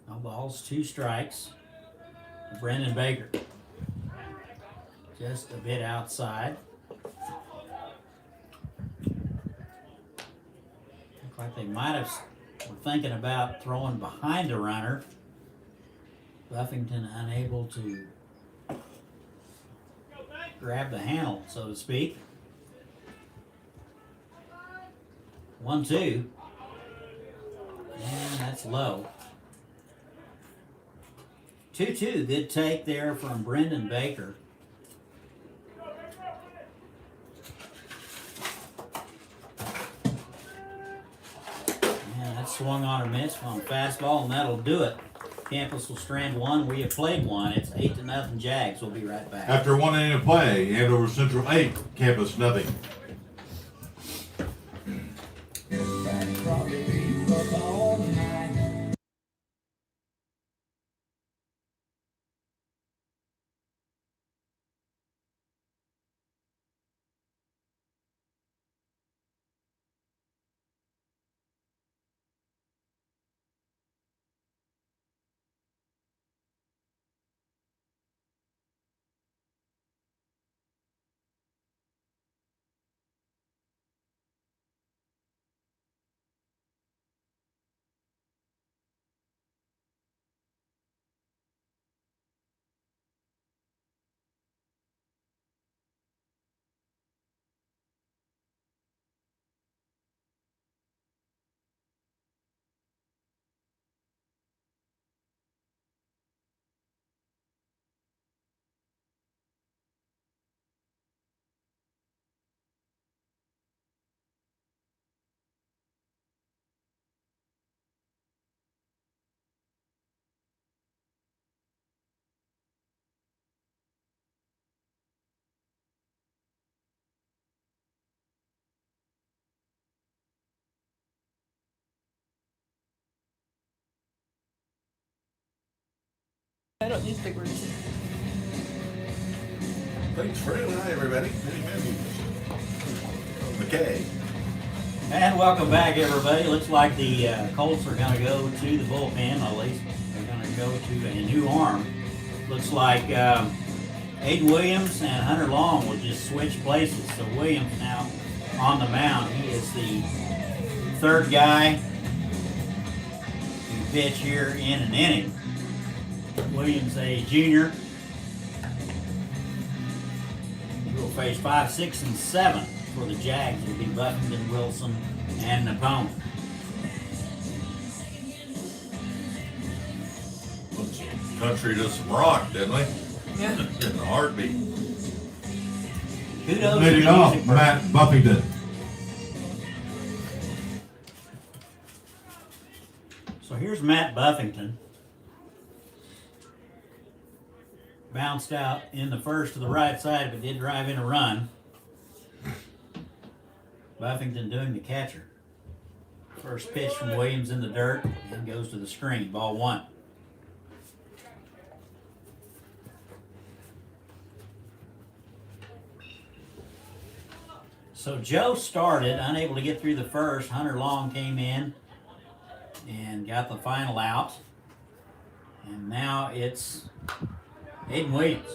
No balls, 2 strikes. Brendan Baker. Just a bit outside. Looked like they might have were thinking about throwing behind the runner. Buffington unable to grab the handle, so to speak. 1-2. And that's low. 2-2. Good take there from Brendan Baker. And that swung on a miss on a fastball, and that'll do it. Campus will strand one. We have played one. It's 8-0 Jags. We'll be right back. After 1 inning of play, Andover Central 8, Campus nothing. I don't need big words. Thanks for it. Hi, everybody. Many menus. McKay. And welcome back, everybody. Looks like the Colts are going to go to the bullpen, at least. They're going to go to a new arm. Looks like Aidan Williams and Hunter Long will just switch places. So Williams now on the mound. He is the third guy to pitch here in an inning. Williams, a junior, will face 5, 6, and 7 for the Jags. It'll be Buffington, Wilson, and Napone. Country to some rock, didn't we? Yeah. In a heartbeat. Kudos to Leading the off, music Matt Buffington. So here's Matt Buffington. Bounced out in the first to the right side, but did drive in a run. Buffington doing the catcher. First pitch from Williams in the dirt and goes to the screen. Ball 1. So Joe started, unable to get through the first. Hunter Long came in and got the final out. And now it's Hayden Williams.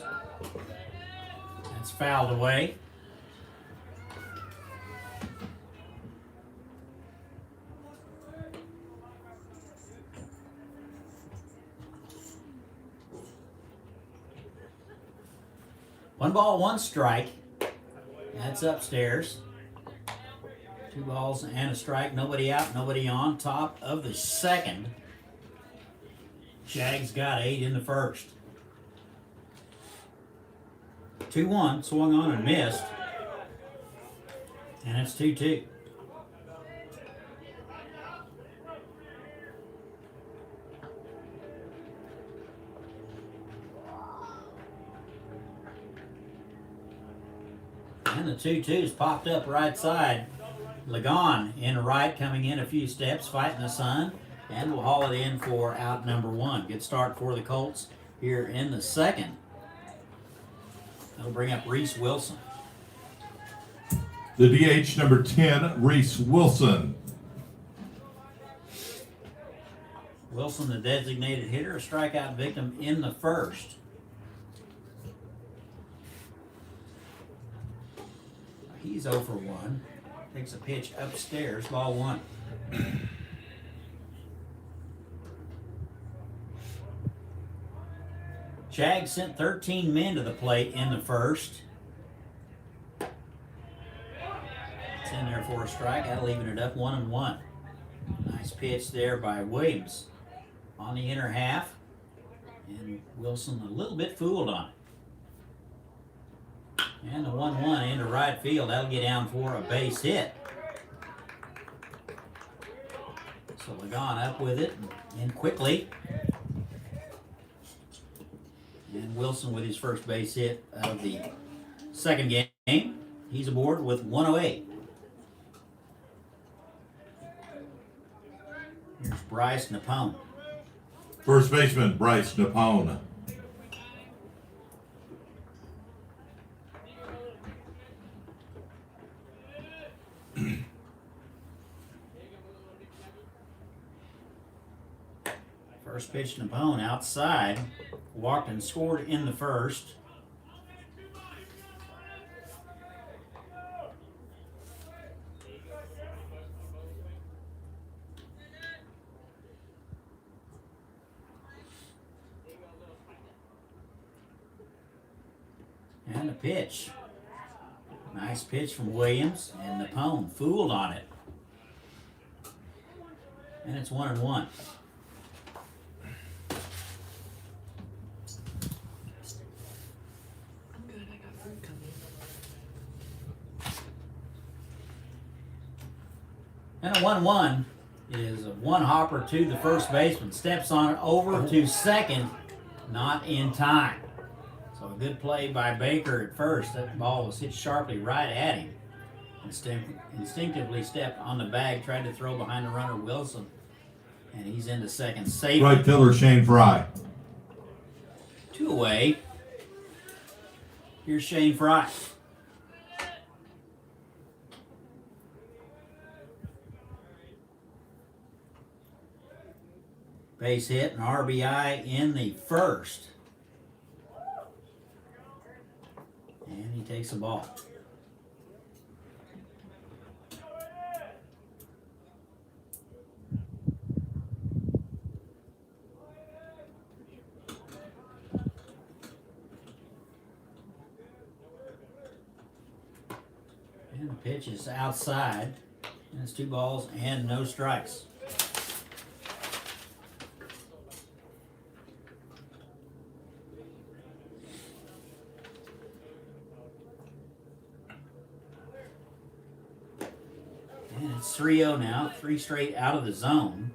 That's fouled away. One ball, one strike. That's upstairs. 2 balls and a strike. Nobody out, nobody on. Top of the second. Jags got 8 in the first. 2-1, swung on and missed. And it's 2-2. And the 2-2's popped up right side. Lagon in the right, coming in a few steps, fighting the sun, and we'll haul it in for out number 1. Good start for the Colts here in the second. That'll bring up Reese Wilson. The DH number 10, Reese Wilson. Wilson, the designated hitter, a strikeout victim in the first. He's 0 for 1. Takes a pitch upstairs, ball 1. Jags sent 13 men to the plate in the first. It's in there for a strike. That'll even it up 1-1. Nice pitch there by Williams on the inner half. And Wilson a little bit fooled on it. And the 1-1 into right field. That'll get down for a base hit. So Lagon up with it and in quickly. And Wilson with his first base hit of the second game. He's aboard with 108. Here's Bryce Napone. First baseman, Bryce Napone. First pitch to Napone outside. Walked and scored in the first. And a pitch. Nice pitch from Williams, and Napone fooled on it. And it's 1-1. I'm good. I got food coming. And a 1-1 is a one hopper to the first baseman. Steps on it over to second, not in time. So a good play by Baker at first. That ball was hit sharply right at him. Instinctively stepped on the bag, tried to throw behind the runner Wilson. And he's into second safe. Right fielder, Shane Frye. 2 away. Here's Shane Frye. Base hit and RBI in the first. And he takes the ball. And the pitch is outside. And it's 2 balls and no strikes. And it's 3-0 now, 3 straight out of the zone.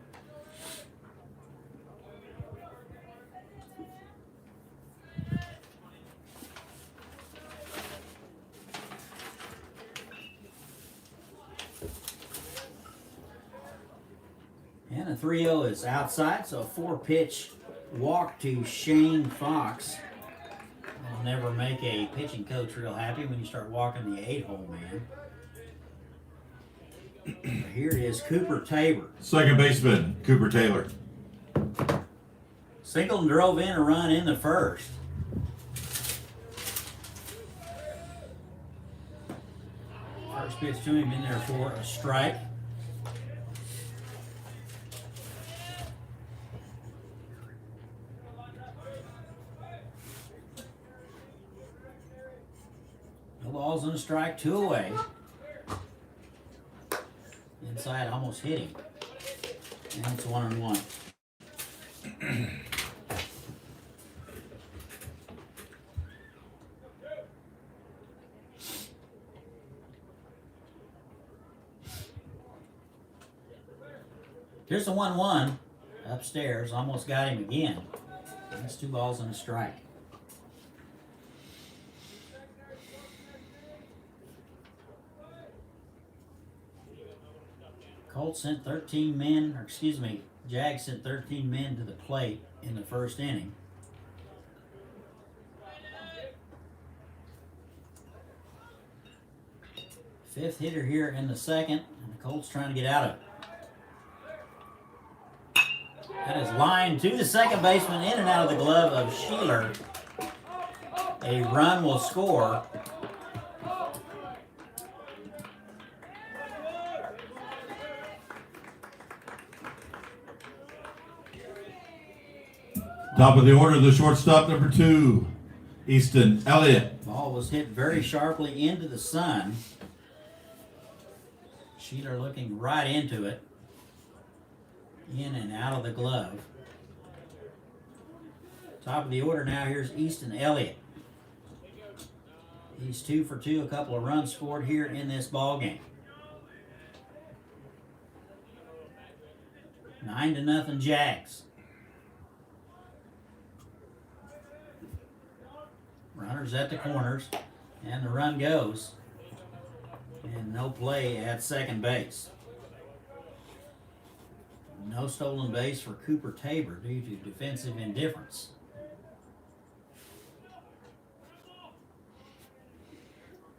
And a 3-0 is outside, so a 4-pitch walk to Shane Fox. I'll never make a pitching coach real happy when you start walking the 8-hole, man. Here is Cooper Tabor. Second baseman, Cooper Taylor. Singleton drove in a run in the first. First pitch to him in there for a strike. No balls and a strike, 2 away. Inside almost hit him. And it's 1-1. Here's the 1-1 upstairs. Almost got him again. That's 2 balls and a strike. Colts sent 13 men, or excuse me, Jags sent 13 men to the plate in the first inning. Fifth hitter here in the second, and the Colts trying to get out of it. That is lined to the second baseman, in and out of the glove of Sheeler. A run will score. Top of the order, the shortstop, number 2, Easton Elliott. Ball was hit very sharply into the sun. Sheeler looking right into it. In and out of the glove. Top of the order now, here's Easton Elliott. He's 2 for 2, a couple of runs scored here in this ball game. 9-0 Jags. Runners at the corners, and the run goes. And no play at second base. No stolen base for Cooper Tabor due to defensive indifference.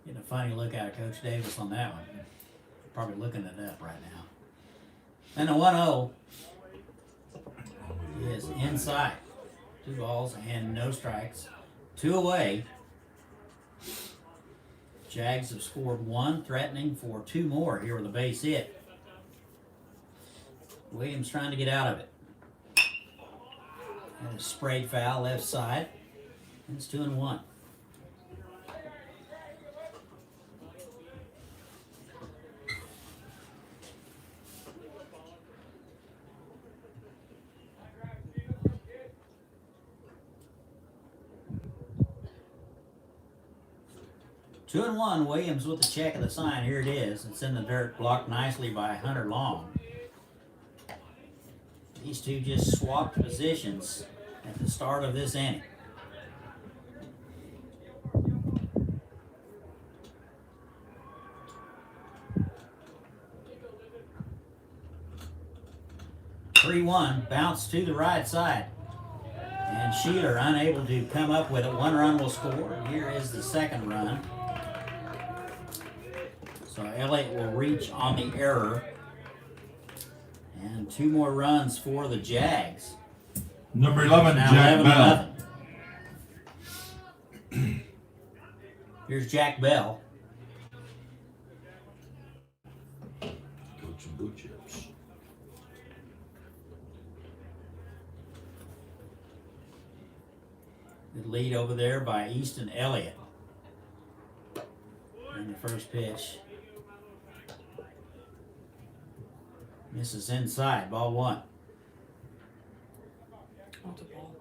Getting a funny look out of Coach Davis on that one. Probably looking it up right now. And the 1-0 is inside. 2 balls and no strikes. 2 away. Jags have scored 1, threatening for 2 more here with a base hit. Williams trying to get out of it. And a sprayed foul left side. And it's 2-1. Two and one, Williams with the check of the sign. Here it is. It's in the dirt, blocked nicely by Hunter Long. These two just swapped positions at the start of this inning. (3-1), bounce to the right side. And Sheeler unable to come up with it. 1 run will score. Here is the second run. So Elliott will reach on the error. And 2 more runs for the Jags. Number 11, Now Jack 11-0. Bell. Here's Jack Bell. Coach and boot chips. The lead over there by Easton Elliott. And the first pitch misses inside, ball 1. What's a ball?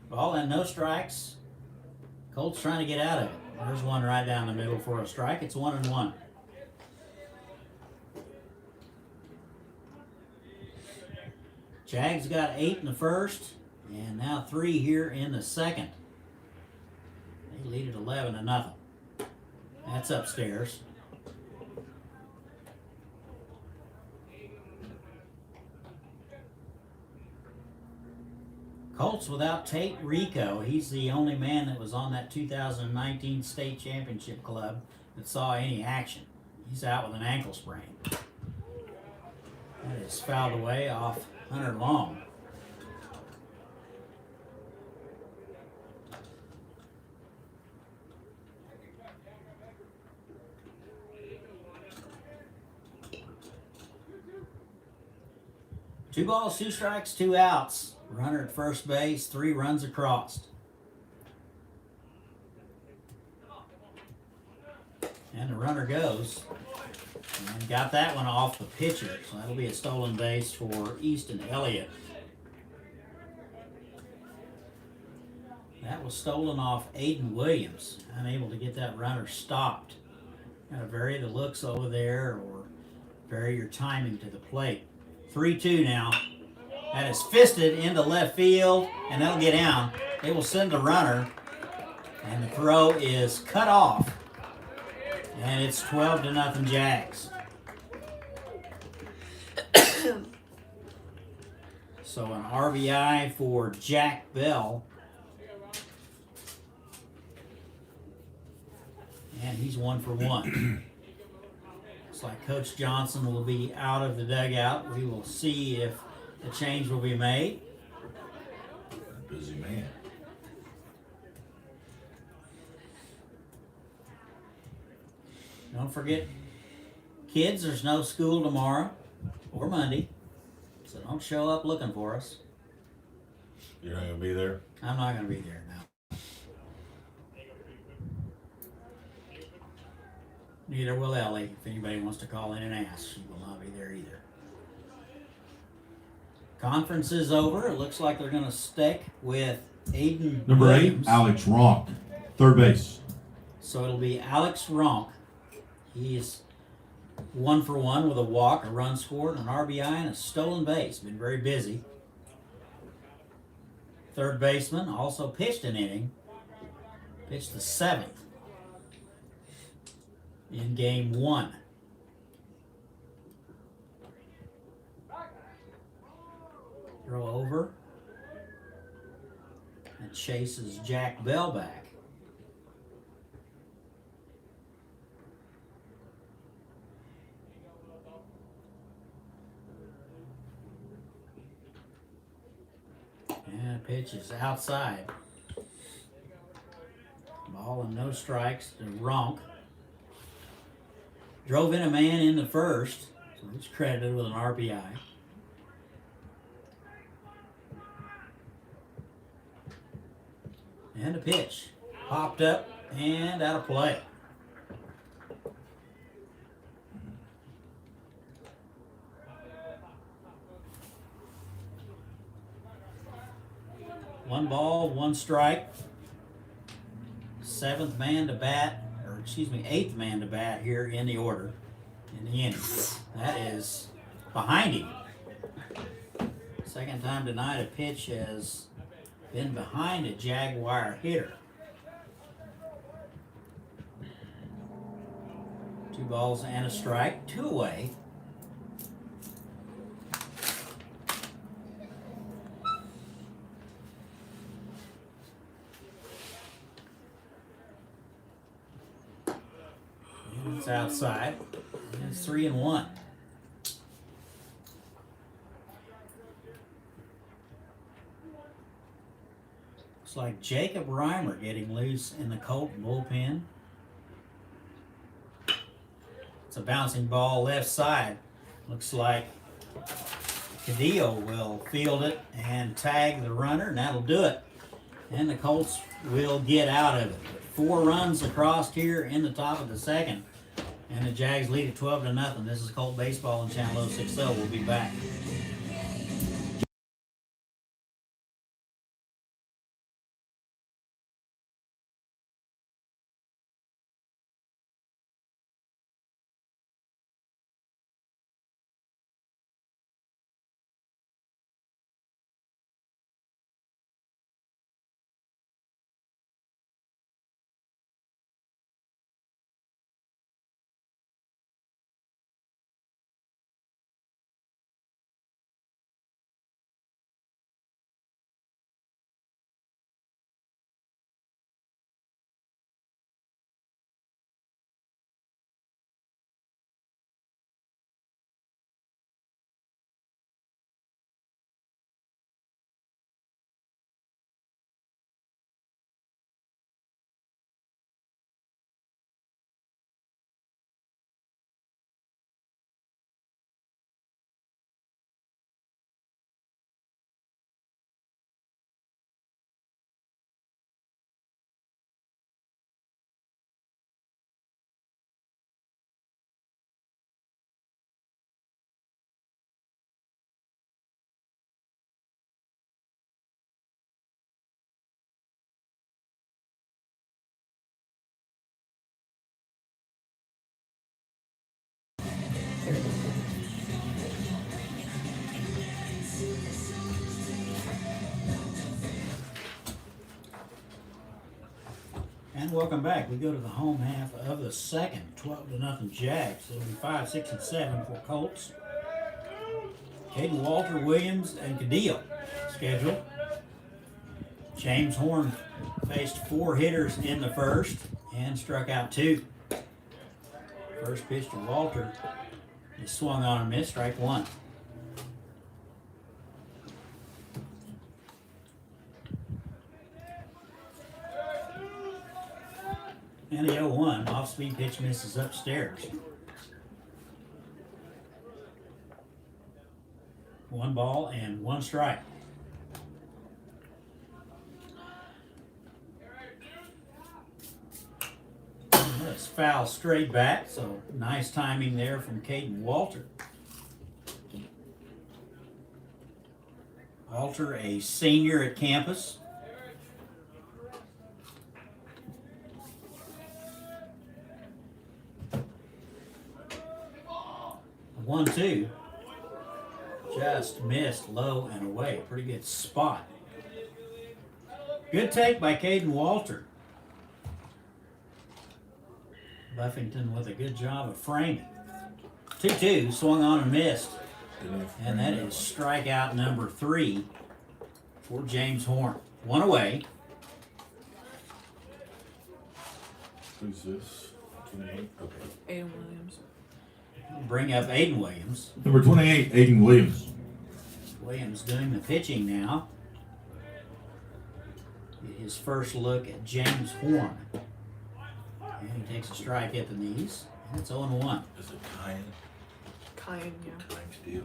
Ball and no strikes. Colts trying to get out of it. There's one right down the middle for a strike. It's 1-1. Jags got 8 in the first, and now 3 here in the second. They lead at 11-0. That's upstairs. Colts without Tate Rico. He's the only man that was on that 2019 state championship club that saw any action. He's out with an ankle sprain. That is fouled away off Hunter Long. Two balls, 2 strikes, 2 outs. Runner at first base, 3 runs across. And the runner goes. And got that one off the pitcher. So that'll be a stolen base for Easton Elliott. That was stolen off Aidan Williams. Unable to get that runner stopped. Got to vary the looks over there or vary your timing to the plate. 3-2 now. That is fisted into left field, and that'll get down. It will send the runner, and the throw is cut off. And it's 12-0 Jags. So an RBI for Jack Bell. And he's 1 for 1. Looks like Coach Johnson will be out of the dugout. We will see if the change will be made. Busy man. Don't forget, kids, there's no school tomorrow or Monday, so don't show up looking for us. You're not gonna be there? I'm not going to be there now. Neither will Ellie. If anybody wants to call in and ask, she will not be there either. Conference is over. It looks like they're going to stick with Aidan Number 8, Williams. Alex Ronk, third base. So it'll be Alex Ronk. He's 1 for 1 with a walk, a run scored, an RBI, and a stolen base. Been very busy. Third baseman also pitched an inning. Pitched the 7th in game 1. Throw over. And chases Jack Bell back. And pitch is outside. Ball and no strikes to Ronk. Drove in a man in the first, so he's credited with an RBI. And a pitch. Popped up and out of play. One ball, one strike. Eighth man to bat here in the order in the inning. That is behind him. Second time tonight a pitch has been behind a Jaguar hitter. 2 balls and a strike, 2 away. And it's outside. And it's 3-1. Looks like Jacob Reimer getting loose in the Colt bullpen. It's a bouncing ball left side. Looks like Cadillo will field it and tag the runner, and that'll do it. And the Colts will get out of it. 4 runs across here in the top of the second. And the Jags lead at 12-0. This is Colt Baseball on Channel 060. We'll be back. And welcome back. We go to the home half of the second. 12-0 Jags. It'll be 5, 6, and 7 for Colts. Hayden Williams and Cadillo scheduled. James Horn faced 4 hitters in the first and struck out 2. First pitch to Walter. He swung on and missed, strike 1. And the 0-1 off-speed pitch misses upstairs. 1 ball and 1 strike. That's foul straight back, so nice timing there from Caden Walter. Walter, a senior at campus. The 1-2. Just missed low and away. Pretty good spot. Good take by Caden Walter. Buffington with a good job of framing. 2-2, swung on and missed. And that is strikeout number 3 for James Horn. One away. Who's this? 28? Okay. Aidan Williams. Bring up Aidan Williams. Number 28, Aidan Williams. Williams doing the pitching now. Get his first look at James Horn. And he takes a strike at the knees. And it's 0-1. Is it Kyan? Kyan, yeah. Kyan's deal.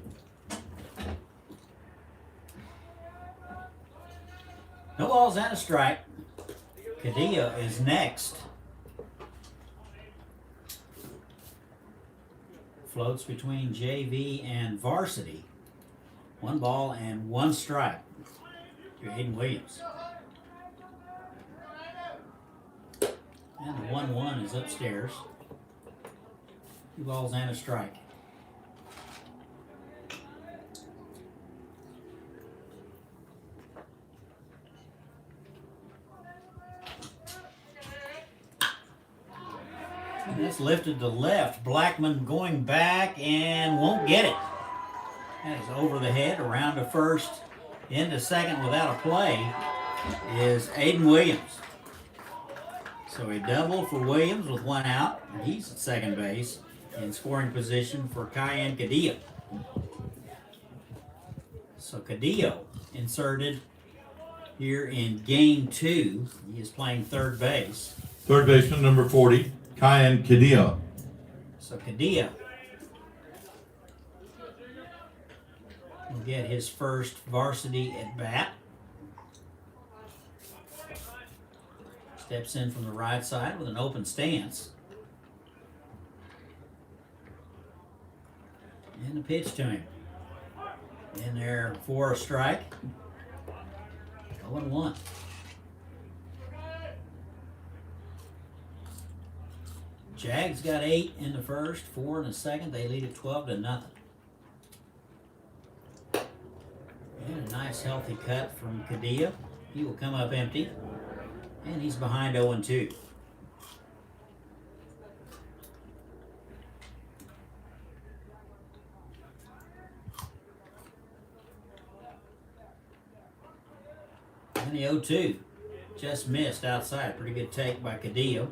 No balls and a strike. Cadillo is next. Floats between JV and Varsity. 1 ball and 1 strike to Hayden Williams. And the 1-1 is upstairs. 2 balls and a strike. And that's lifted to left. Blackman going back and won't get it. That is over the head, around to first, into second without a play is Aidan Williams. So a double for Williams with 1 out. And he's at second base in scoring position for Cayenne Cadillo. So Cadillo inserted here in game 2. He is playing third base. Third baseman, number 40, Kyan Cadillo. So Cadillo will get his first varsity at bat. Steps in from the right side with an open stance. And a pitch to him. In there for a strike. 0-1. Jags got 8 in the first, 4 in the second. They lead at 12-0. And a nice healthy cut from Cadillo. He will come up empty. And he's behind 0-2. And the 0-2 just missed outside. Pretty good take by Cadillo.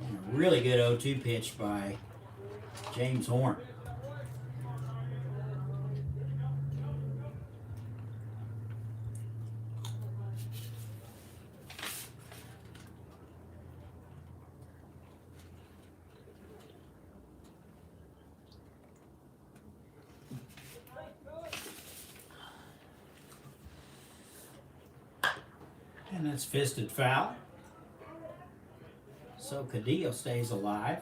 And a really good 0-2 pitch by James Horn. And that's fisted foul. So Cadillo stays alive.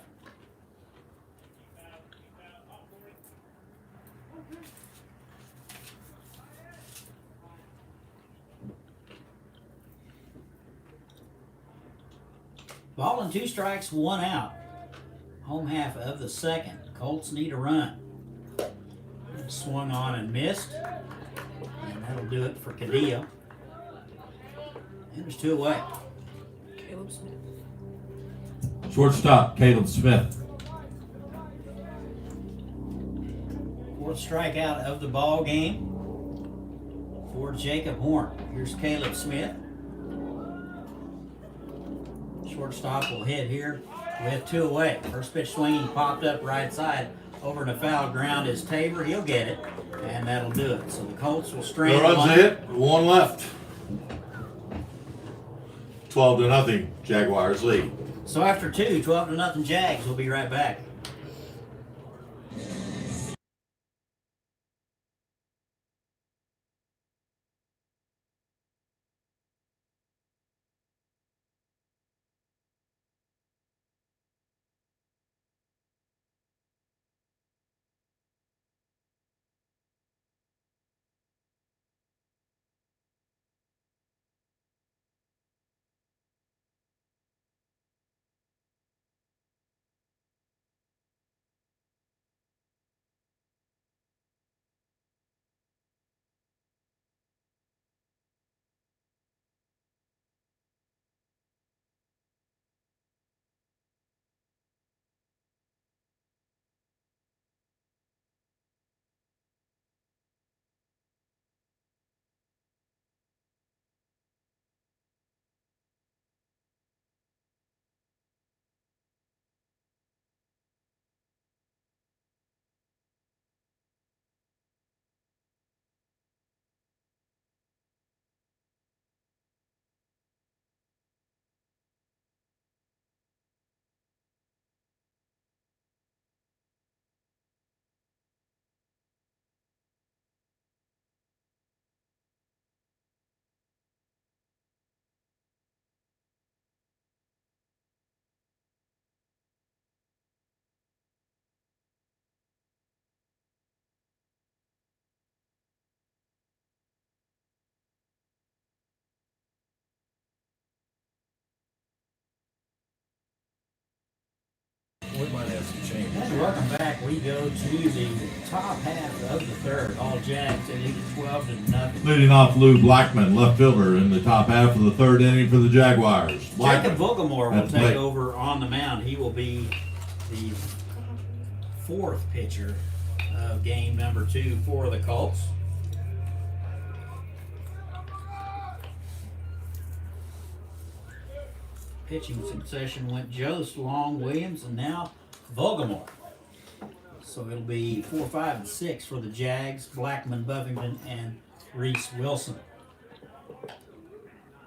Ball and 2 strikes, 1 out. Home half of the second. Colts need a run. Swung on and missed. And that'll do it for Cadillo. And there's 2 away. Caleb Smith. Shortstop, Caleb Smith. 4th strikeout of the ball game for Jacob Horn. Here's Caleb Smith. Shortstop will hit here with 2 away. First pitch swinging, popped up right side. Over to foul ground is Tabor. He'll get it, and that'll do it. So the Colts will strain No runs one. hit, 1 left. 12-0, Jaguars lead. So after 2, 12-0 Jags. We'll be right back. We might have some changes. And welcome back. We go to the top half of the third. All Jags at 12-0. Leading off Lou Blackman, left fielder, in the top half of the third inning for the Jaguars. Jacob Vogelmore will That's take Blake. over on the mound. He will be the fourth pitcher of game number 2 for the Colts. Pitching succession went Jost, Long, Williams, and now Vogelmore. So it'll be 4, 5, and 6 for the Jags, Blackman, Buffington, and Rhys Wilson.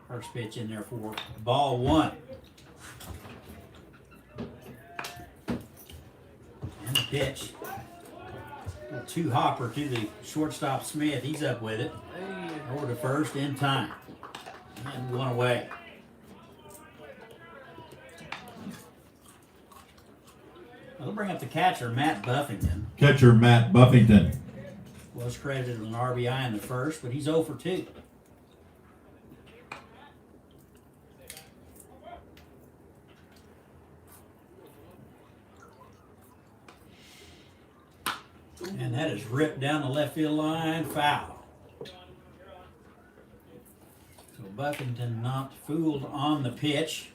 First pitch in there for ball 1. And the pitch. A 2-hopper to the shortstop Smith. He's up with it. Over to first in time. And 1 away. We'll bring up the catcher, Matt Buffington. Catcher Matt Buffington. Was credited with an RBI in the first, but he's 0 for 2. And that is ripped down the left field line, foul. So Buffington not fooled on the pitch.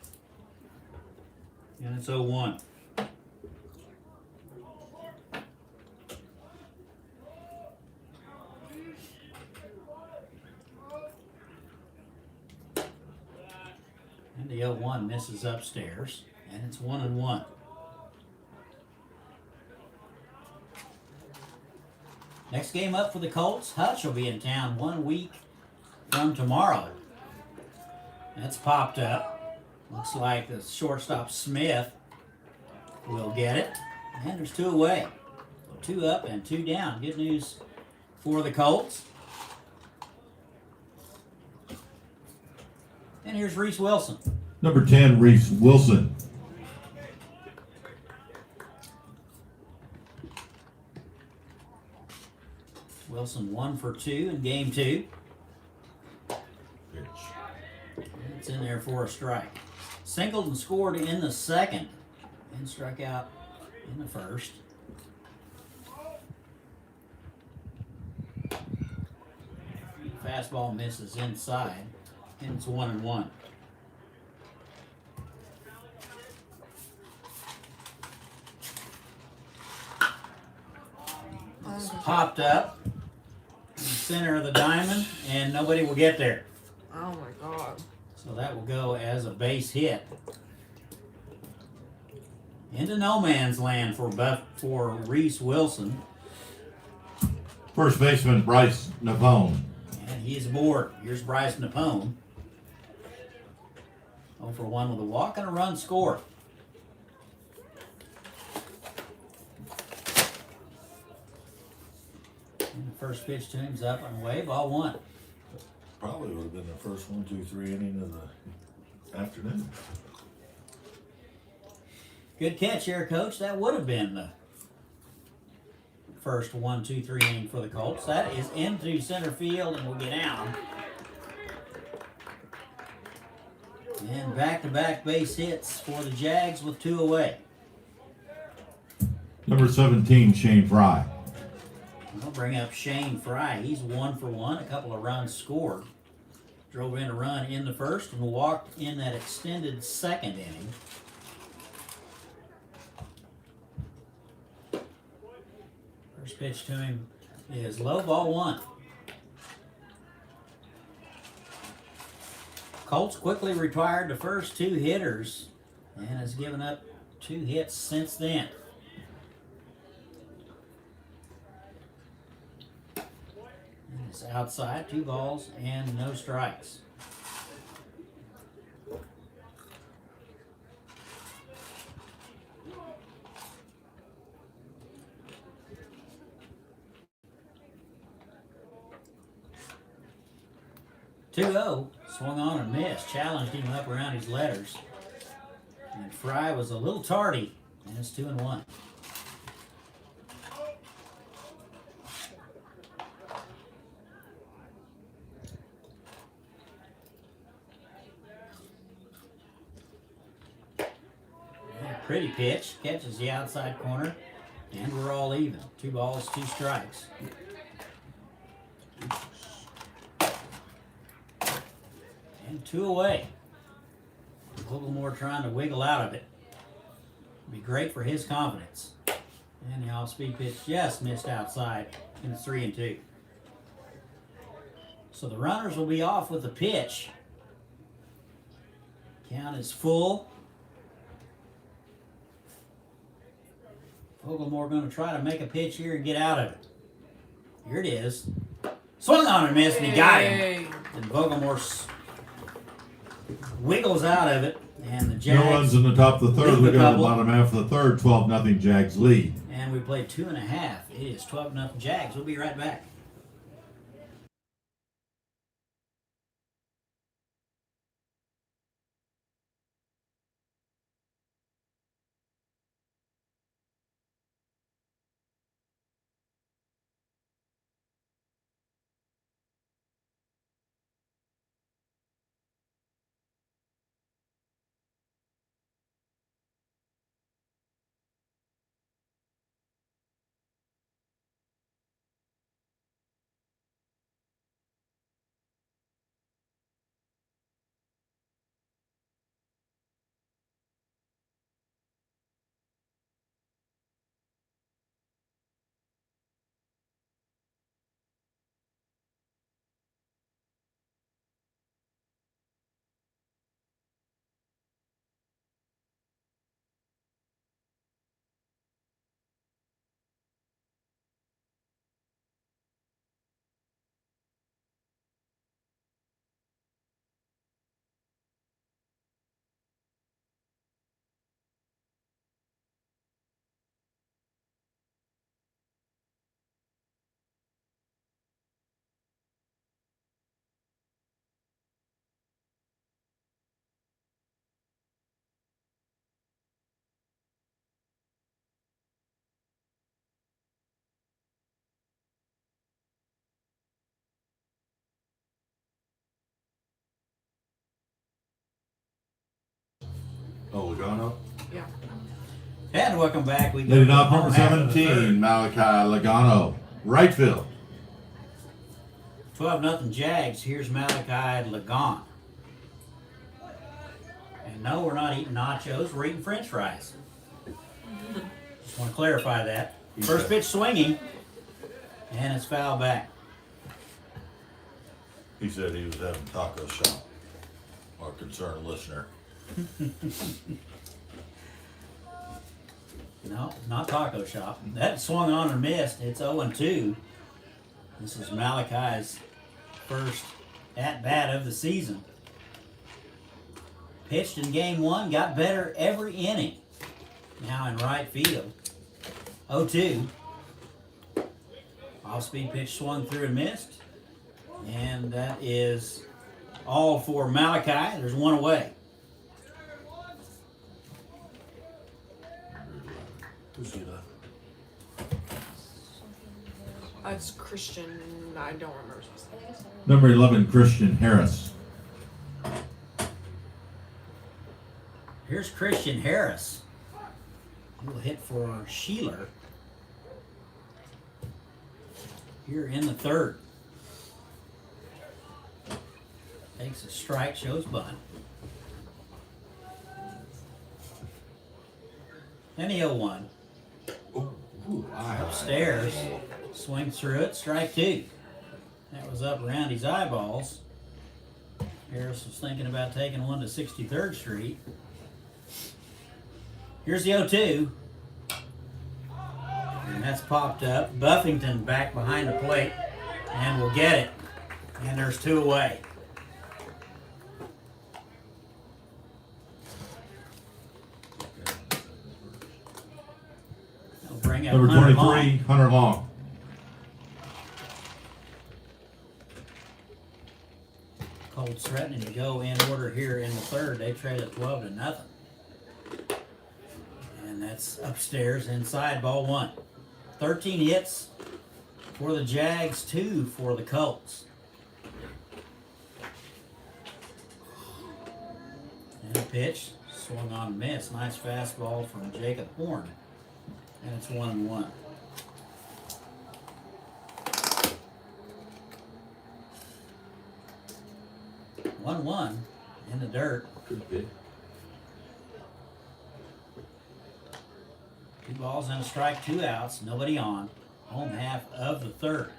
And it's 0-1. And the 0-1 misses upstairs, and it's 1-1. Next game up for the Colts, Hutch will be in town 1 week from tomorrow. That's popped up. Looks like the shortstop Smith will get it. And there's 2 away. So 2 up and 2 down. Good news for the Colts. And here's Reese Wilson. Number 10, Reese Wilson. Wilson 1 for 2 in game 2. It's in there for a strike. Singled and scored in the second. And struck out in the first. Fastball misses inside. And it's 1-1. It's popped up in the center of the diamond, and nobody will get there. Oh my god. So that will go as a base hit. Into no man's land for Reese Wilson, First baseman Bryce Napone. and he is aboard. Here's Bryce Napone. 0 for 1 with a walk and a run scored. And the first pitch to him is up and away, ball 1. Probably would have been the first 1, 2, 3 inning of the afternoon. Good catch here, Coach. That would have been the first 1, 2, 3 inning for the Colts. That is into center field and will get out. And back-to-back base hits for the Jags with 2 away. Number 17, Shane Frye. I'll bring up Shane Frye. He's 1 for 1, a couple of runs scored. Drove in a run in the first and walked in that extended second inning. First pitch to him is low, ball 1. Colts quickly retired the first 2 hitters and has given up 2 hits since then. And it's outside, 2 balls and no strikes. Two-0, swung on and missed, challenged him up around his letters. And Frye was a little tardy, and it's 2-1. Pretty pitch. Catches the outside corner. And we're all even. 2 balls, 2 strikes. And 2 away. Vogelmore trying to wiggle out of it. Be great for his confidence. And the off-speed pitch just missed outside. And it's 3-2. So the runners will be off with the pitch. Count is full. Vogelmore going to try to make a pitch here and get out of it. Here it is. Swung on and missed, and he got him. And Vogelmore wiggles out of it, and the Jags. No runs in the top of the third. lead We a go to the couple. bottom half of the third. 12-0 Jags lead. And we played 2.5. It is 12-0 Jags. We'll be right back. Oh, Logano. Yeah. And welcome back. We go Leading to the off number bottom half of the 17, Malachi Logano. Right field. third. 12-0 Jags. Here's Malachi Lagon. And no, we're not eating nachos. We're eating French fries. Just want to clarify that. First pitch swinging, and it's foul back. He said he was having taco shop. Our concerned listener. No, not taco shop. That swung on and missed. It's 0-2. This is Malachi's first at-bat of the season. Pitched in game 1, got better every inning. Now in right field. 0-2. Off-speed pitch swung through and missed. And that is all for Malachi. There's one away. Who's he left? It's Christian. I don't remember. his name. Number 11, Christian Harris. Here's Christian Harris. He will hit for Sheeler here in the third. Takes a strike, shows bunt. And the 0-1. Upstairs, swings through it, strike 2. That was up around his eyeballs. Harris was thinking about taking one to 63rd Street. Here's the 0-2. And that's popped up. Buffington back behind the plate and will get it. And there's 2 away. That'll bring up Number Hunter 23, Long. Hunter Long. Colts threatening to go in order here in the third. They trail at 12-0. And that's upstairs inside, ball 1. 13 hits for the Jags, 2 for the Colts. And a pitch Swung on and miss. Nice fastball from Jacob Horn. And it's 1-1. One in the dirt. Could be. 2 balls and a strike, 2 outs, nobody on. Home half of the third.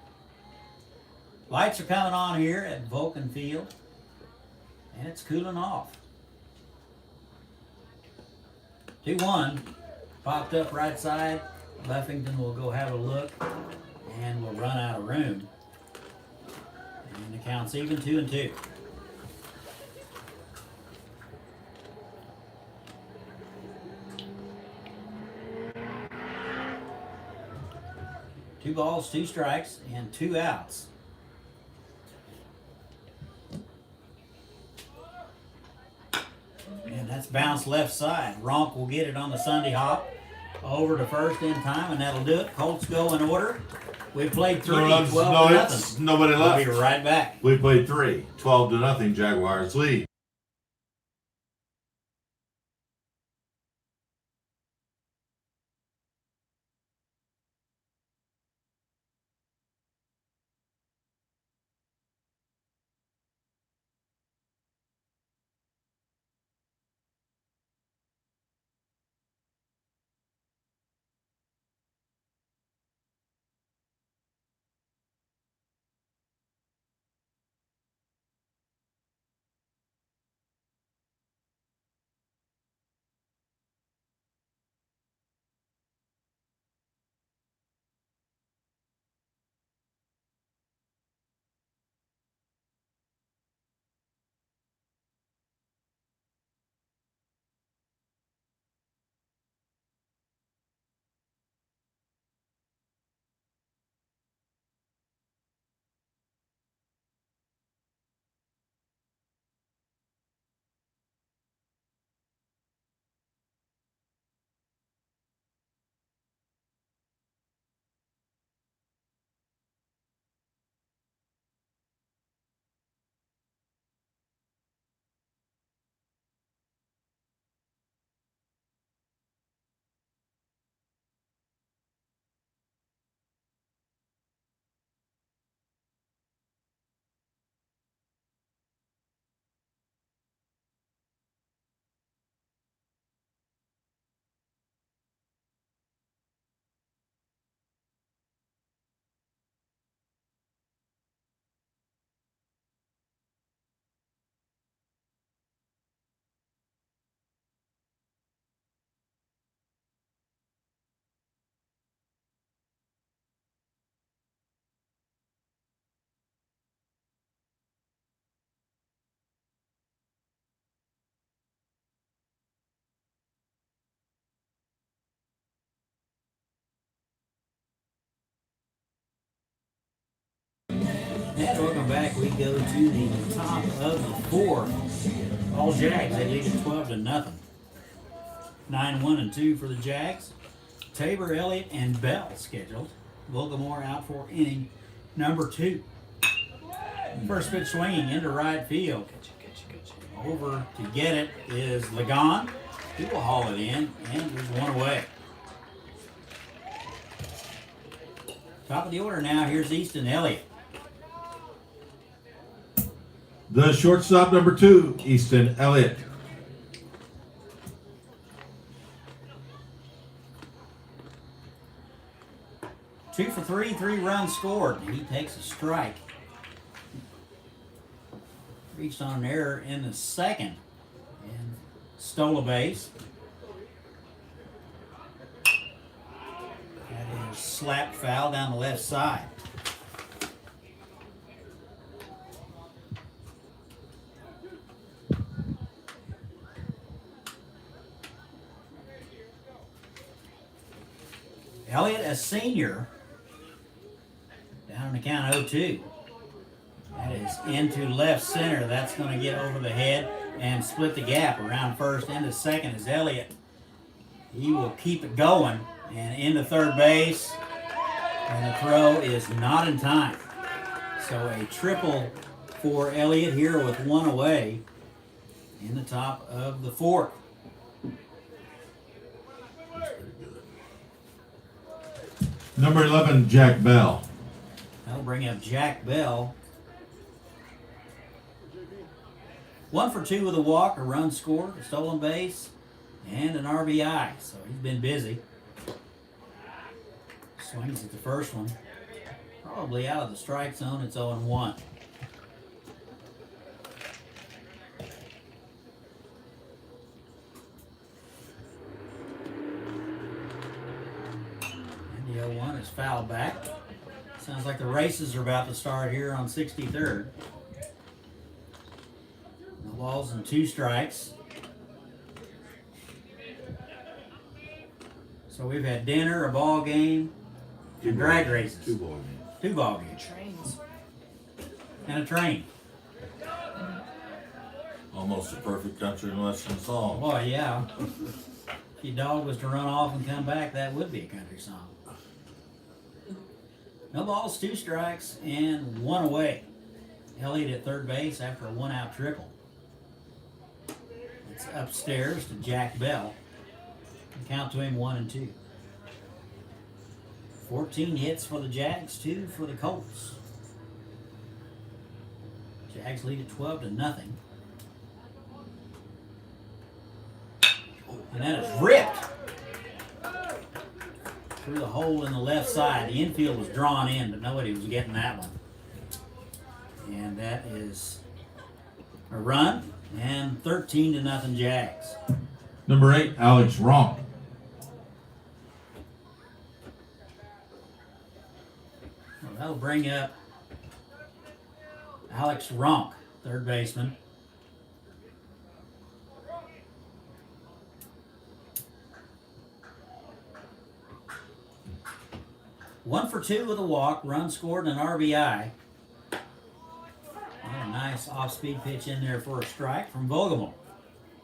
Lights are coming on here at Vulcan Field, and it's cooling off. 2-1, popped up right side. Buffington will go have a look, and will run out of room. And the count's even, 2-2. Two balls, 2 strikes, and 2 outs. And that's bounced left side. Ronk will get it on the Sunday hop. Over to first in time, and that'll do it. Colts go in order. We've played 3, 12 to nothing. Nobody We'll left. be right back. We played 3, 12 to nothing. Jaguars lead. And welcome back. We go to the top of the fourth. All Jags, they lead at 12 to nothing. 9-1-2 for the Jags. Tabor, Elliott, and Bell scheduled. Vulgamore out for inning number 2. First pitch swinging into right field. Over to get it is Lagon. He will haul it in, and there's one away. Top of the order now. Here's Easton Elliott. The shortstop, number 2, Easton Elliott. Two for 3, 3 runs scored. He takes a strike. Reached on an error in the second and stole a base. That is slapped foul down the left side. Elliott, a senior, down on the count 0-2. That is into left center. That's going to get over the head and split the gap around first into second is Elliott. He will keep it going and into third base. And the throw is not in time. So a triple for Elliott here with one away in the top of the fourth. Number 11, Jack Bell. That'll bring up Jack Bell. 1 for 2 with a walk, a run scored, a stolen base, and an RBI. So he's been busy. Swings at the first one. Probably out of the strike zone. It's 0-1. And the 0-1 is fouled back. Sounds like the races are about to start here on 63rd. No balls and 2 strikes. So we've had dinner, a ball game, and drag races. 2 ball games. 2 ball games. Trains. And a train. Almost a perfect country and western song. Boy, yeah. If your dog was to run off and come back, that would be a country song. No balls, 2 strikes, and 1 away. Elliott at third base after a 1-out triple. It's upstairs to Jack Bell. Count to him 1-2. 14 hits for the Jags, 2 for the Colts. Jags lead at 12-0. And that is ripped through the hole in the left side. The infield was drawn in, but nobody was getting that one. And that is a run, and 13-0 Jags. Number 8, Alex Ronk. Well, that'll bring up Alex Ronk, third baseman. One for 2 with a walk, run scored, and an RBI. Oh, nice off-speed pitch in there for a strike from Vogelmo.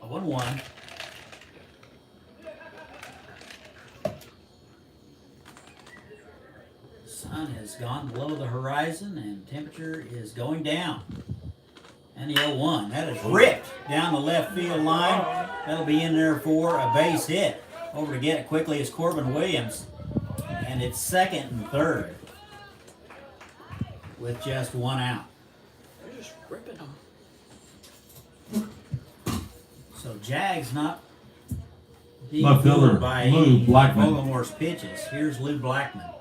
A 1-1. Sun has gone below the horizon and temperature is going down. And the 0-1. That is ripped down the left field line. That'll be in there for a base hit. Over to get it quickly is Corbin Williams. And it's second and third with just 1 out. They're just ripping them. So Jags not being Left fielder, fooled by Lou Blackman. Vogelmore's pitches. Here's Lou Blackman.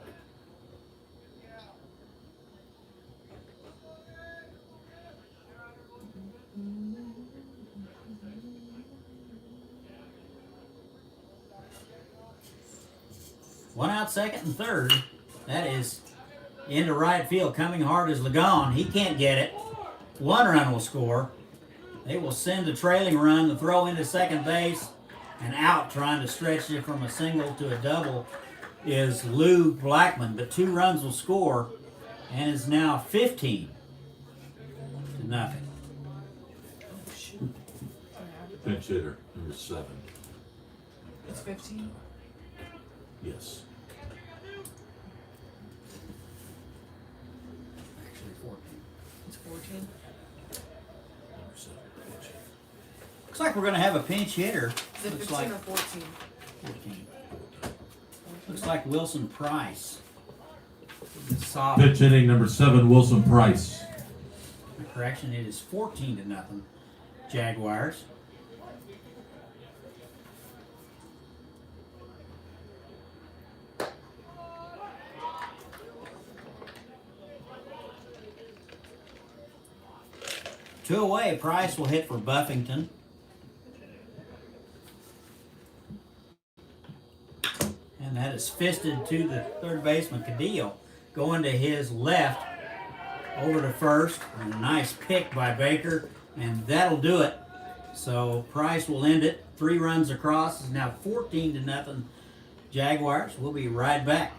One out, second and third. That is into right field, coming hard as Lagon. He can't get it. 1 run will score. They will send a trailing run, the throw into second base, and out trying to stretch it from a single to a double is Lou Blackman. But 2 runs will score, and it's now 15-0. Pinch hitter, number 7. It's 15. Yes. Actually 14. It's 14. Number 7, pinch hitter. Looks like we're going to have a pinch hitter. Is it Looks 15 like or 14? 14. Looks like Wilson Price. Soft. Pitch hitting, number 7, Wilson Price. Correction, it is 14-0 Jaguars. Two away, Price will hit for Buffington. And that is fisted to the third baseman, Cadillo, going to his left, over to first, and a nice pick by Baker, and that'll do it. So Price will end it. 3 runs across. It's now 14-0 Jaguars. We'll be right back.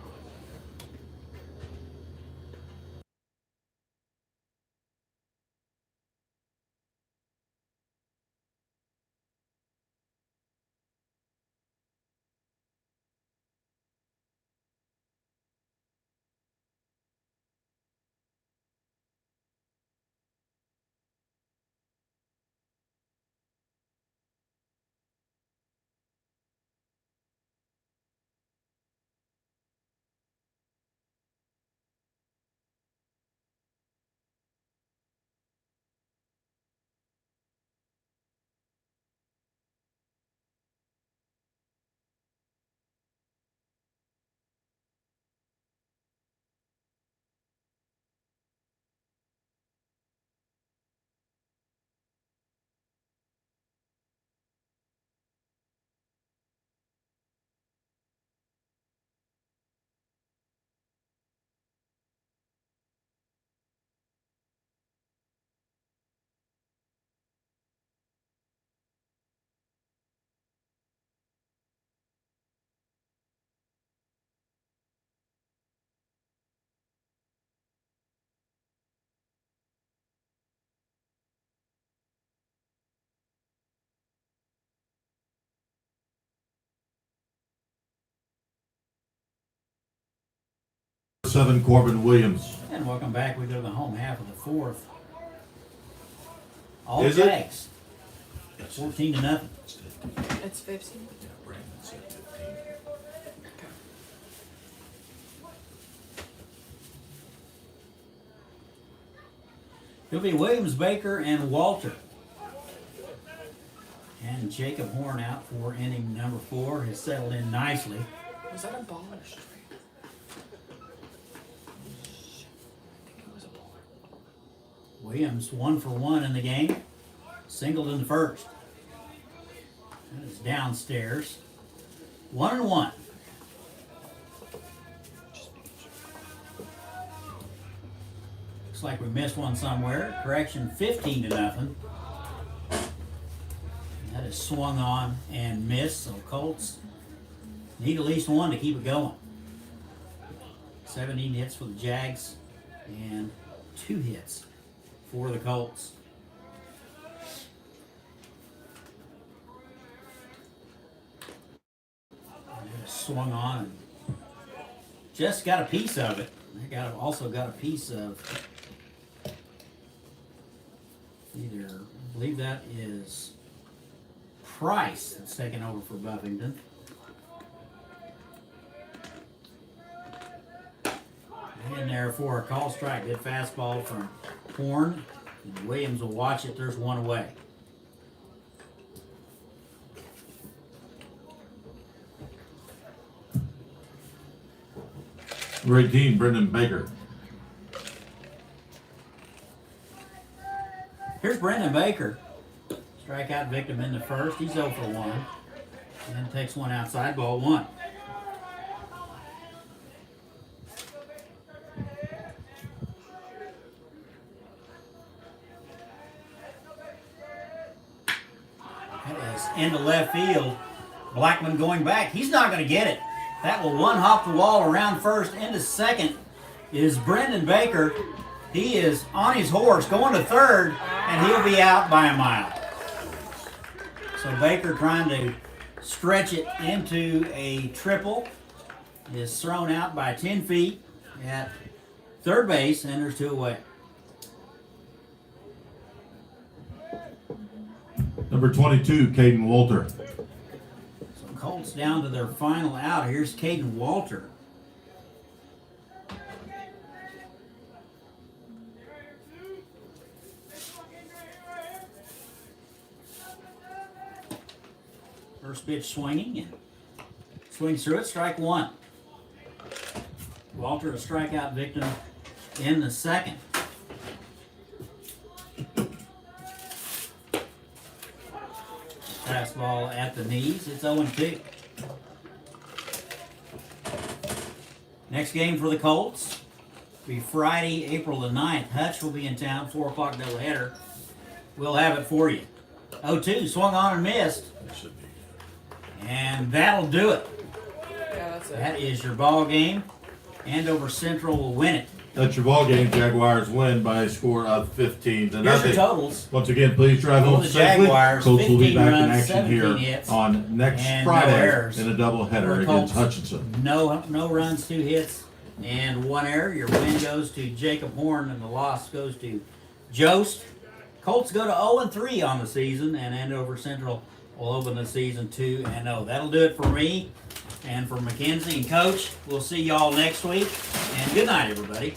7, Corbin Williams. And welcome back. We go to the home half of the fourth. All Is it? Jags. 14-0. It's 15. Yeah, Brandon said 15. Okay. It'll be Williams, Baker, and Walter. And Jacob Horn out for inning number 4 has settled in nicely. Was that a ball or a strike? I think it was a ball. Williams 1 for 1 in the game. Singled in the first. That is downstairs. 1-1. Looks like we missed one somewhere. Correction, 15-0. That is swung on and missed, so Colts need at least one to keep it going. 17 hits for the Jags and 2 hits for the Colts. Swung on and just got a piece of it. They also got a piece of either, I believe that is Price that's taking over for Buffington. In there for a call strike. Good fastball from Horn. And Williams will watch it. There's one away. Number 18, Brendan Baker. Here's Brendan Baker. Strikeout victim in the first. He's 0 for 1. And then takes one outside, ball 1. That is into left field. Blackman going back. He's not going to get it. That will one hop the wall around first. Into second is Brendan Baker. He is on his horse going to third, and he'll be out by a mile. So Baker trying to stretch it into a triple is thrown out by 10 feet at third base, and there's 2 away. Number 22, Caden Walter. So Colts down to their final out. Here's Caden Walter. First pitch swinging and swings through it. Strike 1. Walter, a strikeout victim in the second. Fastball at the knees. It's 0-2. Next game for the Colts will be Friday, April the 9th. Hutch will be in town, 4 o'clock doubleheader. We'll have it for you. 0-2, swung on and missed. That should be. And that'll do it. Yeah, that's it. That is your ball game. Andover Central will win it. That's your ball game. Jaguars win by a score of 15 to Here's your nothing. totals. Once again, please drive For home the safely. Jaguars, Colts will be 15 back in runs, action 17 here hits, on next and no Friday errors. in a For doubleheader the against Colts, Hutchinson. No runs, 2 hits, and 1 error. Your win goes to Jacob Horn, and the loss goes to Jost. Colts go to 0-3 on the season, and Andover Central will open the season 2-0. That'll do it for me and for Mackenzie and Coach. We'll see y'all next week, and good night, everybody.